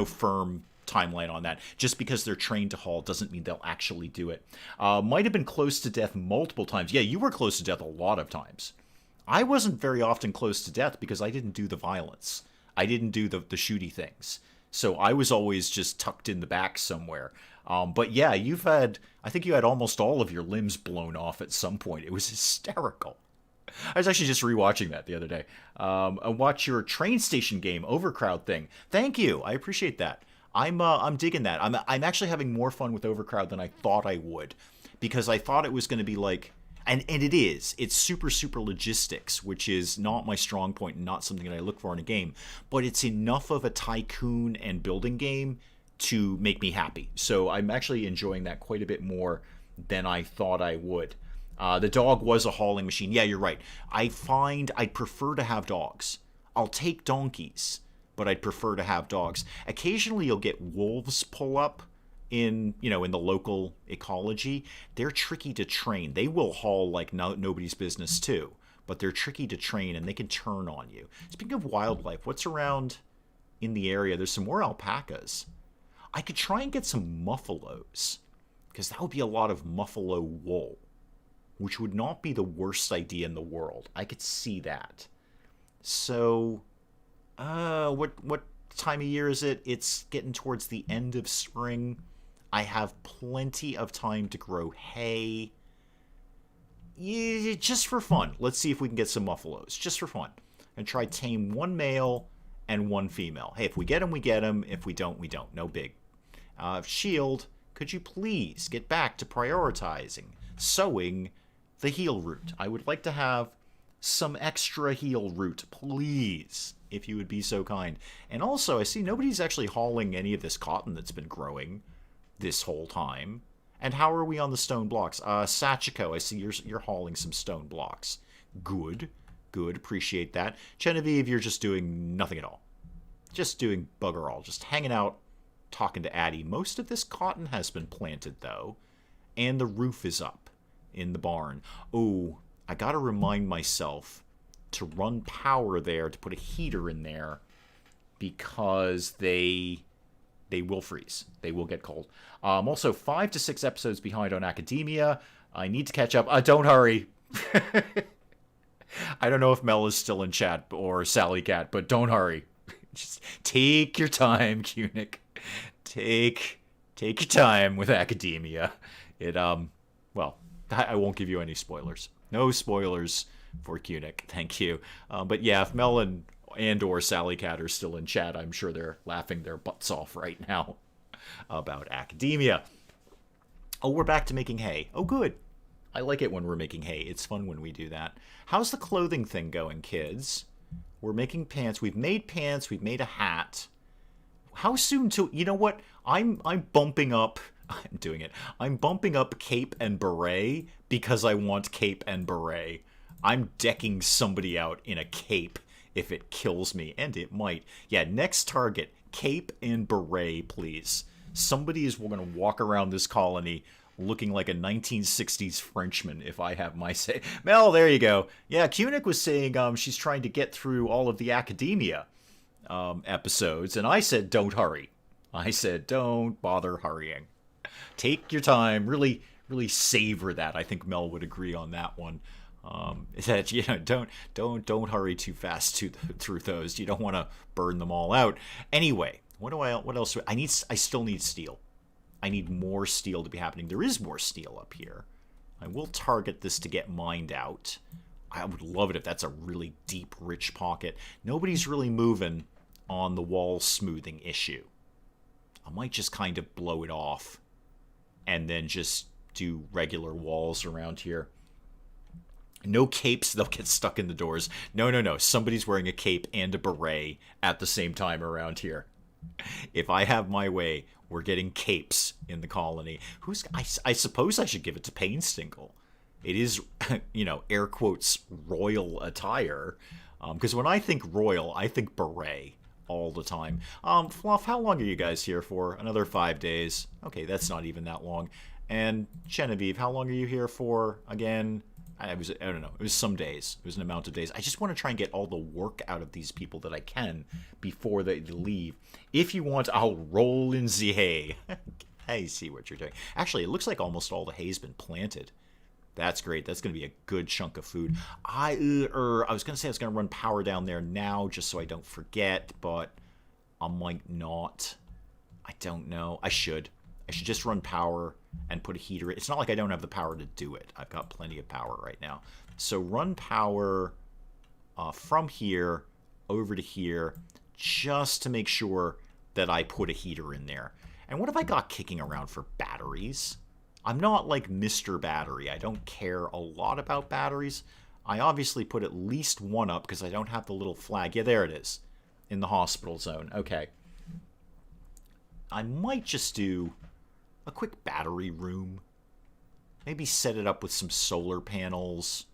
firm timeline on that. Just because they're trained to haul doesn't mean they'll actually do it. Might have been close to death multiple times. Yeah, you were close to death a lot of times. I wasn't very often close to death because I didn't do the violence. I didn't do the shooty things. So I was always just tucked in the back somewhere. But yeah, I think you had almost all of your limbs blown off at some point. It was hysterical. I was actually just rewatching that the other day. I watched your train station game Overcrowd thing. Thank you. I appreciate that. I'm digging that. I'm actually having more fun with Overcrowd than I thought I would, because I thought it was going to be like, and it is. It's super, super logistics, which is not my strong point and not something that I look for in a game. But it's enough of a tycoon and building game to make me happy. So I'm actually enjoying that quite a bit more than I thought I would. The dog was a hauling machine. Yeah, you're right. I find I'd prefer to have dogs. I'll take donkeys, but I'd prefer to have dogs. Occasionally you'll get wolves pull up in the local ecology. They're tricky to train. They will haul like nobody's business too, but they're tricky to train and they can turn on you. Speaking of wildlife, what's around in the area? There's some more alpacas. I could try and get some muffalos, because that would be a lot of muffalo wool, which would not be the worst idea in the world. I could see that. So, what time of year is it? It's getting towards the end of spring. I have plenty of time to grow hay. Yeah, just for fun. Let's see if we can get some muffalos, just for fun. And try tame one male and one female. Hey, if we get them, we get them. If we don't, we don't. No big. Shield, could you please get back to prioritizing sowing the heal root? I would like to have some extra heal root, please, if you would be so kind. And also, I see nobody's actually hauling any of this cotton that's been growing this whole time. And how are we on the stone blocks? Sachiko, I see you're hauling some stone blocks. Good. Appreciate that. Genevieve, you're just doing nothing at all. Just doing bugger all. Just hanging out, talking to Addie. Most of this cotton has been planted, though. And the roof is up in the barn. Oh, I gotta remind myself to run power there, to put a heater in there, because they will freeze. They will get cold. Also, 5 to 6 episodes behind on Academia. I need to catch up. Don't hurry. I don't know if Mel is still in chat or Sally Cat, but don't hurry. Just take your time, Kunick. Take your time with Academia. Well, I won't give you any spoilers. No spoilers for Kunick. Thank you. But yeah, if Mel and or Sally Cat are still in chat, I'm sure they're laughing their butts off right now about Academia. Oh, we're back to making hay. Oh, good. I like it when we're making hay. It's fun when we do that. How's the clothing thing going, kids? We're making pants. We've made pants. We've made a hat. How soon to... You know what? I'm bumping up... I'm doing it. I'm bumping up cape and beret because I want cape and beret. I'm decking somebody out in a cape if it kills me, and it might. Yeah, next target, cape and beret, please. Somebody is going to walk around this colony looking like a 1960s Frenchman, if I have my say. Mel, there you go. Yeah, Kunick was saying she's trying to get through all of the Academia episodes, and I said, don't hurry. I said, don't bother hurrying. Take your time. Really, really savor that. I think Mel would agree on that one. That don't hurry too fast through those. You don't want to burn them all out. Anyway, what else? I still need steel. I need more steel to be happening. There is more steel up here. I will target this to get mined out. I would love it if that's a really deep, rich pocket. Nobody's really moving on the wall smoothing issue. I might just kind of blow it off and then just do regular walls around here. No capes, they'll get stuck in the doors. No, no, no. Somebody's wearing a cape and a beret at the same time around here. If I have my way, we're getting capes in the colony. I suppose I should give it to Painstingle. It is, air quotes, royal attire. Because when I think royal, I think beret all the time. Fluff, how long are you guys here for? Another 5 days. Okay, that's not even that long. And Genevieve, how long are you here for? Again, I don't know. It was some days. It was an amount of days. I just want to try and get all the work out of these people that I can before they leave. If you want, I'll roll in the hay. I see what you're doing. Actually, it looks like almost all the hay's been planted. That's great. That's going to be a good chunk of food. I was going to say I was going to run power down there now just so I don't forget, but I might not. I don't know. I should. I should just run power and put a heater. It's not like I don't have the power to do it. I've got plenty of power right now. So run power from here over to here just to make sure that I put a heater in there. And what have I got kicking around for batteries? I'm not like Mr. Battery. I don't care a lot about batteries. I obviously put at least one up because I don't have the little flag. Yeah, there it is. In the hospital zone. Okay. I might just do a quick battery room. Maybe set it up with some solar panels.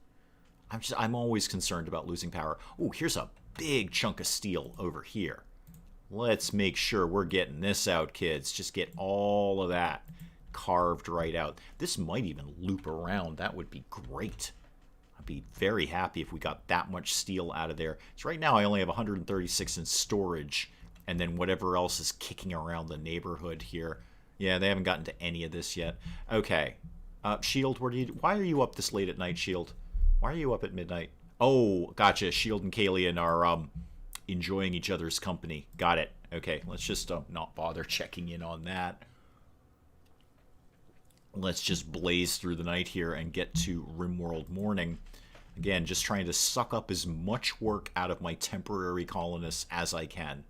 I'm always concerned about losing power. Oh, here's a big chunk of steel over here. Let's make sure we're getting this out, kids. Just get all of that carved right out. This might even loop around. That would be great. I'd be very happy if we got that much steel out of there. So right now I only have 136 in storage, and then whatever else is kicking around the neighborhood here. Yeah, they haven't gotten to any of this yet. Okay. Shield, why are you up this late at night, Shield? Why are you up at midnight? Oh, gotcha. Shield and Kalian are enjoying each other's company. Got it. Okay, let's just not bother checking in on that. Let's just blaze through the night here and get to RimWorld morning. Again, just trying to suck up as much work out of my temporary colonists as I can.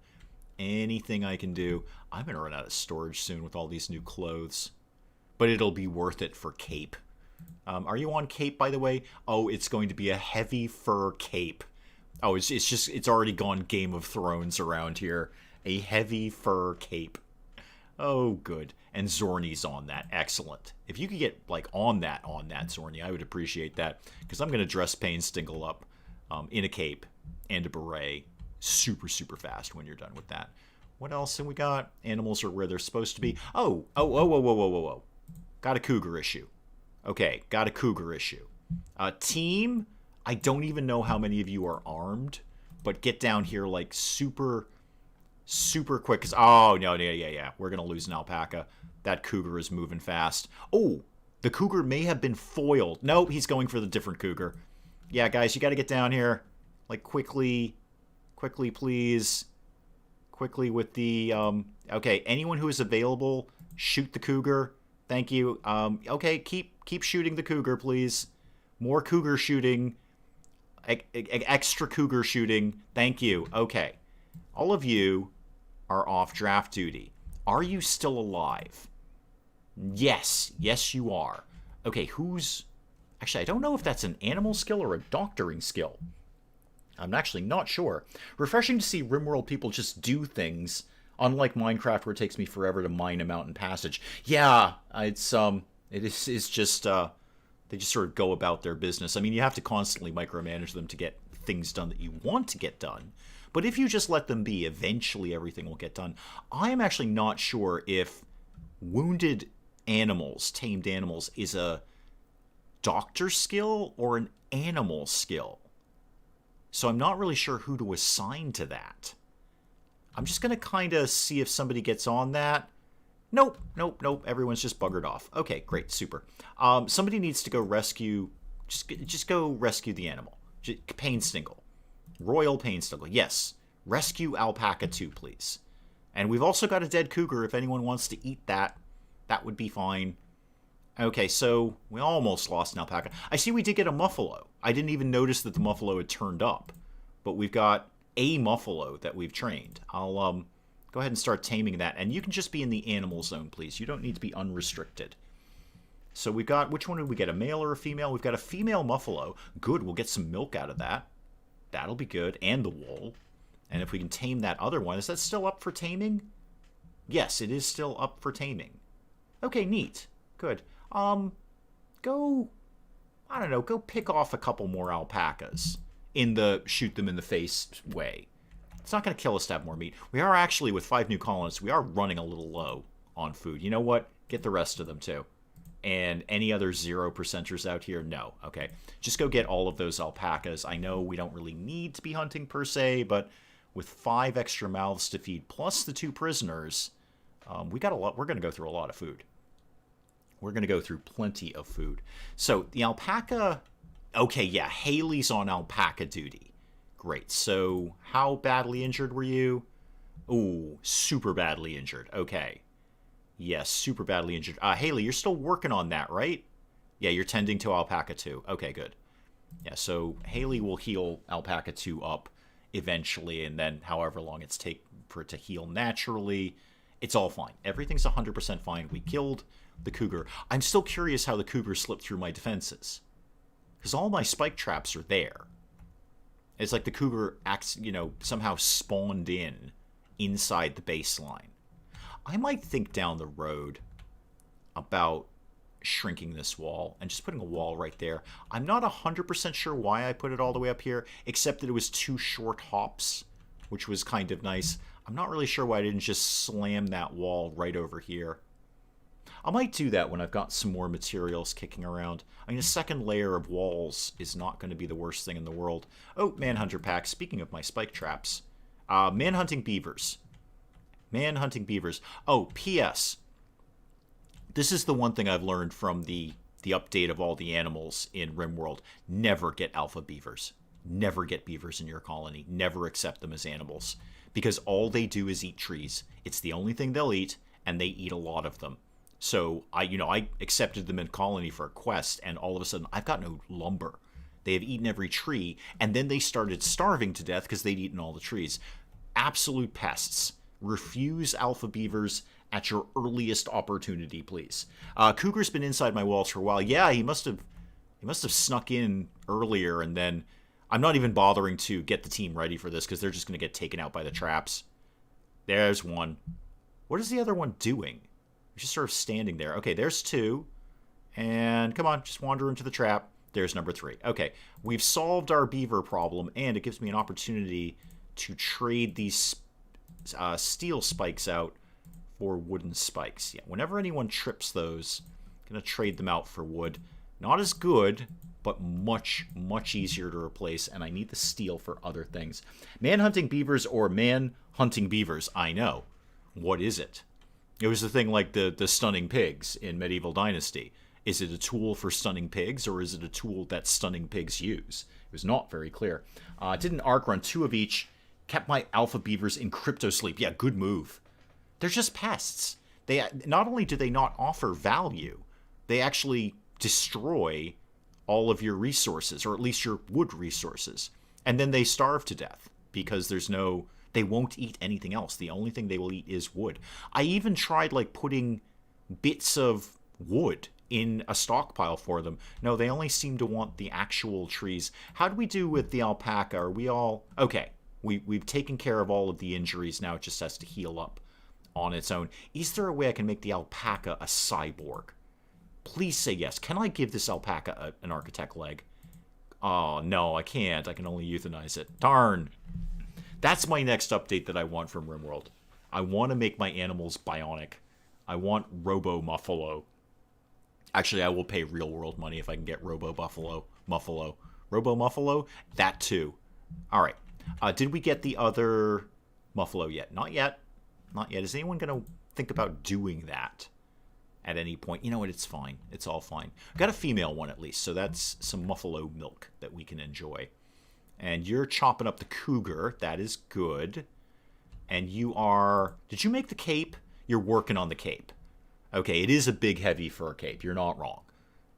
Anything I can do. I'm going to run out of storage soon with all these new clothes. But it'll be worth it for cape. Are you on cape, by the way? Oh, it's going to be a heavy fur cape. Oh, it's already gone Game of Thrones around here. A heavy fur cape. Oh, good. And Zorni's on that. Excellent. If you could get, like, on that, Zorni, I would appreciate that. Because I'm going to dress Painstingle up in a cape and a beret super, super fast when you're done with that. What else have we got? Animals are where they're supposed to be. Oh. Got a cougar issue. Okay, got a cougar issue. Team, I don't even know how many of you are armed, but get down here, like, super quick. Cause, oh, no, yeah. We're going to lose an alpaca. That cougar is moving fast. Oh, the cougar may have been foiled. Nope, he's going for the different cougar. Yeah, guys, you got to get down here. Like, quickly, please. Quickly with the, okay, anyone who is available, shoot the cougar. Thank you. Okay, keep shooting the cougar, please. More cougar shooting. Extra cougar shooting. Thank you. Okay. All of you are off draft duty. Are you still alive? Yes. Yes, you are. Okay, actually, I don't know if that's an animal skill or a doctoring skill. I'm actually not sure. Refreshing to see RimWorld people just do things, unlike Minecraft where it takes me forever to mine a mountain passage. Yeah, it's just they just sort of go about their business. I mean, you have to constantly micromanage them to get things done that you want to get done. But if you just let them be, eventually everything will get done. I am actually not sure if wounded animals, tamed animals, is a doctor skill or an animal skill. So I'm not really sure who to assign to that. I'm just going to kind of see if somebody gets on that. Nope. Everyone's just buggered off. Okay, great, super. Somebody needs to go rescue. Just go rescue the animal. Painstingle. Royal Painstingle. Yes. Rescue Alpaca 2, please. And we've also got a dead cougar if anyone wants to eat that. That would be fine. Okay, so we almost lost an alpaca. I see we did get a muffalo. I didn't even notice that the muffalo had turned up. But we've got a muffalo that we've trained. I'll go ahead and start taming that. And you can just be in the animal zone, please. You don't need to be unrestricted. So we've got, which one did we get? A male or a female? We've got a female muffalo. Good, we'll get some milk out of that. That'll be good. And the wool. And if we can tame that other one, is that still up for taming? Yes, it is still up for taming. Okay, neat. Good. Go, I don't know, go pick off a couple more alpacas in the shoot them in the face way. It's not going to kill us to have more meat. We are actually, with 5 new colonists, we are running a little low on food. You know what? Get the rest of them, too. And any other 0%ers out here? No. Okay. Just go get all of those alpacas. I know we don't really need to be hunting per se, but with 5 extra mouths to feed, plus the 2 prisoners, we got a lot. We're going to go through a lot of food. We're going to go through plenty of food. So the alpaca... Okay, yeah, Haley's on alpaca duty. Great. So how badly injured were you? Ooh, super badly injured. Okay. Yes, super badly injured. Haley, you're still working on that, right? Yeah, you're tending to alpaca 2. Okay, good. Yeah, so Haley will heal alpaca 2 up eventually, and then however long it's take for it to heal naturally, it's all fine. Everything's 100% fine. We killed the cougar. I'm still curious how the cougar slipped through my defenses, because all my spike traps are there. It's like the cougar acts, somehow spawned inside the baseline. I might think down the road about shrinking this wall and just putting a wall right there. I'm not 100% sure why I put it all the way up here, except that it was 2 short hops, which was kind of nice. I'm not really sure why I didn't just slam that wall right over here. I might do that when I've got some more materials kicking around. I mean, a second layer of walls is not going to be the worst thing in the world. Oh, Manhunter Pack. Speaking of my spike traps. Manhunting beavers. Manhunting beavers. Oh, P.S. This is the one thing I've learned from the update of all the animals in RimWorld. Never get alpha beavers. Never get beavers in your colony. Never accept them as animals. Because all they do is eat trees. It's the only thing they'll eat, and they eat a lot of them. So I accepted them in colony for a quest, and all of a sudden I've got no lumber. They have eaten every tree, and then they started starving to death because they'd eaten all the trees. Absolute pests. Refuse alpha beavers at your earliest opportunity, please. Cougar's been inside my walls for a while. Yeah, he must have snuck in earlier, and then I'm not even bothering to get the team ready for this because they're just going to get taken out by the traps. There's one. What is the other one doing? Just sort of standing there. Okay, there's 2. And come on, just wander into the trap. There's number 3. Okay, we've solved our beaver problem, and it gives me an opportunity to trade these steel spikes out for wooden spikes. Yeah, whenever anyone trips those, I'm going to trade them out for wood. Not as good, but much, much easier to replace, and I need the steel for other things. Man-hunting beavers or man-hunting beavers? I know. What is it? It was the thing like the stunning pigs in Medieval Dynasty. Is it a tool for stunning pigs, or is it a tool that stunning pigs use? It was not very clear. Did an arc run, 2 of each, kept my alpha beavers in crypto sleep. Yeah, good move. They're just pests. They not only do they not offer value, they actually destroy all of your resources, or at least your wood resources. And then they starve to death because they won't eat anything else. The only thing they will eat is wood. I even tried putting bits of wood in a stockpile for them. No, they only seem to want the actual trees. How do we do with the alpaca? Are we all... Okay, we've taken care of all of the injuries. Now it just has to heal up on its own. Is there a way I can make the alpaca a cyborg? Please say yes. Can I give this alpaca an architect leg? Oh, no, I can't. I can only euthanize it. Darn. That's my next update that I want from RimWorld. I want to make my animals bionic. I want Robo Muffalo. Actually, I will pay real world money if I can get Robo Muffalo. Robo Muffalo? That too. Alright. Did we get the other Muffalo yet? Not yet. Not yet. Is anyone going to think about doing that at any point? You know what? It's fine. It's all fine. Got a female one at least, so that's some Muffalo milk that we can enjoy. And you're chopping up the cougar. That is good. And you are... Did you make the cape? You're working on the cape. Okay, it is a big, heavy fur cape. You're not wrong.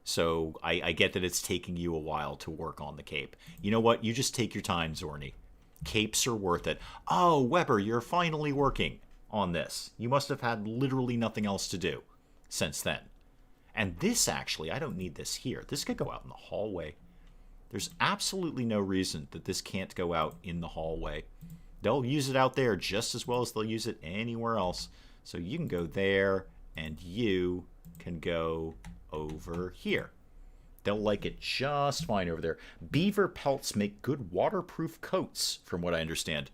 So I get that it's taking you a while to work on the cape. You know what? You just take your time, Zorny. Capes are worth it. Oh, Weber, you're finally working on this. You must have had literally nothing else to do since then. And this, actually, I don't need this here. This could go out in the hallway. There's absolutely no reason that this can't go out in the hallway. They'll use it out there just as well as they'll use it anywhere else. So you can go there, and you can go over here. They'll like it just fine over there. Beaver pelts make good waterproof coats, from what I understand.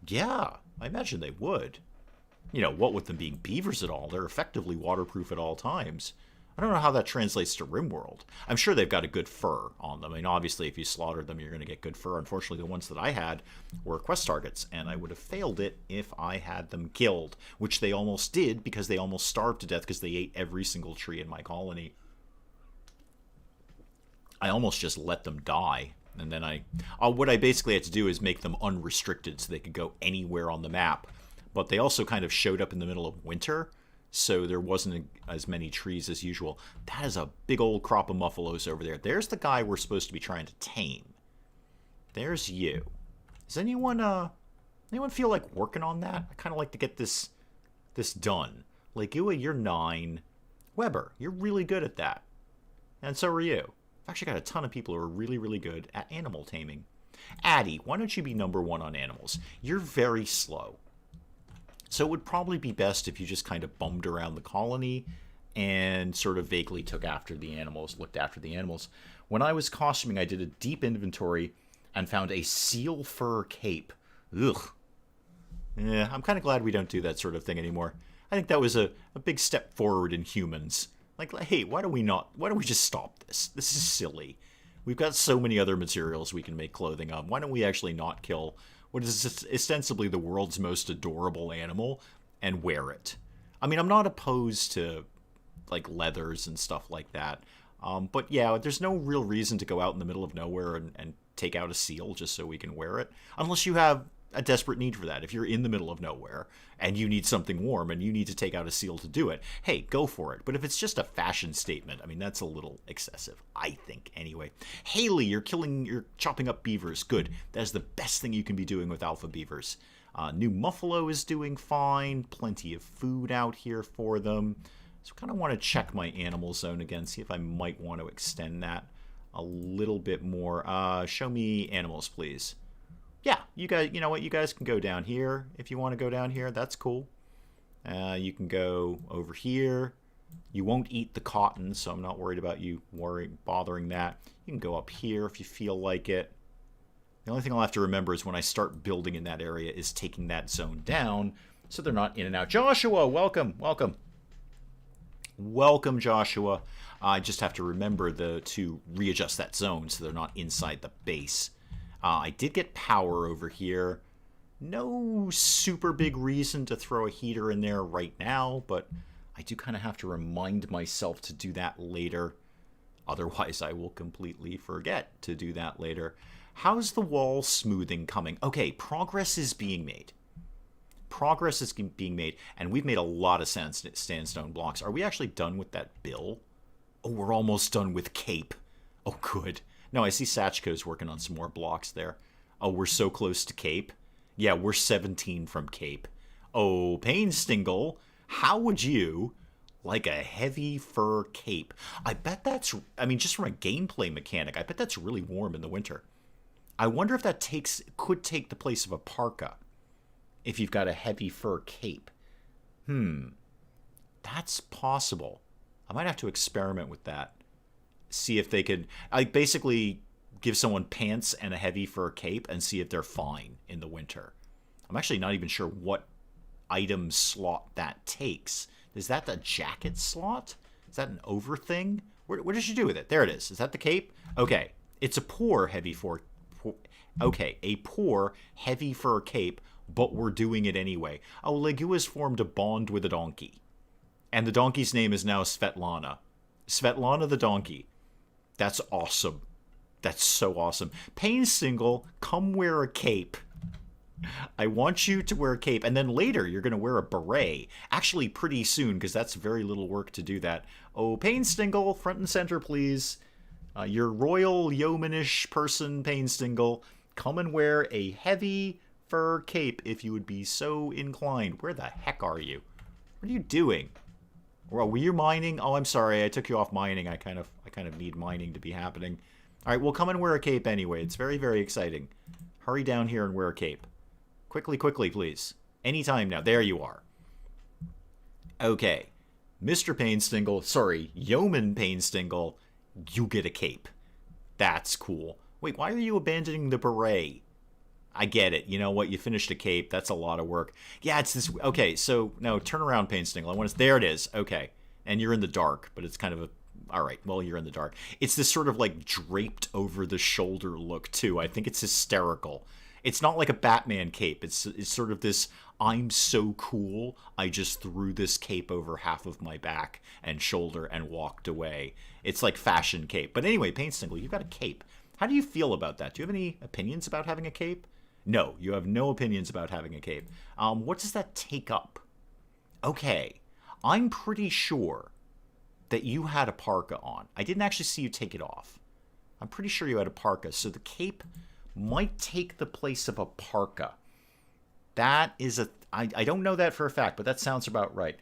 Yeah, I imagine they would. You know, what with them being beavers at all, they're effectively waterproof at all times. I don't know how that translates to RimWorld. I'm sure they've got a good fur on them. I mean, obviously, if you slaughter them, you're going to get good fur. Unfortunately, the ones that I had were quest targets, and I would have failed it if I had them killed, which they almost did because they almost starved to death because they ate every single tree in my colony. I almost just let them die, and then what I basically had to do is make them unrestricted so they could go anywhere on the map. But they also kind of showed up in the middle of winter, so there wasn't as many trees as usual. That is a big old crop of muffalos over there. There's the guy we're supposed to be trying to tame. There's you. Does anyone feel like working on that? I kind of like to get this done. Legua, you're 9. Weber, you're really good at that. And so are you. I've actually got a ton of people who are really, really good at animal taming. Addie, why don't you be number 1 on animals? You're very slow. So it would probably be best if you just kind of bummed around the colony and sort of vaguely looked after the animals. When I was costuming, I did a deep inventory and found a seal fur cape. Ugh. Yeah, I'm kind of glad we don't do that sort of thing anymore. I think that was a big step forward in humans. Like, hey, why don't we just stop this? This is silly. We've got so many other materials we can make clothing of. Why don't we actually not kill what is ostensibly the world's most adorable animal and wear it? I mean, I'm not opposed to, like, leathers and stuff like that. But yeah, there's no real reason to go out in the middle of nowhere and take out a seal just so we can wear it. Unless you have a desperate need for that. If you're in the middle of nowhere and you need something warm and you need to take out a seal to do it, hey, go for it. But if it's just a fashion statement, I mean, that's a little excessive, I think, anyway. Haley, you're chopping up beavers. Good. That is the best thing you can be doing with alpha beavers. New Muffalo is doing fine. Plenty of food out here for them. So I kind of want to check my animal zone again, see if I might want to extend that a little bit more. Show me animals, please. Yeah, you guys, you know what? You guys can go down here if you want to go down here. That's cool. You can go over here. You won't eat the cotton, so I'm not worried about you bothering that. You can go up here if you feel like it. The only thing I'll have to remember is when I start building in that area is taking that zone down so they're not in and out. Joshua, welcome, welcome. Welcome, Joshua. I just have to remember to readjust that zone so they're not inside the base. I did get power over here. No super big reason to throw a heater in there right now, but I do kind of have to remind myself to do that later. Otherwise, I will completely forget to do that later. How's the wall smoothing coming? Okay, progress is being made. Progress is being made, and we've made a lot of sandstone blocks. Are we actually done with that bill? Oh, we're almost done with Cape. Oh, good. No, I see Satchko's working on some more blocks there. Oh, we're so close to Cape. Yeah, we're 17 from Cape. Oh, Painstingle, how would you like a heavy fur cape? I bet that's, I mean, just from a gameplay mechanic, I bet that's really warm in the winter. I wonder if that could take the place of a parka if you've got a heavy fur cape. That's possible. I might have to experiment with that. See if they could, basically give someone pants and a heavy fur cape and see if they're fine in the winter. I'm actually not even sure what item slot that takes. Is that the jacket slot? Is that an over thing? What did you do with it? There it is. Is that the cape? Okay. It's a poor heavy fur. Okay, a poor heavy fur cape, but we're doing it anyway. Oh, Legua's formed a bond with a donkey. And the donkey's name is now Svetlana. Svetlana the donkey. That's awesome. That's so awesome. Painstingle, come wear a cape. I want you to wear a cape. And then later, you're going to wear a beret. Actually, pretty soon, because that's very little work to do that. Oh, Painstingle, front and center, please. Your royal yeomanish person, Painstingle, come and wear a heavy fur cape if you would be so inclined. Where the heck are you? What are you doing? Well, were you mining? Oh, I'm sorry. I took you off mining. I kind of need mining to be happening. All right, well, come and wear a cape anyway. It's very, very exciting. Hurry down here and wear a cape. Quickly, quickly, please. Anytime now. There you are. Okay. Mr. Painstingle, sorry, Yeoman Painstingle, you get a cape. That's cool. Wait, why are you abandoning the beret? I get it. You know what? You finished a cape. That's a lot of work. Yeah, it's this. Okay, so no, turn around, Painstingle. I want to. There it is. Okay, and you're in the dark, but it's kind of a. All right. Well, you're in the dark. It's this sort of like draped over the shoulder look too. I think it's hysterical. It's not like a Batman cape. It's sort of this. I'm so cool. I just threw this cape over half of my back and shoulder and walked away. It's like fashion cape. But anyway, Painstingle, you've got a cape. How do you feel about that? Do you have any opinions about having a cape? No, you have no opinions about having a cape. What does that take up? Okay, I'm pretty sure that you had a parka on. I didn't actually see you take it off. I'm pretty sure you had a parka, so the cape might take the place of a parka. That is a... I don't know that for a fact, but that sounds about right.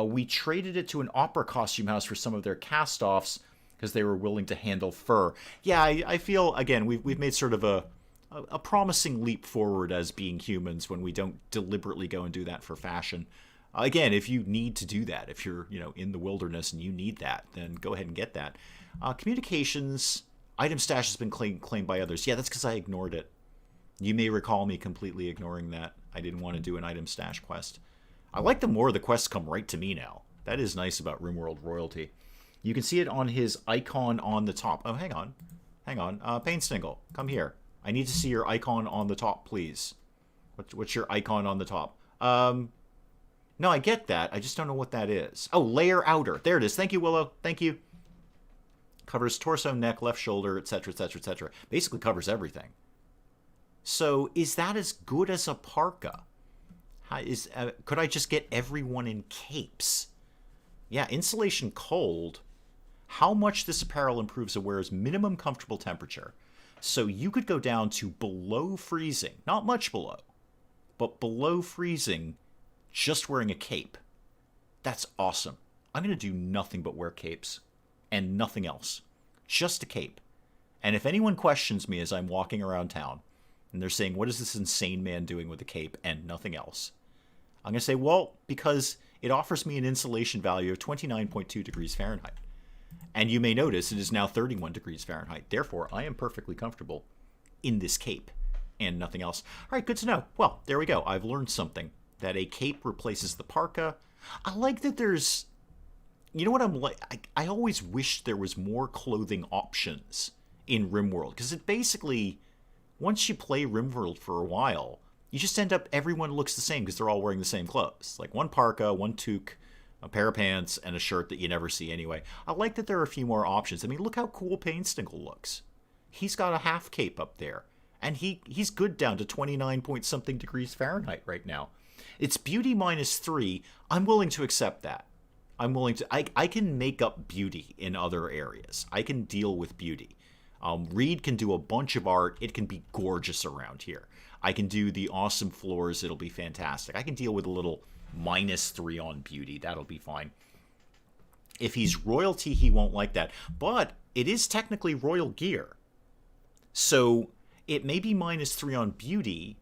We traded it to an opera costume house for some of their cast-offs because they were willing to handle fur. Yeah, I feel, again, we've made sort of a promising leap forward as being humans when we don't deliberately go and do that for fashion. Again, if you need to do that, if you're in the wilderness and you need that, then go ahead and get that. Communications, item stash has been claimed by others. Yeah, that's because I ignored it. You may recall me completely ignoring that. I didn't want to do an item stash quest. I like the more the quests come right to me now. That is nice about RimWorld royalty. You can see it on his icon on the top. Oh, hang on. Painstingle, come here. I need to see your icon on the top, please. What's your icon on the top? No, I get that. I just don't know what that is. Oh, layer outer. There it is. Thank you, Willow. Thank you. Covers torso, neck, left shoulder, etc., etc., etc. Basically covers everything. So, is that as good as a parka? Could I just get everyone in capes? Yeah, insulation cold. How much this apparel improves a wearer's minimum comfortable temperature. So you could go down to below freezing, not much below, but below freezing, just wearing a cape. That's awesome. I'm going to do nothing but wear capes and nothing else. Just a cape. And if anyone questions me as I'm walking around town and they're saying, what is this insane man doing with a cape and nothing else? I'm going to say, well, because it offers me an insulation value of 29.2 degrees Fahrenheit. And you may notice it is now 31 degrees Fahrenheit. Therefore, I am perfectly comfortable in this cape and nothing else. All right, good to know. Well, there we go. I've learned something. That a cape replaces the parka. I like that there's... You know what I'm like? I always wish there was more clothing options in RimWorld. Because it basically... Once you play RimWorld for a while, you just end up... Everyone looks the same because they're all wearing the same clothes. Like one parka, one toque, a pair of pants, and a shirt that you never see anyway. I like that there are a few more options. I mean, look how cool Painstingle looks. He's got a half cape up there. And he's good down to 29-point-something degrees Fahrenheit right now. It's beauty -3. I'm willing to accept that. I'm willing to... I can make up beauty in other areas. I can deal with beauty. Reed can do a bunch of art. It can be gorgeous around here. I can do the awesome floors. It'll be fantastic. I can deal with a little -3 on beauty. That'll be fine. If he's royalty, he won't like that. But it is technically royal gear. So it may be -3 on beauty...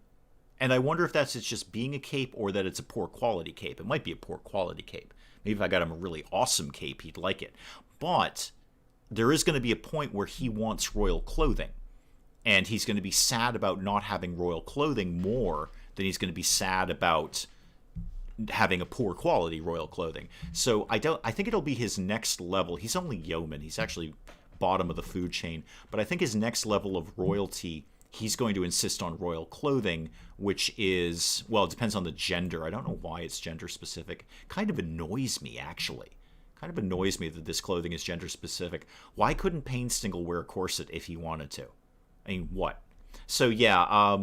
And I wonder if that's just being a cape or that it's a poor quality cape. It might be a poor quality cape. Maybe if I got him a really awesome cape, he'd like it. But there is going to be a point where he wants royal clothing. And he's going to be sad about not having royal clothing more than he's going to be sad about having a poor quality royal clothing. So I think it'll be his next level. He's only yeoman. He's actually bottom of the food chain. But I think his next level of royalty... He's going to insist on royal clothing, which is, well, it depends on the gender. I don't know why it's gender specific. Kind of annoys me, actually. Kind of annoys me that this clothing is gender specific. Why couldn't Painstingle wear a corset if he wanted to? I mean, what? So, yeah,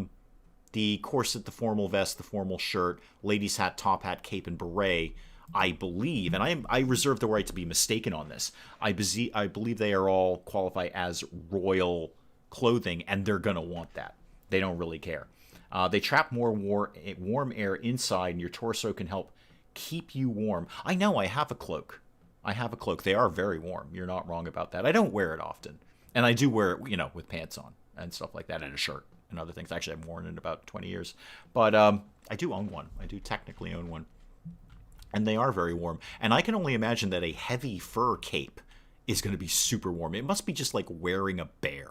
the corset, the formal vest, the formal shirt, ladies' hat, top hat, cape, and beret, I believe, and I reserve the right to be mistaken on this, I believe they are all qualify as royal clothing, and they're going to want that. They don't really care. They trap more warm air inside, and your torso can help Keep you warm. I know, I have a cloak. I have a cloak. They are very warm. You're not wrong about that. I don't wear it often. And I do wear it, with pants on and stuff like that, and a shirt and other things. Actually, I've worn it in about 20 years. But I do own one. I do technically own one. And they are very warm. And I can only imagine that a heavy fur cape is going to be super warm. It must be just like wearing a bear.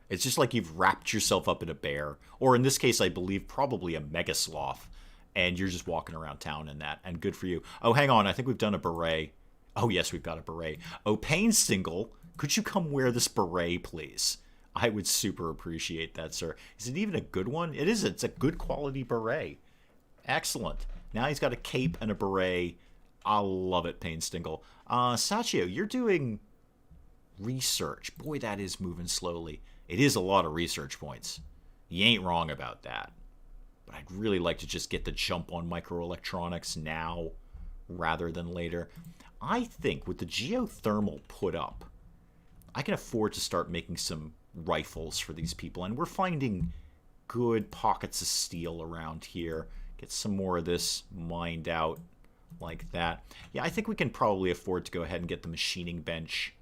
It's just like you've wrapped yourself up in a bear. Or in this case, I believe probably a mega sloth. And you're just walking around town in that. And good for you. Oh, hang on. I think we've done a beret. Oh, yes, we've got a beret. Oh, Painstingle, could you come wear this beret, please? I would super appreciate that, sir. Is it even a good one? It is. It's a good quality beret. Excellent. Now he's got a cape and a beret. I love it, Painstingle. Sachio, you're doing research. Boy, that is moving slowly. It is a lot of research points. You ain't wrong about that. But I'd really like to just get the jump on microelectronics now rather than later. I think with the geothermal put up, I can afford to start making some rifles for these people. And we're finding good pockets of steel around here. Get some more of this mined out like that. Yeah, I think we can probably afford to go ahead and get the machining bench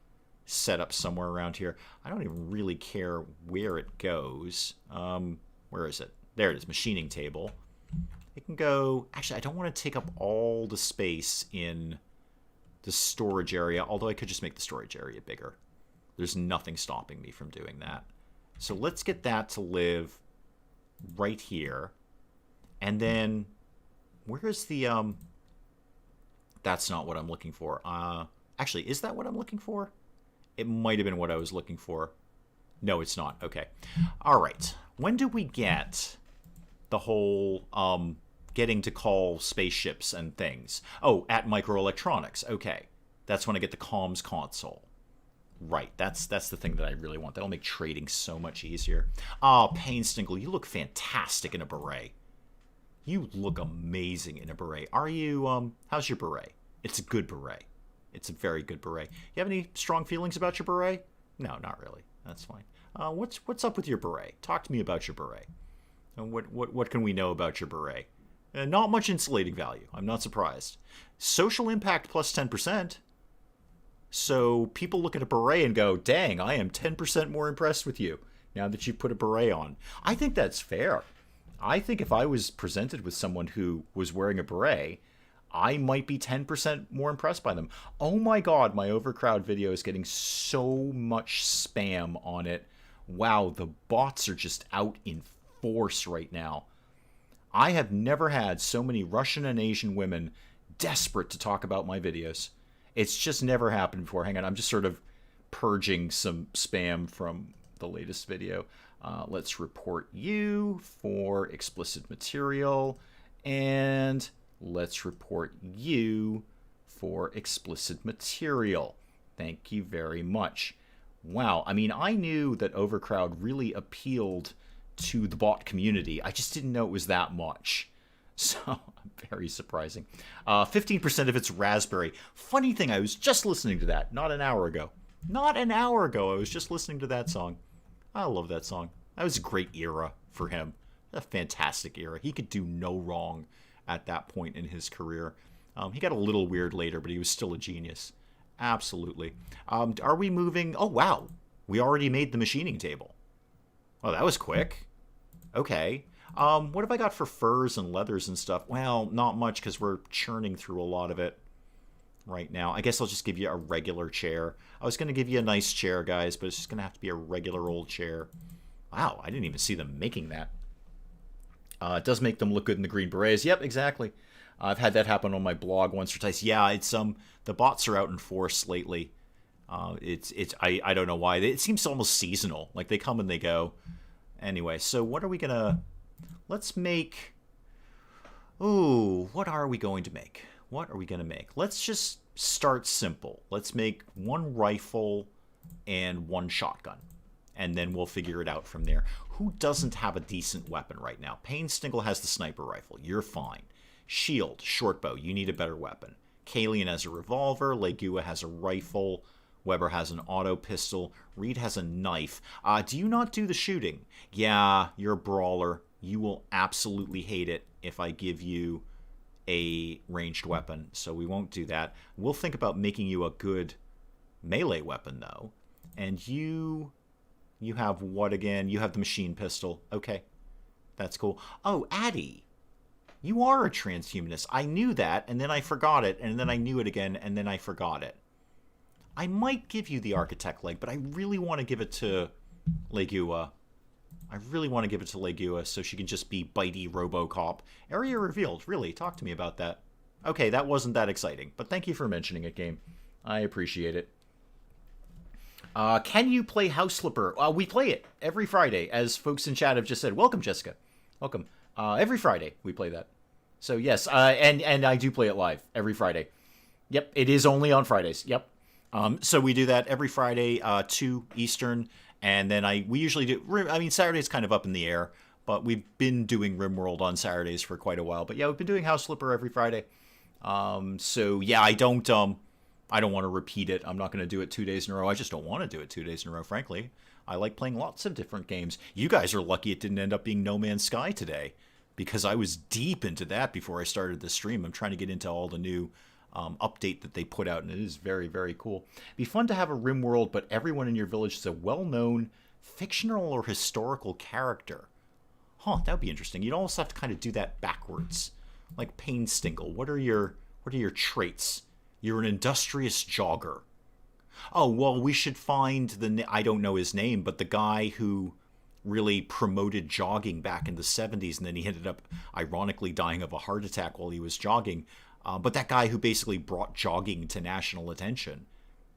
set up somewhere around here. I don't even really care where it goes. Where is it? There it is, machining table. It can go... Actually, I don't want to take up all the space in the storage area, although I could just make the storage area bigger. There's nothing stopping me from doing that. So let's get that to live right here. And then, where's the, that's not what I'm looking for. Actually, is that what I'm looking for? It might have been what I was looking for. No, it's not. Okay. All right. When do we get the whole, getting to call spaceships and things? Oh, at microelectronics. Okay. That's when I get the comms console. Right, that's the thing that I really want. That'll make trading so much easier. Oh, Painstingle, you look fantastic in a beret. You look amazing in a beret. Are you, how's your beret? It's a good beret. It's a very good beret. You have any strong feelings about your beret? No, not really. That's fine. What's up with your beret? Talk to me about your beret. And what can we know about your beret? Not much insulating value. I'm not surprised. Social impact plus 10%. So people look at a beret and go, dang, I am 10% more impressed with you now that you put a beret on. I think that's fair. I think if I was presented with someone who was wearing a beret, I might be 10% more impressed by them. Oh my god, my overcrowd video is getting so much spam on it. Wow, the bots are just out in force right now. I have never had so many Russian and Asian women desperate to talk about my videos. It's just never happened before. Hang on, I'm just sort of purging some spam from the latest video. Let's report you for explicit material, and let's report you for explicit material. Thank you very much. Wow, I mean, I knew that Overcrowd really appealed to the bot community. I just didn't know it was that much. So, very surprising. 15% of it's raspberry. Funny thing, I was just listening to that not an hour ago. Not an hour ago, I was just listening to that song. I love that song. That was a great era for him. A fantastic era. He could do no wrong at that point in his career. He got a little weird later, but he was still a genius. Absolutely. Are we moving? Oh, wow. We already made the machining table. Oh, that was quick. Okay. What have I got for furs and leathers and stuff? Well, not much because we're churning through a lot of it right now. I guess I'll just give you a regular chair. I was going to give you a nice chair, guys, but it's just going to have to be a regular old chair. Wow, I didn't even see them making that. It does make them look good in the green berets. Yep, exactly. I've had that happen on my blog once or twice. Yeah, it's the bots are out in force lately. I don't know why. It seems almost seasonal. Like they come and they go. Anyway, so what are we gonna? Let's make. Ooh, what are we going to make? What are we gonna make? Let's just start simple. Let's make one rifle and one shotgun, and then we'll figure it out from there. Who doesn't have a decent weapon right now? Painstingle has the sniper rifle. You're fine. Shield, shortbow. You need a better weapon. Kalian has a revolver. Legua has a rifle. Weber has an auto pistol. Reed has a knife. Do you not do the shooting? Yeah, you're a brawler. You will absolutely hate it if I give you a ranged weapon, so we won't do that. We'll think about making you a good melee weapon, though. And you have what again? You have the machine pistol. Okay, that's cool. Oh, Addie, you are a transhumanist. I knew that, and then I forgot it, and then I knew it again, and then I forgot it. I might give you the architect leg, but I really want to give it to Legua. I really want to give it to Legua so she can just be bitey RoboCop. Area revealed. Really, talk to me about that. Okay, that wasn't that exciting, but thank you for mentioning it, game. I appreciate it. Can you play House Flipper? We play it every Friday, as folks in chat have just said. Welcome, Jessica. Welcome. Every Friday we play that. So yes, and I do play it live every Friday. Yep, it is only on Fridays. Yep. So we do that every Friday, 2 Eastern, and then we usually do. I mean, Saturday's kind of up in the air, but we've been doing RimWorld on Saturdays for quite a while. But yeah, we've been doing House Flipper every Friday. So yeah, I don't want to repeat it. I'm not going to do it 2 days in a row. I just don't want to do it 2 days in a row, frankly. I like playing lots of different games. You guys are lucky it didn't end up being No Man's Sky today, because I was deep into that before I started the stream. I'm trying to get into all the new update that they put out, and it is very, very cool. It'd be fun to have a RimWorld, but everyone in your village is a well-known fictional or historical character. Huh, that would be interesting. You'd almost have to kind of do that backwards. Like Painstingle. What are your traits? You're an industrious jogger. Oh, well, we should find I don't know his name, but the guy who really promoted jogging back in the 70s, and then he ended up ironically dying of a heart attack while he was jogging. But that guy who basically brought jogging to national attention,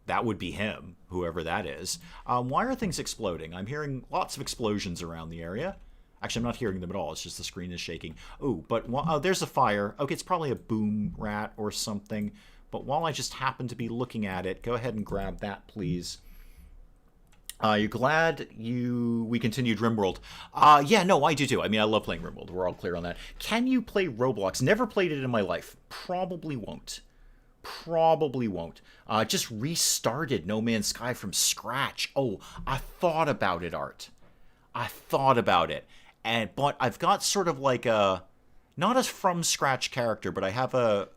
that would be him, whoever that is. Why are things exploding? I'm hearing lots of explosions around the area. Actually, I'm not hearing them at all. It's just the screen is shaking. Oh, but there's a fire. Okay, it's probably a boom rat or something. But while I just happen to be looking at it, go ahead and grab that, please. You're glad we continued RimWorld? Yeah, no, I do too. I mean, I love playing RimWorld. We're all clear on that. Can you play Roblox? Never played it in my life. Probably won't. Probably won't. Just restarted No Man's Sky from scratch. Oh, I thought about it, Art. I thought about it. But I've got sort of like not a from scratch character, but I have a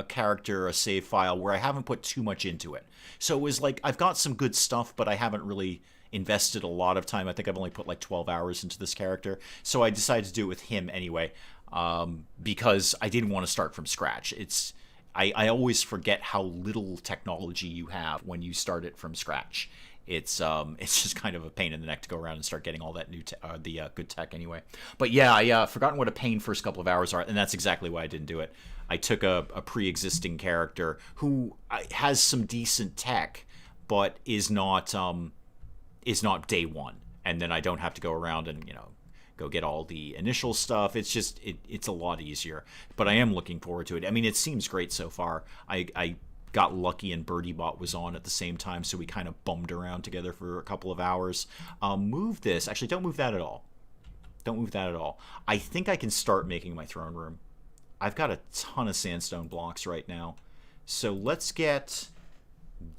character, a save file where I haven't put too much into it. So it was like, I've got some good stuff, but I haven't really invested a lot of time. I think I've only put like 12 hours into this character. So I decided to do it with him anyway, because I didn't want to start from scratch. I always forget how little technology you have when you start it from scratch. It's just kind of a pain in the neck to go around and start getting all that new good tech anyway. But yeah, I forgotten what a pain first couple of hours are, and that's exactly why I didn't do it. I took a pre-existing character who has some decent tech, but is not day one, and then I don't have to go around and go get all the initial stuff. It's just it's a lot easier. But I am looking forward to it. I mean, it seems great so far. I got lucky and BirdieBot was on at the same time, so we kind of bummed around together for a couple of hours. Move this. Actually, don't move that at all. Don't move that at all. I think I can start making my throne room. I've got a ton of sandstone blocks right now. So let's get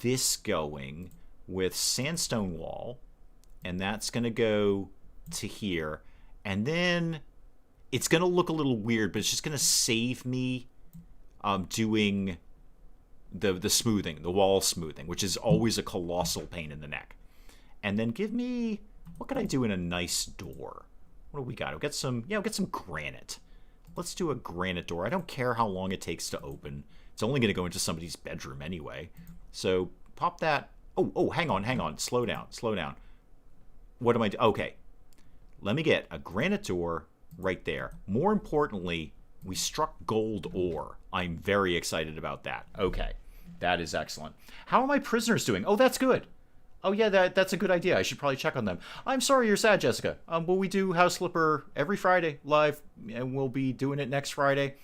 this going with sandstone wall. And that's going to go to here. And then it's going to look a little weird, but it's just going to save me doing the smoothing, the wall smoothing, which is always a colossal pain in the neck. And then give me, what could I do in a nice door? What do we got? We'll get some granite. Let's do a granite door. I don't care how long it takes to open. It's only going to go into somebody's bedroom anyway. So pop that. Oh, hang on. Slow down. What am I doing? Okay. Let me get a granite door right there. More importantly, we struck gold ore. I'm very excited about that. Okay. That is excellent. How are my prisoners doing? Oh, that's good. Oh, yeah, that's a good idea. I should probably check on them. I'm sorry you're sad, Jessica. Will we do House Flipper every Friday live, and we'll be doing it next Friday.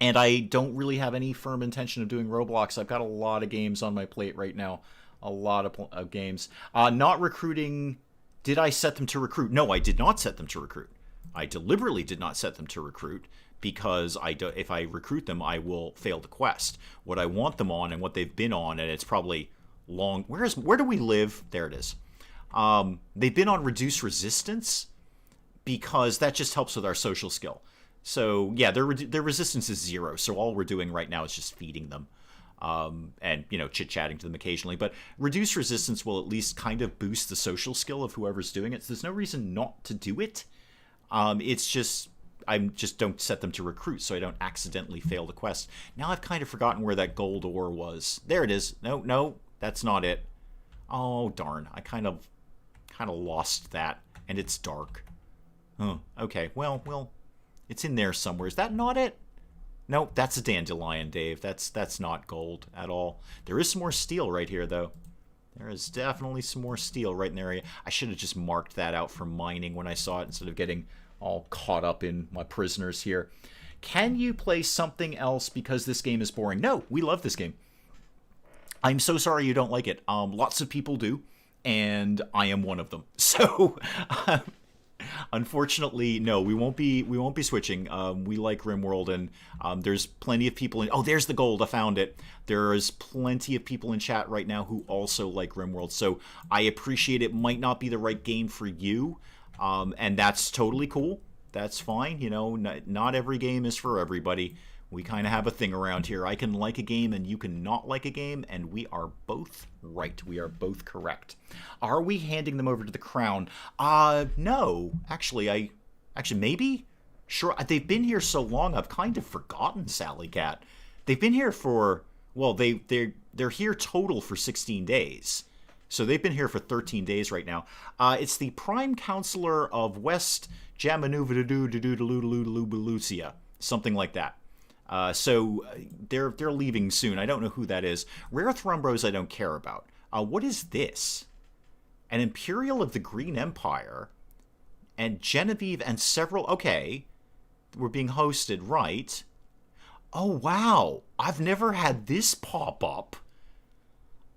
And I don't really have any firm intention of doing Roblox. I've got a lot of games on my plate right now. A lot of games. Not recruiting. Did I set them to recruit? No, I did not set them to recruit. I deliberately did not set them to recruit because if I recruit them, I will fail the quest. What I want them on and what they've been on, and it's probably long. Where do we live? There it is. They've been on reduced resistance because that just helps with our social skill. So yeah, their resistance is 0. So all we're doing right now is just feeding them, and chit-chatting to them occasionally. But reduced resistance will at least kind of boost the social skill of whoever's doing it. So there's no reason not to do it. It's just I just don't set them to recruit, so I don't accidentally fail the quest. Now I've kind of forgotten where that gold ore was. There it is. No, that's not it. Oh darn! I kind of lost that, and it's dark. Huh. Okay. Well, it's in there somewhere. Is that not it? Nope, that's a dandelion, Dave. That's not gold at all. There is some more steel right here, though. There is definitely some more steel right in the area. I should have just marked that out for mining when I saw it instead of getting all caught up in my prisoners here. Can you play something else because this game is boring? No, we love this game. I'm so sorry you don't like it. Lots of people do, and I am one of them. So, unfortunately, no, we won't be switching. We like RimWorld, and there's plenty of people in. Oh, there's the gold. I found it. There is plenty of people in chat right now who also like RimWorld. So I appreciate it. Might not be the right game for you, and that's totally cool. That's fine. Not every game is for everybody. We kind of have a thing around here. I can like a game and you can not like a game, and we are both right. We are both correct. Are we handing them over to the crown? No. Actually, maybe? Sure. They've been here so long, I've kind of forgotten Sally Cat. They've been here for, well, they're here total for 16 days. So they've been here for 13 days right now. It's the Prime Counselor of West Jamanuva, something like that. So they're leaving soon. I don't know who that is. Rare Thrumbros I don't care about. What is this? An Imperial of the Green Empire and Genevieve and several... Okay, we're being hosted, right? Oh, wow. I've never had this pop up.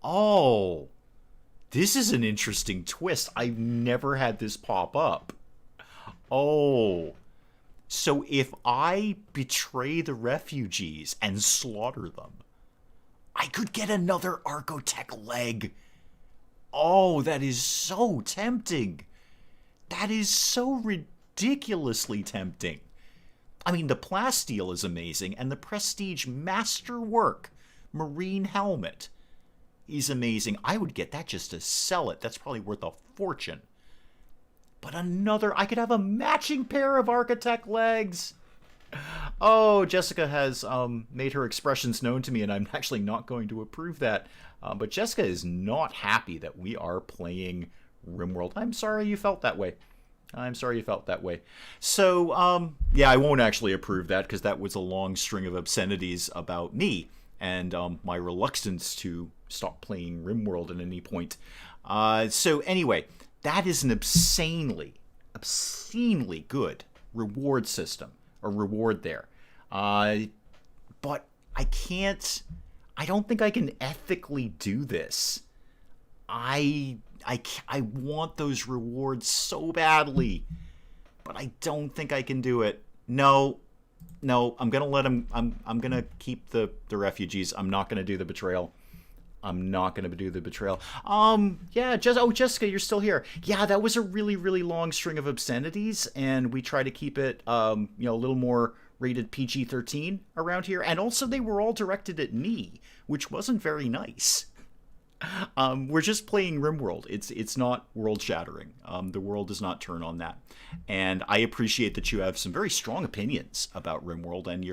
Oh, this is an interesting twist. I've never had this pop up. Oh, so if I betray the refugees and slaughter them, I could get another Archotech leg. Oh, that is so tempting. That is so ridiculously tempting. I mean, the plasteel is amazing, and the Prestige Masterwork Marine Helmet is amazing. I would get that just to sell it. That's probably worth a fortune. But I could have a matching pair of Architect legs. Oh, Jessica has made her expressions known to me, and I'm actually not going to approve that. But Jessica is not happy that we are playing RimWorld. I'm sorry you felt that way. So, yeah, I won't actually approve that because that was a long string of obscenities about me and my reluctance to stop playing RimWorld at any point. So anyway, that is an obscenely good reward system, or reward there. But I don't think I can ethically do this. I want those rewards so badly, but I don't think I can do it. No, I'm gonna let him. I'm gonna keep the refugees. I'm not gonna do the betrayal. Yeah, Jessica, you're still here. Yeah, that was a really, really long string of obscenities, and we try to keep it, a little more rated PG-13 around here. And also, they were all directed at me, which wasn't very nice. We're just playing RimWorld. It's not world-shattering. The world does not turn on that. And I appreciate that you have some very strong opinions about RimWorld, and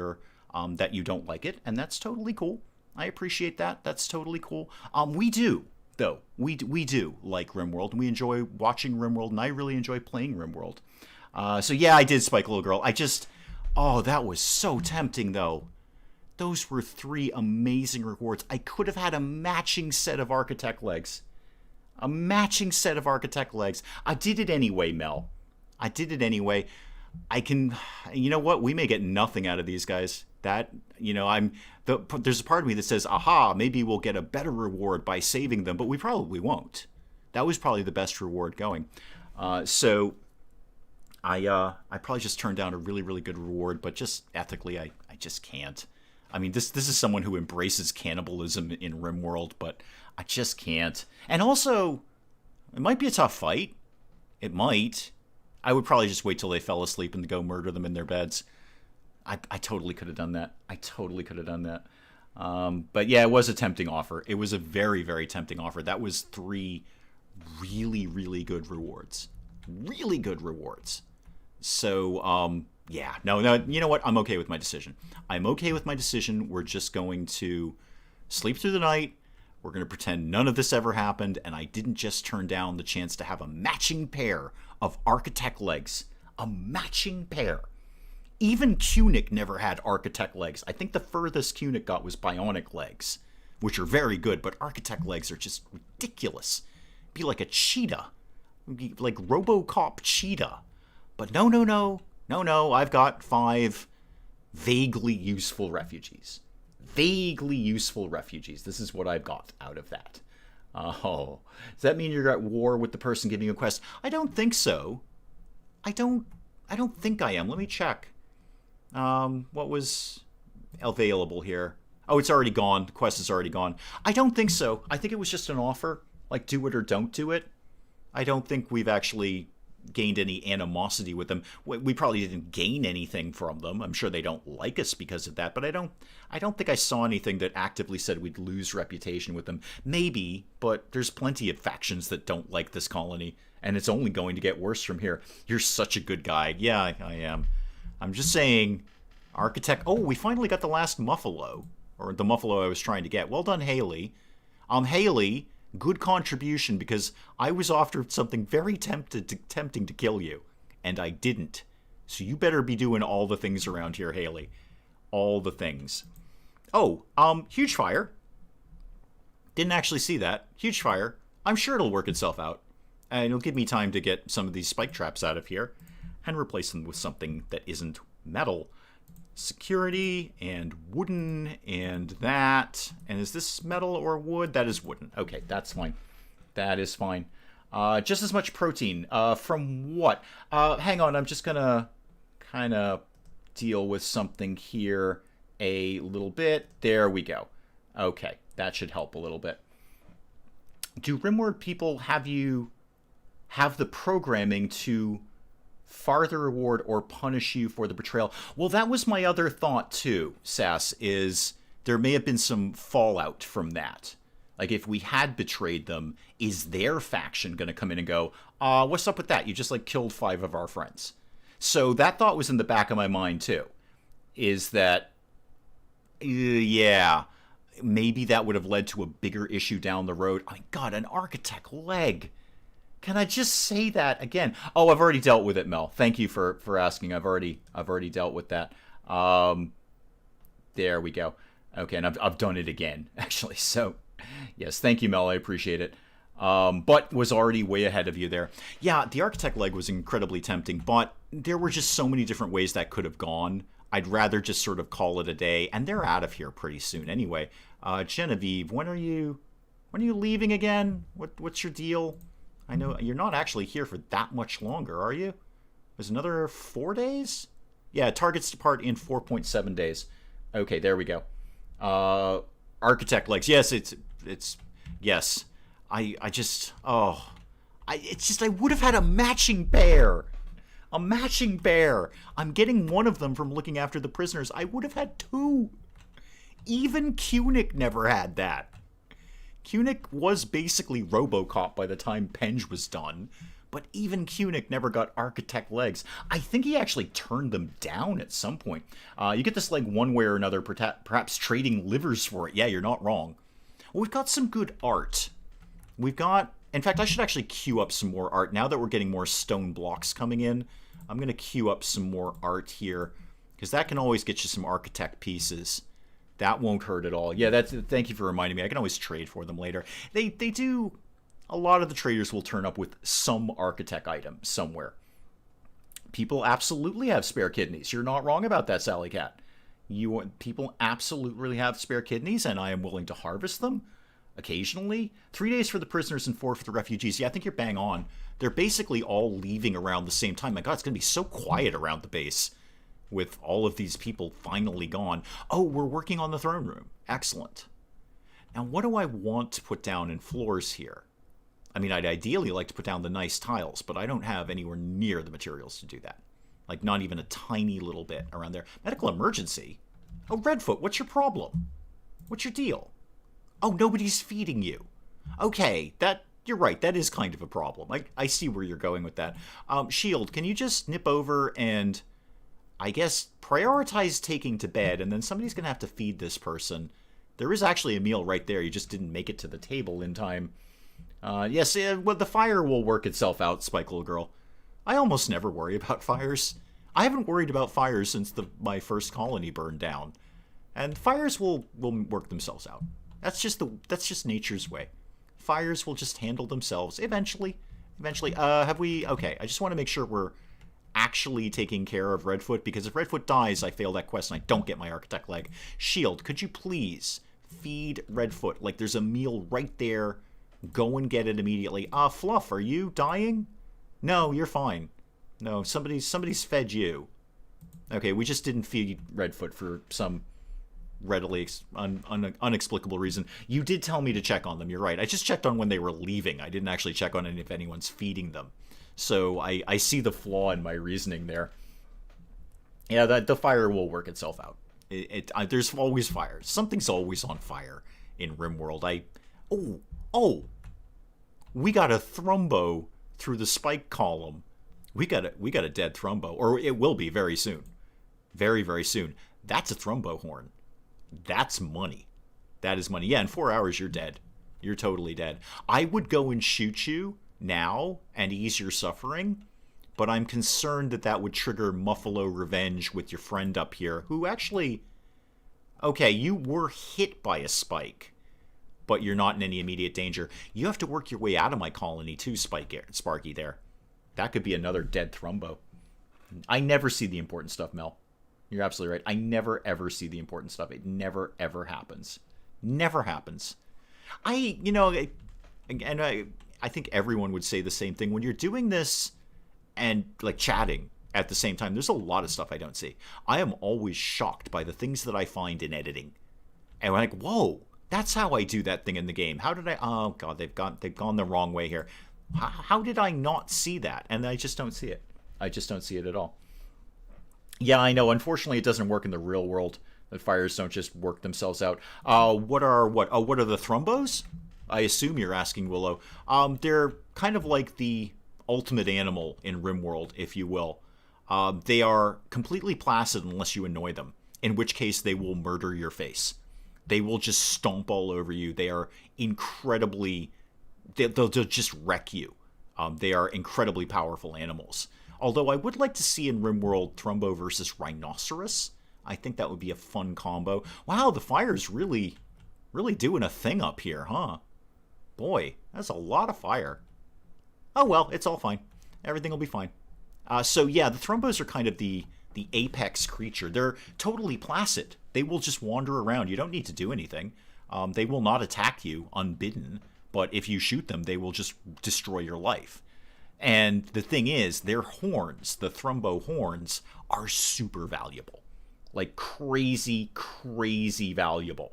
that you don't like it, and that's totally cool. I appreciate that. That's totally cool. We do, though. We do like RimWorld, and we enjoy watching RimWorld, and I really enjoy playing RimWorld. So yeah, I did spike little girl. That was so tempting, though. Those were 3 amazing rewards. I could have had a matching set of Architect legs. I did it anyway, Mel. I did it anyway. You know what? We may get nothing out of these guys. There's a part of me that says, aha, maybe we'll get a better reward by saving them, but we probably won't. That was probably the best reward going. So I probably just turned down a really, really good reward, but just ethically, I just can't. I mean, this is someone who embraces cannibalism in RimWorld, but I just can't. And also, it might be a tough fight. It might. I would probably just wait till they fell asleep and go murder them in their beds. I totally could have done that. I totally could have done that. But yeah, it was a tempting offer. It was a very, very tempting offer. That was 3 really, really good rewards. Really good rewards. So, yeah. No, you know what? I'm okay with my decision. I'm okay with my decision. We're just going to sleep through the night. We're going to pretend none of this ever happened, and I didn't just turn down the chance to have a matching pair of architect legs. A matching pair. Even Cunic never had architect legs. I think the furthest Cunic got was bionic legs, which are very good, but architect legs are just ridiculous. Be like a cheetah. Be like RoboCop cheetah. But no, I've got 5 vaguely useful refugees. Vaguely useful refugees. This is what I've got out of that. Oh, does that mean you're at war with the person giving you a quest? I don't think so. I don't think I am. Let me check. What was available here? Oh, it's already gone. The quest is already gone. I don't think so. I think it was just an offer. Like, do it or don't do it. I don't think we've actually gained any animosity with them. We probably didn't gain anything from them. I'm sure they don't like us because of that, but I don't think I saw anything that actively said we'd lose reputation with them. Maybe, but there's plenty of factions that don't like this colony, and it's only going to get worse from here. You're such a good guide. Yeah, I am. I'm just saying, architect... Oh, we finally got the last Muffalo, or the Muffalo I was trying to get. Well done, Haley. Haley, good contribution, because I was offered something very tempting to kill you, and I didn't. So you better be doing all the things around here, Haley. All the things. Oh, huge fire. Didn't actually see that. Huge fire. I'm sure it'll work itself out. And it'll give me time to get some of these spike traps out of here and replace them with something that isn't metal. Security and wooden and that. And is this metal or wood? That is wooden. Okay, that's fine. That is fine. Just as much protein. From what? Hang on, I'm just gonna kind of deal with something here a little bit. There we go. Okay, that should help a little bit. Do RimWorld people have the programming to farther reward or punish you for the betrayal? Well, that was my other thought too, Sass, is there may have been some fallout from that. Like, if we had betrayed them, is their faction going to come in and go, what's up with that? You just, like, killed 5 of our friends. So that thought was in the back of my mind too, is that, yeah, maybe that would have led to a bigger issue down the road. I mean, God, an architect leg. Can I just say that again? Oh, I've already dealt with it, Mel. Thank you for asking. I've already dealt with that. There we go. Okay, and I've done it again, actually. So, yes, thank you, Mel. I appreciate it. But was already way ahead of you there. Yeah, the architect leg was incredibly tempting, but there were just so many different ways that could have gone. I'd rather just sort of call it a day, and they're out of here pretty soon anyway. Genevieve, when are you leaving again? What's your deal? I know you're not actually here for that much longer, are you? There's another 4 days? Yeah, targets depart in 4.7 days. Okay, there we go. Architect legs. Yes, it's yes. I would have had a matching pair. A matching pair. I'm getting one of them from looking after the prisoners. I would have had 2. Even Cunic never had that. Cunic was basically RoboCop by the time Penge was done, but even Cunic never got architect legs. I think he actually turned them down at some point. You get this leg one way or another, perhaps trading livers for it. Yeah, you're not wrong. Well, we've got some good art. We've got... In fact, I should actually queue up some more art. Now that we're getting more stone blocks coming in, I'm going to queue up some more art here, because that can always get you some architect pieces. That won't hurt at all. Yeah, thank you for reminding me. I can always trade for them later. They do... A lot of the traders will turn up with some architect item somewhere. People absolutely have spare kidneys. You're not wrong about that, Sally Cat. People absolutely have spare kidneys, and I am willing to harvest them occasionally. 3 days for the prisoners and 4 for the refugees. Yeah, I think you're bang on. They're basically all leaving around the same time. My God, it's going to be so quiet around the base with all of these people finally gone. Oh, we're working on the throne room. Excellent. Now, what do I want to put down in floors here? I mean, I'd ideally like to put down the nice tiles, but I don't have anywhere near the materials to do that. Like, not even a tiny little bit around there. Medical emergency? Oh, Redfoot, what's your problem? What's your deal? Oh, nobody's feeding you. Okay, you're right, that is kind of a problem. I see where you're going with that. Shield, can you just nip over and, I guess, prioritize taking to bed, and then somebody's going to have to feed this person. There is actually a meal right there. You just didn't make it to the table in time. Yes, well, the fire will work itself out, Spike Little Girl. I almost never worry about fires. I haven't worried about fires since my first colony burned down. And fires will work themselves out. That's just nature's way. Fires will just handle themselves eventually. Have we... Okay, I just want to make sure we're actually taking care of Redfoot, because if Redfoot dies, I fail that quest and I don't get my architect leg. Shield, could you please feed Redfoot? Like, there's a meal right there. Go and get it immediately. Fluff, are you dying? No, you're fine. No, somebody's fed you. Okay, we just didn't feed Redfoot for some readily unexplicable reason. You did tell me to check on them, you're right. I just checked on when they were leaving. I didn't actually check on if anyone's feeding them. So I see the flaw in my reasoning there. Yeah, the fire will work itself out. There's always fire. Something's always on fire in RimWorld. Oh, we got a thrombo through the spike column. We got a dead thrombo, or it will be very soon. Very, very soon. That's a thrombo horn. That's money. That is money. Yeah, in 4 hours you're dead. You're totally dead. I would go and shoot you now and ease your suffering, but I'm concerned that would trigger Muffalo revenge with your friend up here, who actually... Okay, you were hit by a spike, but you're not in any immediate danger. You have to work your way out of my colony too, Sparky there. That could be another dead thrombo. I never see the important stuff, Mel. You're absolutely right. I never, ever see the important stuff. It never, ever happens. Never happens. I think everyone would say the same thing. When you're doing this and, like, chatting at the same time, there's a lot of stuff I don't see. I am always shocked by the things that I find in editing. And I'm like, whoa, that's how I do that thing in the game. How did I... Oh, God, they've gone the wrong way here. How did I not see that? And I just don't see it. I just don't see it at all. Yeah, I know. Unfortunately, it doesn't work in the real world. The fires don't just work themselves out. What are the thrombos? I assume you're asking, Willow. They're kind of like the ultimate animal in RimWorld, if you will. They are completely placid unless you annoy them, in which case they will murder your face. They will just stomp all over you. They are incredibly... They'll just wreck you. They are incredibly powerful animals. Although I would like to see in RimWorld Thrombo versus Rhinoceros. I think that would be a fun combo. Wow, the fire's really doing a thing up here, huh? Boy, that's a lot of fire. Oh well, it's all fine. Everything will be fine. So yeah, the Thrombos are kind of the apex creature. They're totally placid. They will just wander around. You don't need to do anything. They will not attack you unbidden. But if you shoot them, they will just destroy your life. And the thing is, their horns, the Thrombo horns, are super valuable. Like crazy, crazy valuable.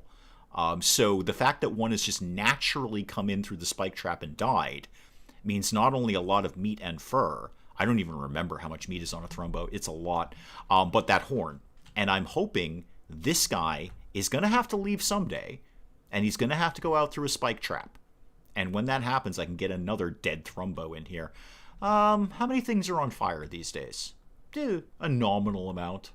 So the fact that one has just naturally come in through the spike trap and died means not only a lot of meat and fur. I don't even remember how much meat is on a Thrombo. It's a lot. But that horn. And I'm hoping this guy is going to have to leave someday. And he's going to have to go out through a spike trap. And when that happens, I can get another dead Thrombo in here. How many things are on fire these days? A nominal amount.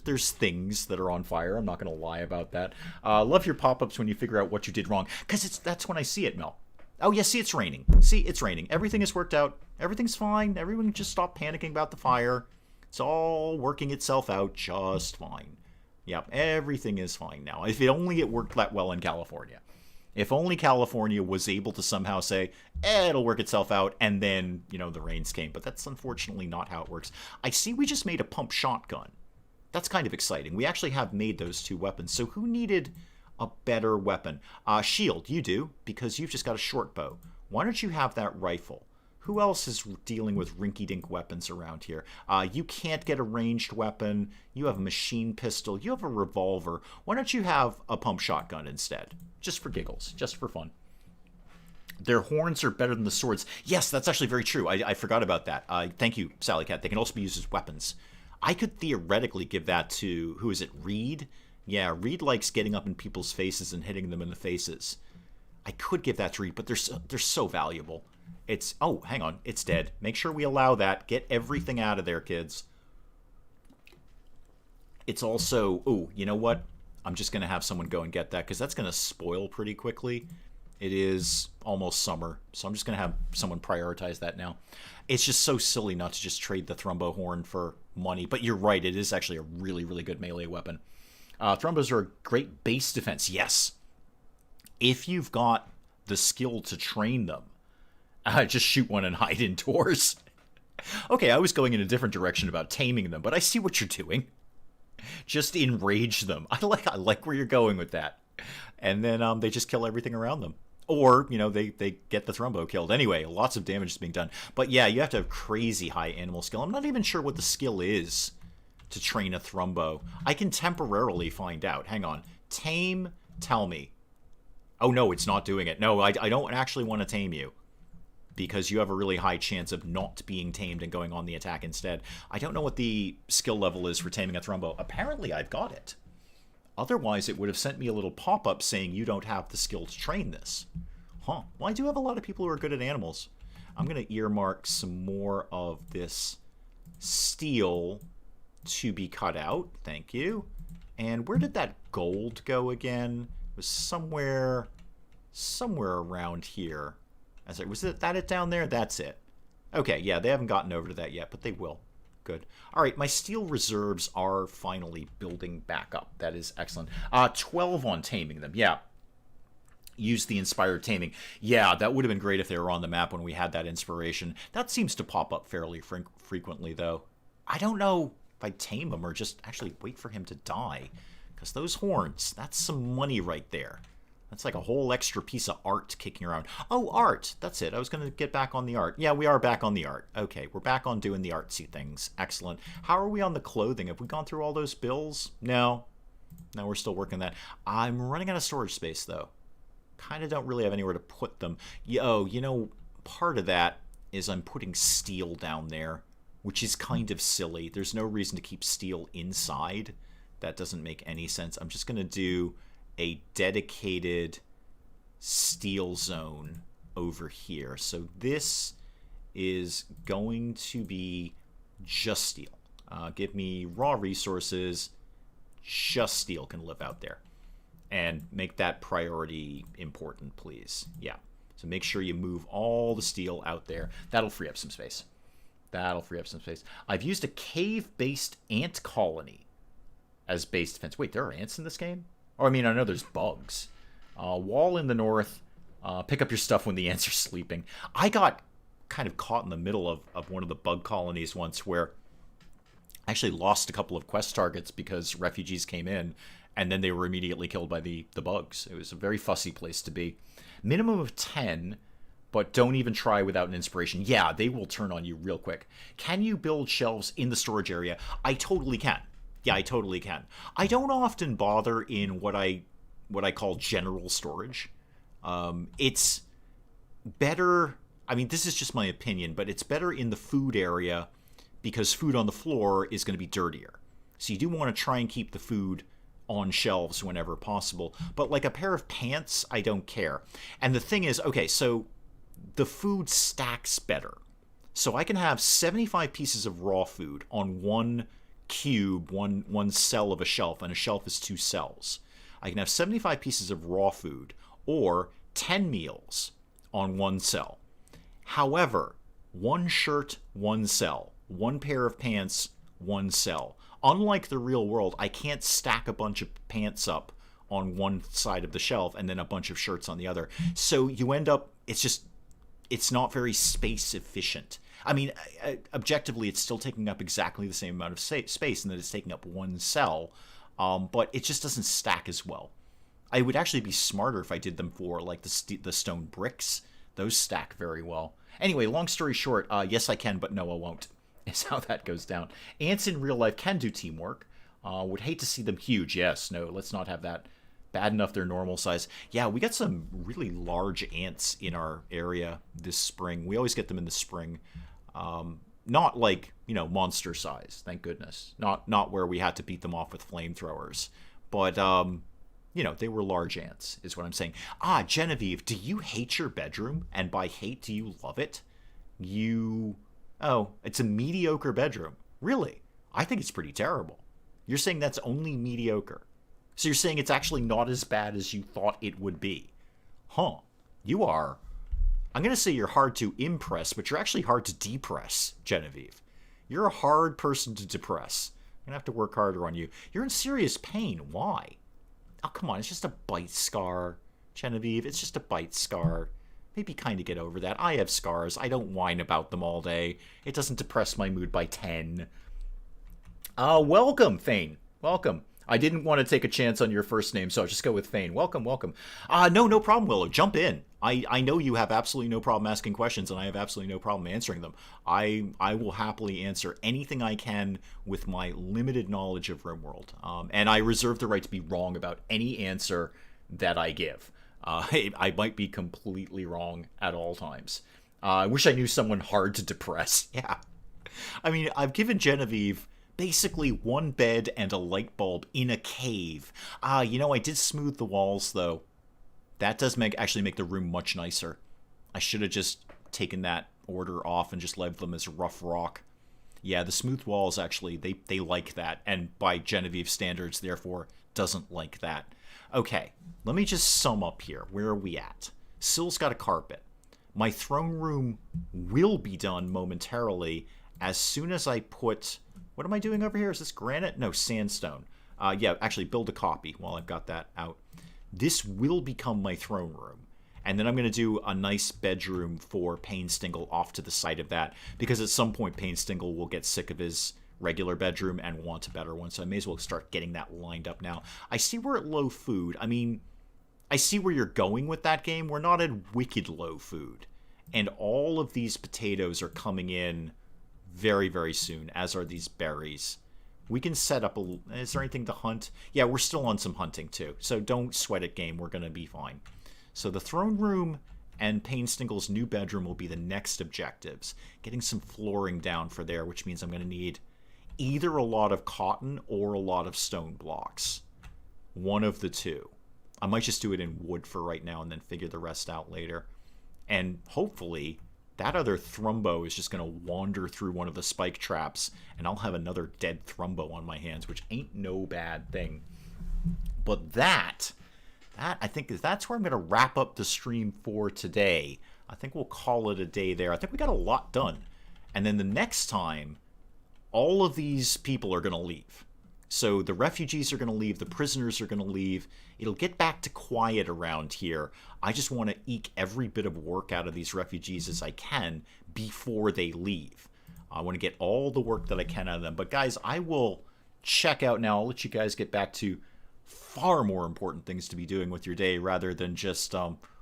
There's things that are on fire. I'm not going to lie about that. Love your pop-ups when you figure out what you did wrong. Because that's when I see it, Mel. Oh, yeah, see, it's raining. See, it's raining. Everything is worked out. Everything's fine. Everyone just stop panicking about the fire. It's all working itself out just fine. Yep, everything is fine now. If only it worked that well in California. If only California was able to somehow say, it'll work itself out, and then, the rains came. But that's unfortunately not how it works. I see we just made a pump shotgun. That's kind of exciting. We actually have made those two weapons. So who needed a better weapon? Shield, you do, because you've just got a short bow. Why don't you have that rifle? Who else is dealing with rinky-dink weapons around here? You can't get a ranged weapon. You have a machine pistol. You have a revolver. Why don't you have a pump shotgun instead? Just for giggles. Just for fun. Their horns are better than the swords. Yes, that's actually very true. I forgot about that. Thank you, Sally Cat. They can also be used as weapons. I could theoretically give that to, who is it, Reed? Yeah, Reed likes getting up in people's faces and hitting them in the faces. I could give that to Reed, but they're so valuable. It's, oh, hang on, it's dead. Make sure we allow that. Get everything out of there, kids. It's also, oh, you know what? I'm just going to have someone go and get that, because that's going to spoil pretty quickly. It is almost summer, so I'm just going to have someone prioritize that now. It's just so silly not to just trade the Thrumbo Horn for money, but you're right, it is actually a really, really good melee weapon. Thrumbos are a great base defense, yes. If you've got the skill to train them, just shoot one and hide indoors. Okay, I was going in a different direction about taming them, but I see what you're doing. Just enrage them. I like where you're going with that. And then they just kill everything around them. Or, you know, they get the Thrumbo killed. Anyway, lots of damage is being done. But yeah, you have to have crazy high animal skill. I'm not even sure what the skill is to train a Thrumbo. I can temporarily find out. Hang on. Tame, tell me. Oh, no, it's not doing it. No, I don't actually want to tame you, because you have a really high chance of not being tamed and going on the attack instead. I don't know what the skill level is for taming a Thrumbo. Apparently, I've got it. Otherwise, it would have sent me a little pop-up saying you don't have the skill to train this. Huh. Well, I do have a lot of people who are good at animals. I'm going to earmark some more of this steel to be cut out. Thank you. And where did that gold go again? It was somewhere around here. Was that it down there? That's it. Okay, yeah, they haven't gotten over to that yet, but they will. Good. All right, my steel reserves are finally building back up. That is excellent. 12 on taming them. Yeah. Use the inspired taming. Yeah, that would have been great if they were on the map when we had that inspiration. That seems to pop up fairly frequently, though. I don't know if I tame him or just actually wait for him to die, because those horns, that's some money right there. That's like a whole extra piece of art kicking around. Oh, art. That's it. I was going to get back on the art. Yeah, we are back on the art. Okay, we're back on doing the artsy things. Excellent. How are we on the clothing? Have we gone through all those bills? No. No, we're still working that. I'm running out of storage space, though. Kind of don't really have anywhere to put them. Oh, you know, part of that is I'm putting steel down there, which is kind of silly. There's no reason to keep steel inside. That doesn't make any sense. I'm just going to do a dedicated steel zone over here. So this is going to be just steel. Give me raw resources. Just steel can live out there. And make that priority important, please. Yeah. So make sure you move all the steel out there. That'll free up some space. That'll free up some space. I've used a cave-based ant colony as base defense. Wait, there are ants in this game? Or, I mean, I know there's bugs. Wall in the north. Pick up your stuff when the ants are sleeping. I got kind of caught in the middle of one of the bug colonies once, where I actually lost a couple of quest targets because refugees came in, and then they were immediately killed by the bugs. It was a very fussy place to be. Minimum of 10, but don't even try without an inspiration. Yeah, they will turn on you real quick. Can you build shelves in the storage area? I totally can. Yeah, I totally can. I don't often bother in what I call general storage. It's better, I mean, this is just my opinion, but it's better in the food area because food on the floor is going to be dirtier. So you do want to try and keep the food on shelves whenever possible. But like a pair of pants, I don't care. And the thing is, okay, so the food stacks better. So I can have 75 pieces of raw food on one cube, one cell of a shelf, and a shelf is 2 cells. I can have 75 pieces of raw food or 10 meals on one cell. However, one shirt, one cell. One pair of pants, one cell. Unlike the real world, I can't stack a bunch of pants up on one side of the shelf and then a bunch of shirts on the other. So you end up, it's not very space efficient. I mean, objectively, it's still taking up exactly the same amount of space in that it's taking up one cell, but it just doesn't stack as well. I would actually be smarter if I did them for, like, the stone bricks. Those stack very well. Anyway, long story short, yes, I can, but no, I won't, is how that goes down. Ants in real life can do teamwork. Would hate to see them huge. Yes, no, let's not have that Bad enough they're normal size. Yeah, we got some really large ants in our area this spring. We always get them in the spring. Not like, monster size, thank goodness. Not where we had to beat them off with flamethrowers. But, they were large ants, is what I'm saying. Genevieve, do you hate your bedroom? And by hate, do you love it? Oh, it's a mediocre bedroom. Really? I think it's pretty terrible. You're saying that's only mediocre. So you're saying it's actually not as bad as you thought it would be. Huh. You are. I'm going to say you're hard to impress, but you're actually hard to depress, Genevieve. You're a hard person to depress. I'm going to have to work harder on you. You're in serious pain. Why? Oh, come on. It's just a bite scar, Genevieve. It's just a bite scar. Maybe kind of get over that. I have scars. I don't whine about them all day. It doesn't depress my mood by 10. Welcome, Thane. Welcome. I didn't want to take a chance on your first name, so I'll just go with Thane. Welcome. No problem, Willow. Jump in. I know you have absolutely no problem asking questions, and I have absolutely no problem answering them. I will happily answer anything I can with my limited knowledge of RimWorld. And I reserve the right to be wrong about any answer that I give. I might be completely wrong at all times. I wish I knew someone hard to depress. Yeah. I mean, I've given Genevieve basically one bed and a light bulb in a cave. I did smooth the walls, though. That does actually make the room much nicer. I should have just taken that order off and just left them as rough rock. Yeah, the smooth walls, actually, they like that. And by Genevieve's standards, therefore, doesn't like that. Okay, let me just sum up here. Where are we at? Syl's got a carpet. My throne room will be done momentarily as soon as I put... What am I doing over here? Is this granite? No, sandstone. Yeah, actually, build a copy while I've got that out. This will become my throne room. And then I'm going to do a nice bedroom for Painstingle off to the side of that. Because at some point, Painstingle will get sick of his regular bedroom and want a better one. So I may as well start getting that lined up now. I see we're at low food. I mean, I see where you're going with that game. We're not at wicked low food. And all of these potatoes are coming in very, very soon, as are these berries. We can set up a... Is there anything to hunt? Yeah, we're still on some hunting, too. So don't sweat it, game. We're going to be fine. So the throne room and Painstingle's new bedroom will be the next objectives. Getting some flooring down for there, which means I'm going to need either a lot of cotton or a lot of stone blocks. One of the two. I might just do it in wood for right now and then figure the rest out later. And hopefully... that other Thrumbo is just going to wander through one of the spike traps, and I'll have another dead Thrumbo on my hands, which ain't no bad thing. But that I think that's where I'm going to wrap up the stream for today. I think we'll call it a day there. I think we got a lot done. And then the next time, all of these people are going to leave. So the refugees are going to leave, the prisoners are going to leave. It'll get back to quiet around here. I just want to eke every bit of work out of these refugees as I can before they leave. I want to get all the work that I can out of them. But guys, I will check out now. I'll let you guys get back to far more important things to be doing with your day rather than just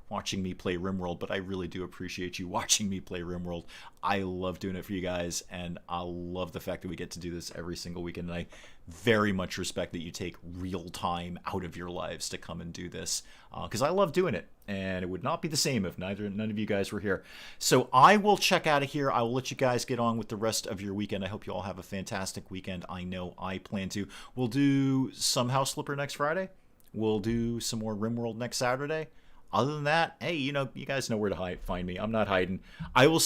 watching me play RimWorld, but I really do appreciate you watching me play RimWorld. I love doing it for you guys, and I love the fact that we get to do this every single weekend, and I very much respect that you take real time out of your lives to come and do this, because I love doing it, and it would not be the same if none of you guys were here. So I will check out of here. I will let you guys get on with the rest of your weekend. I hope you all have a fantastic weekend. I know I plan to. We'll do some House Flipper next Friday. We'll do some more RimWorld next Saturday. Other than that, hey, you guys know where to find me. I'm not hiding. I will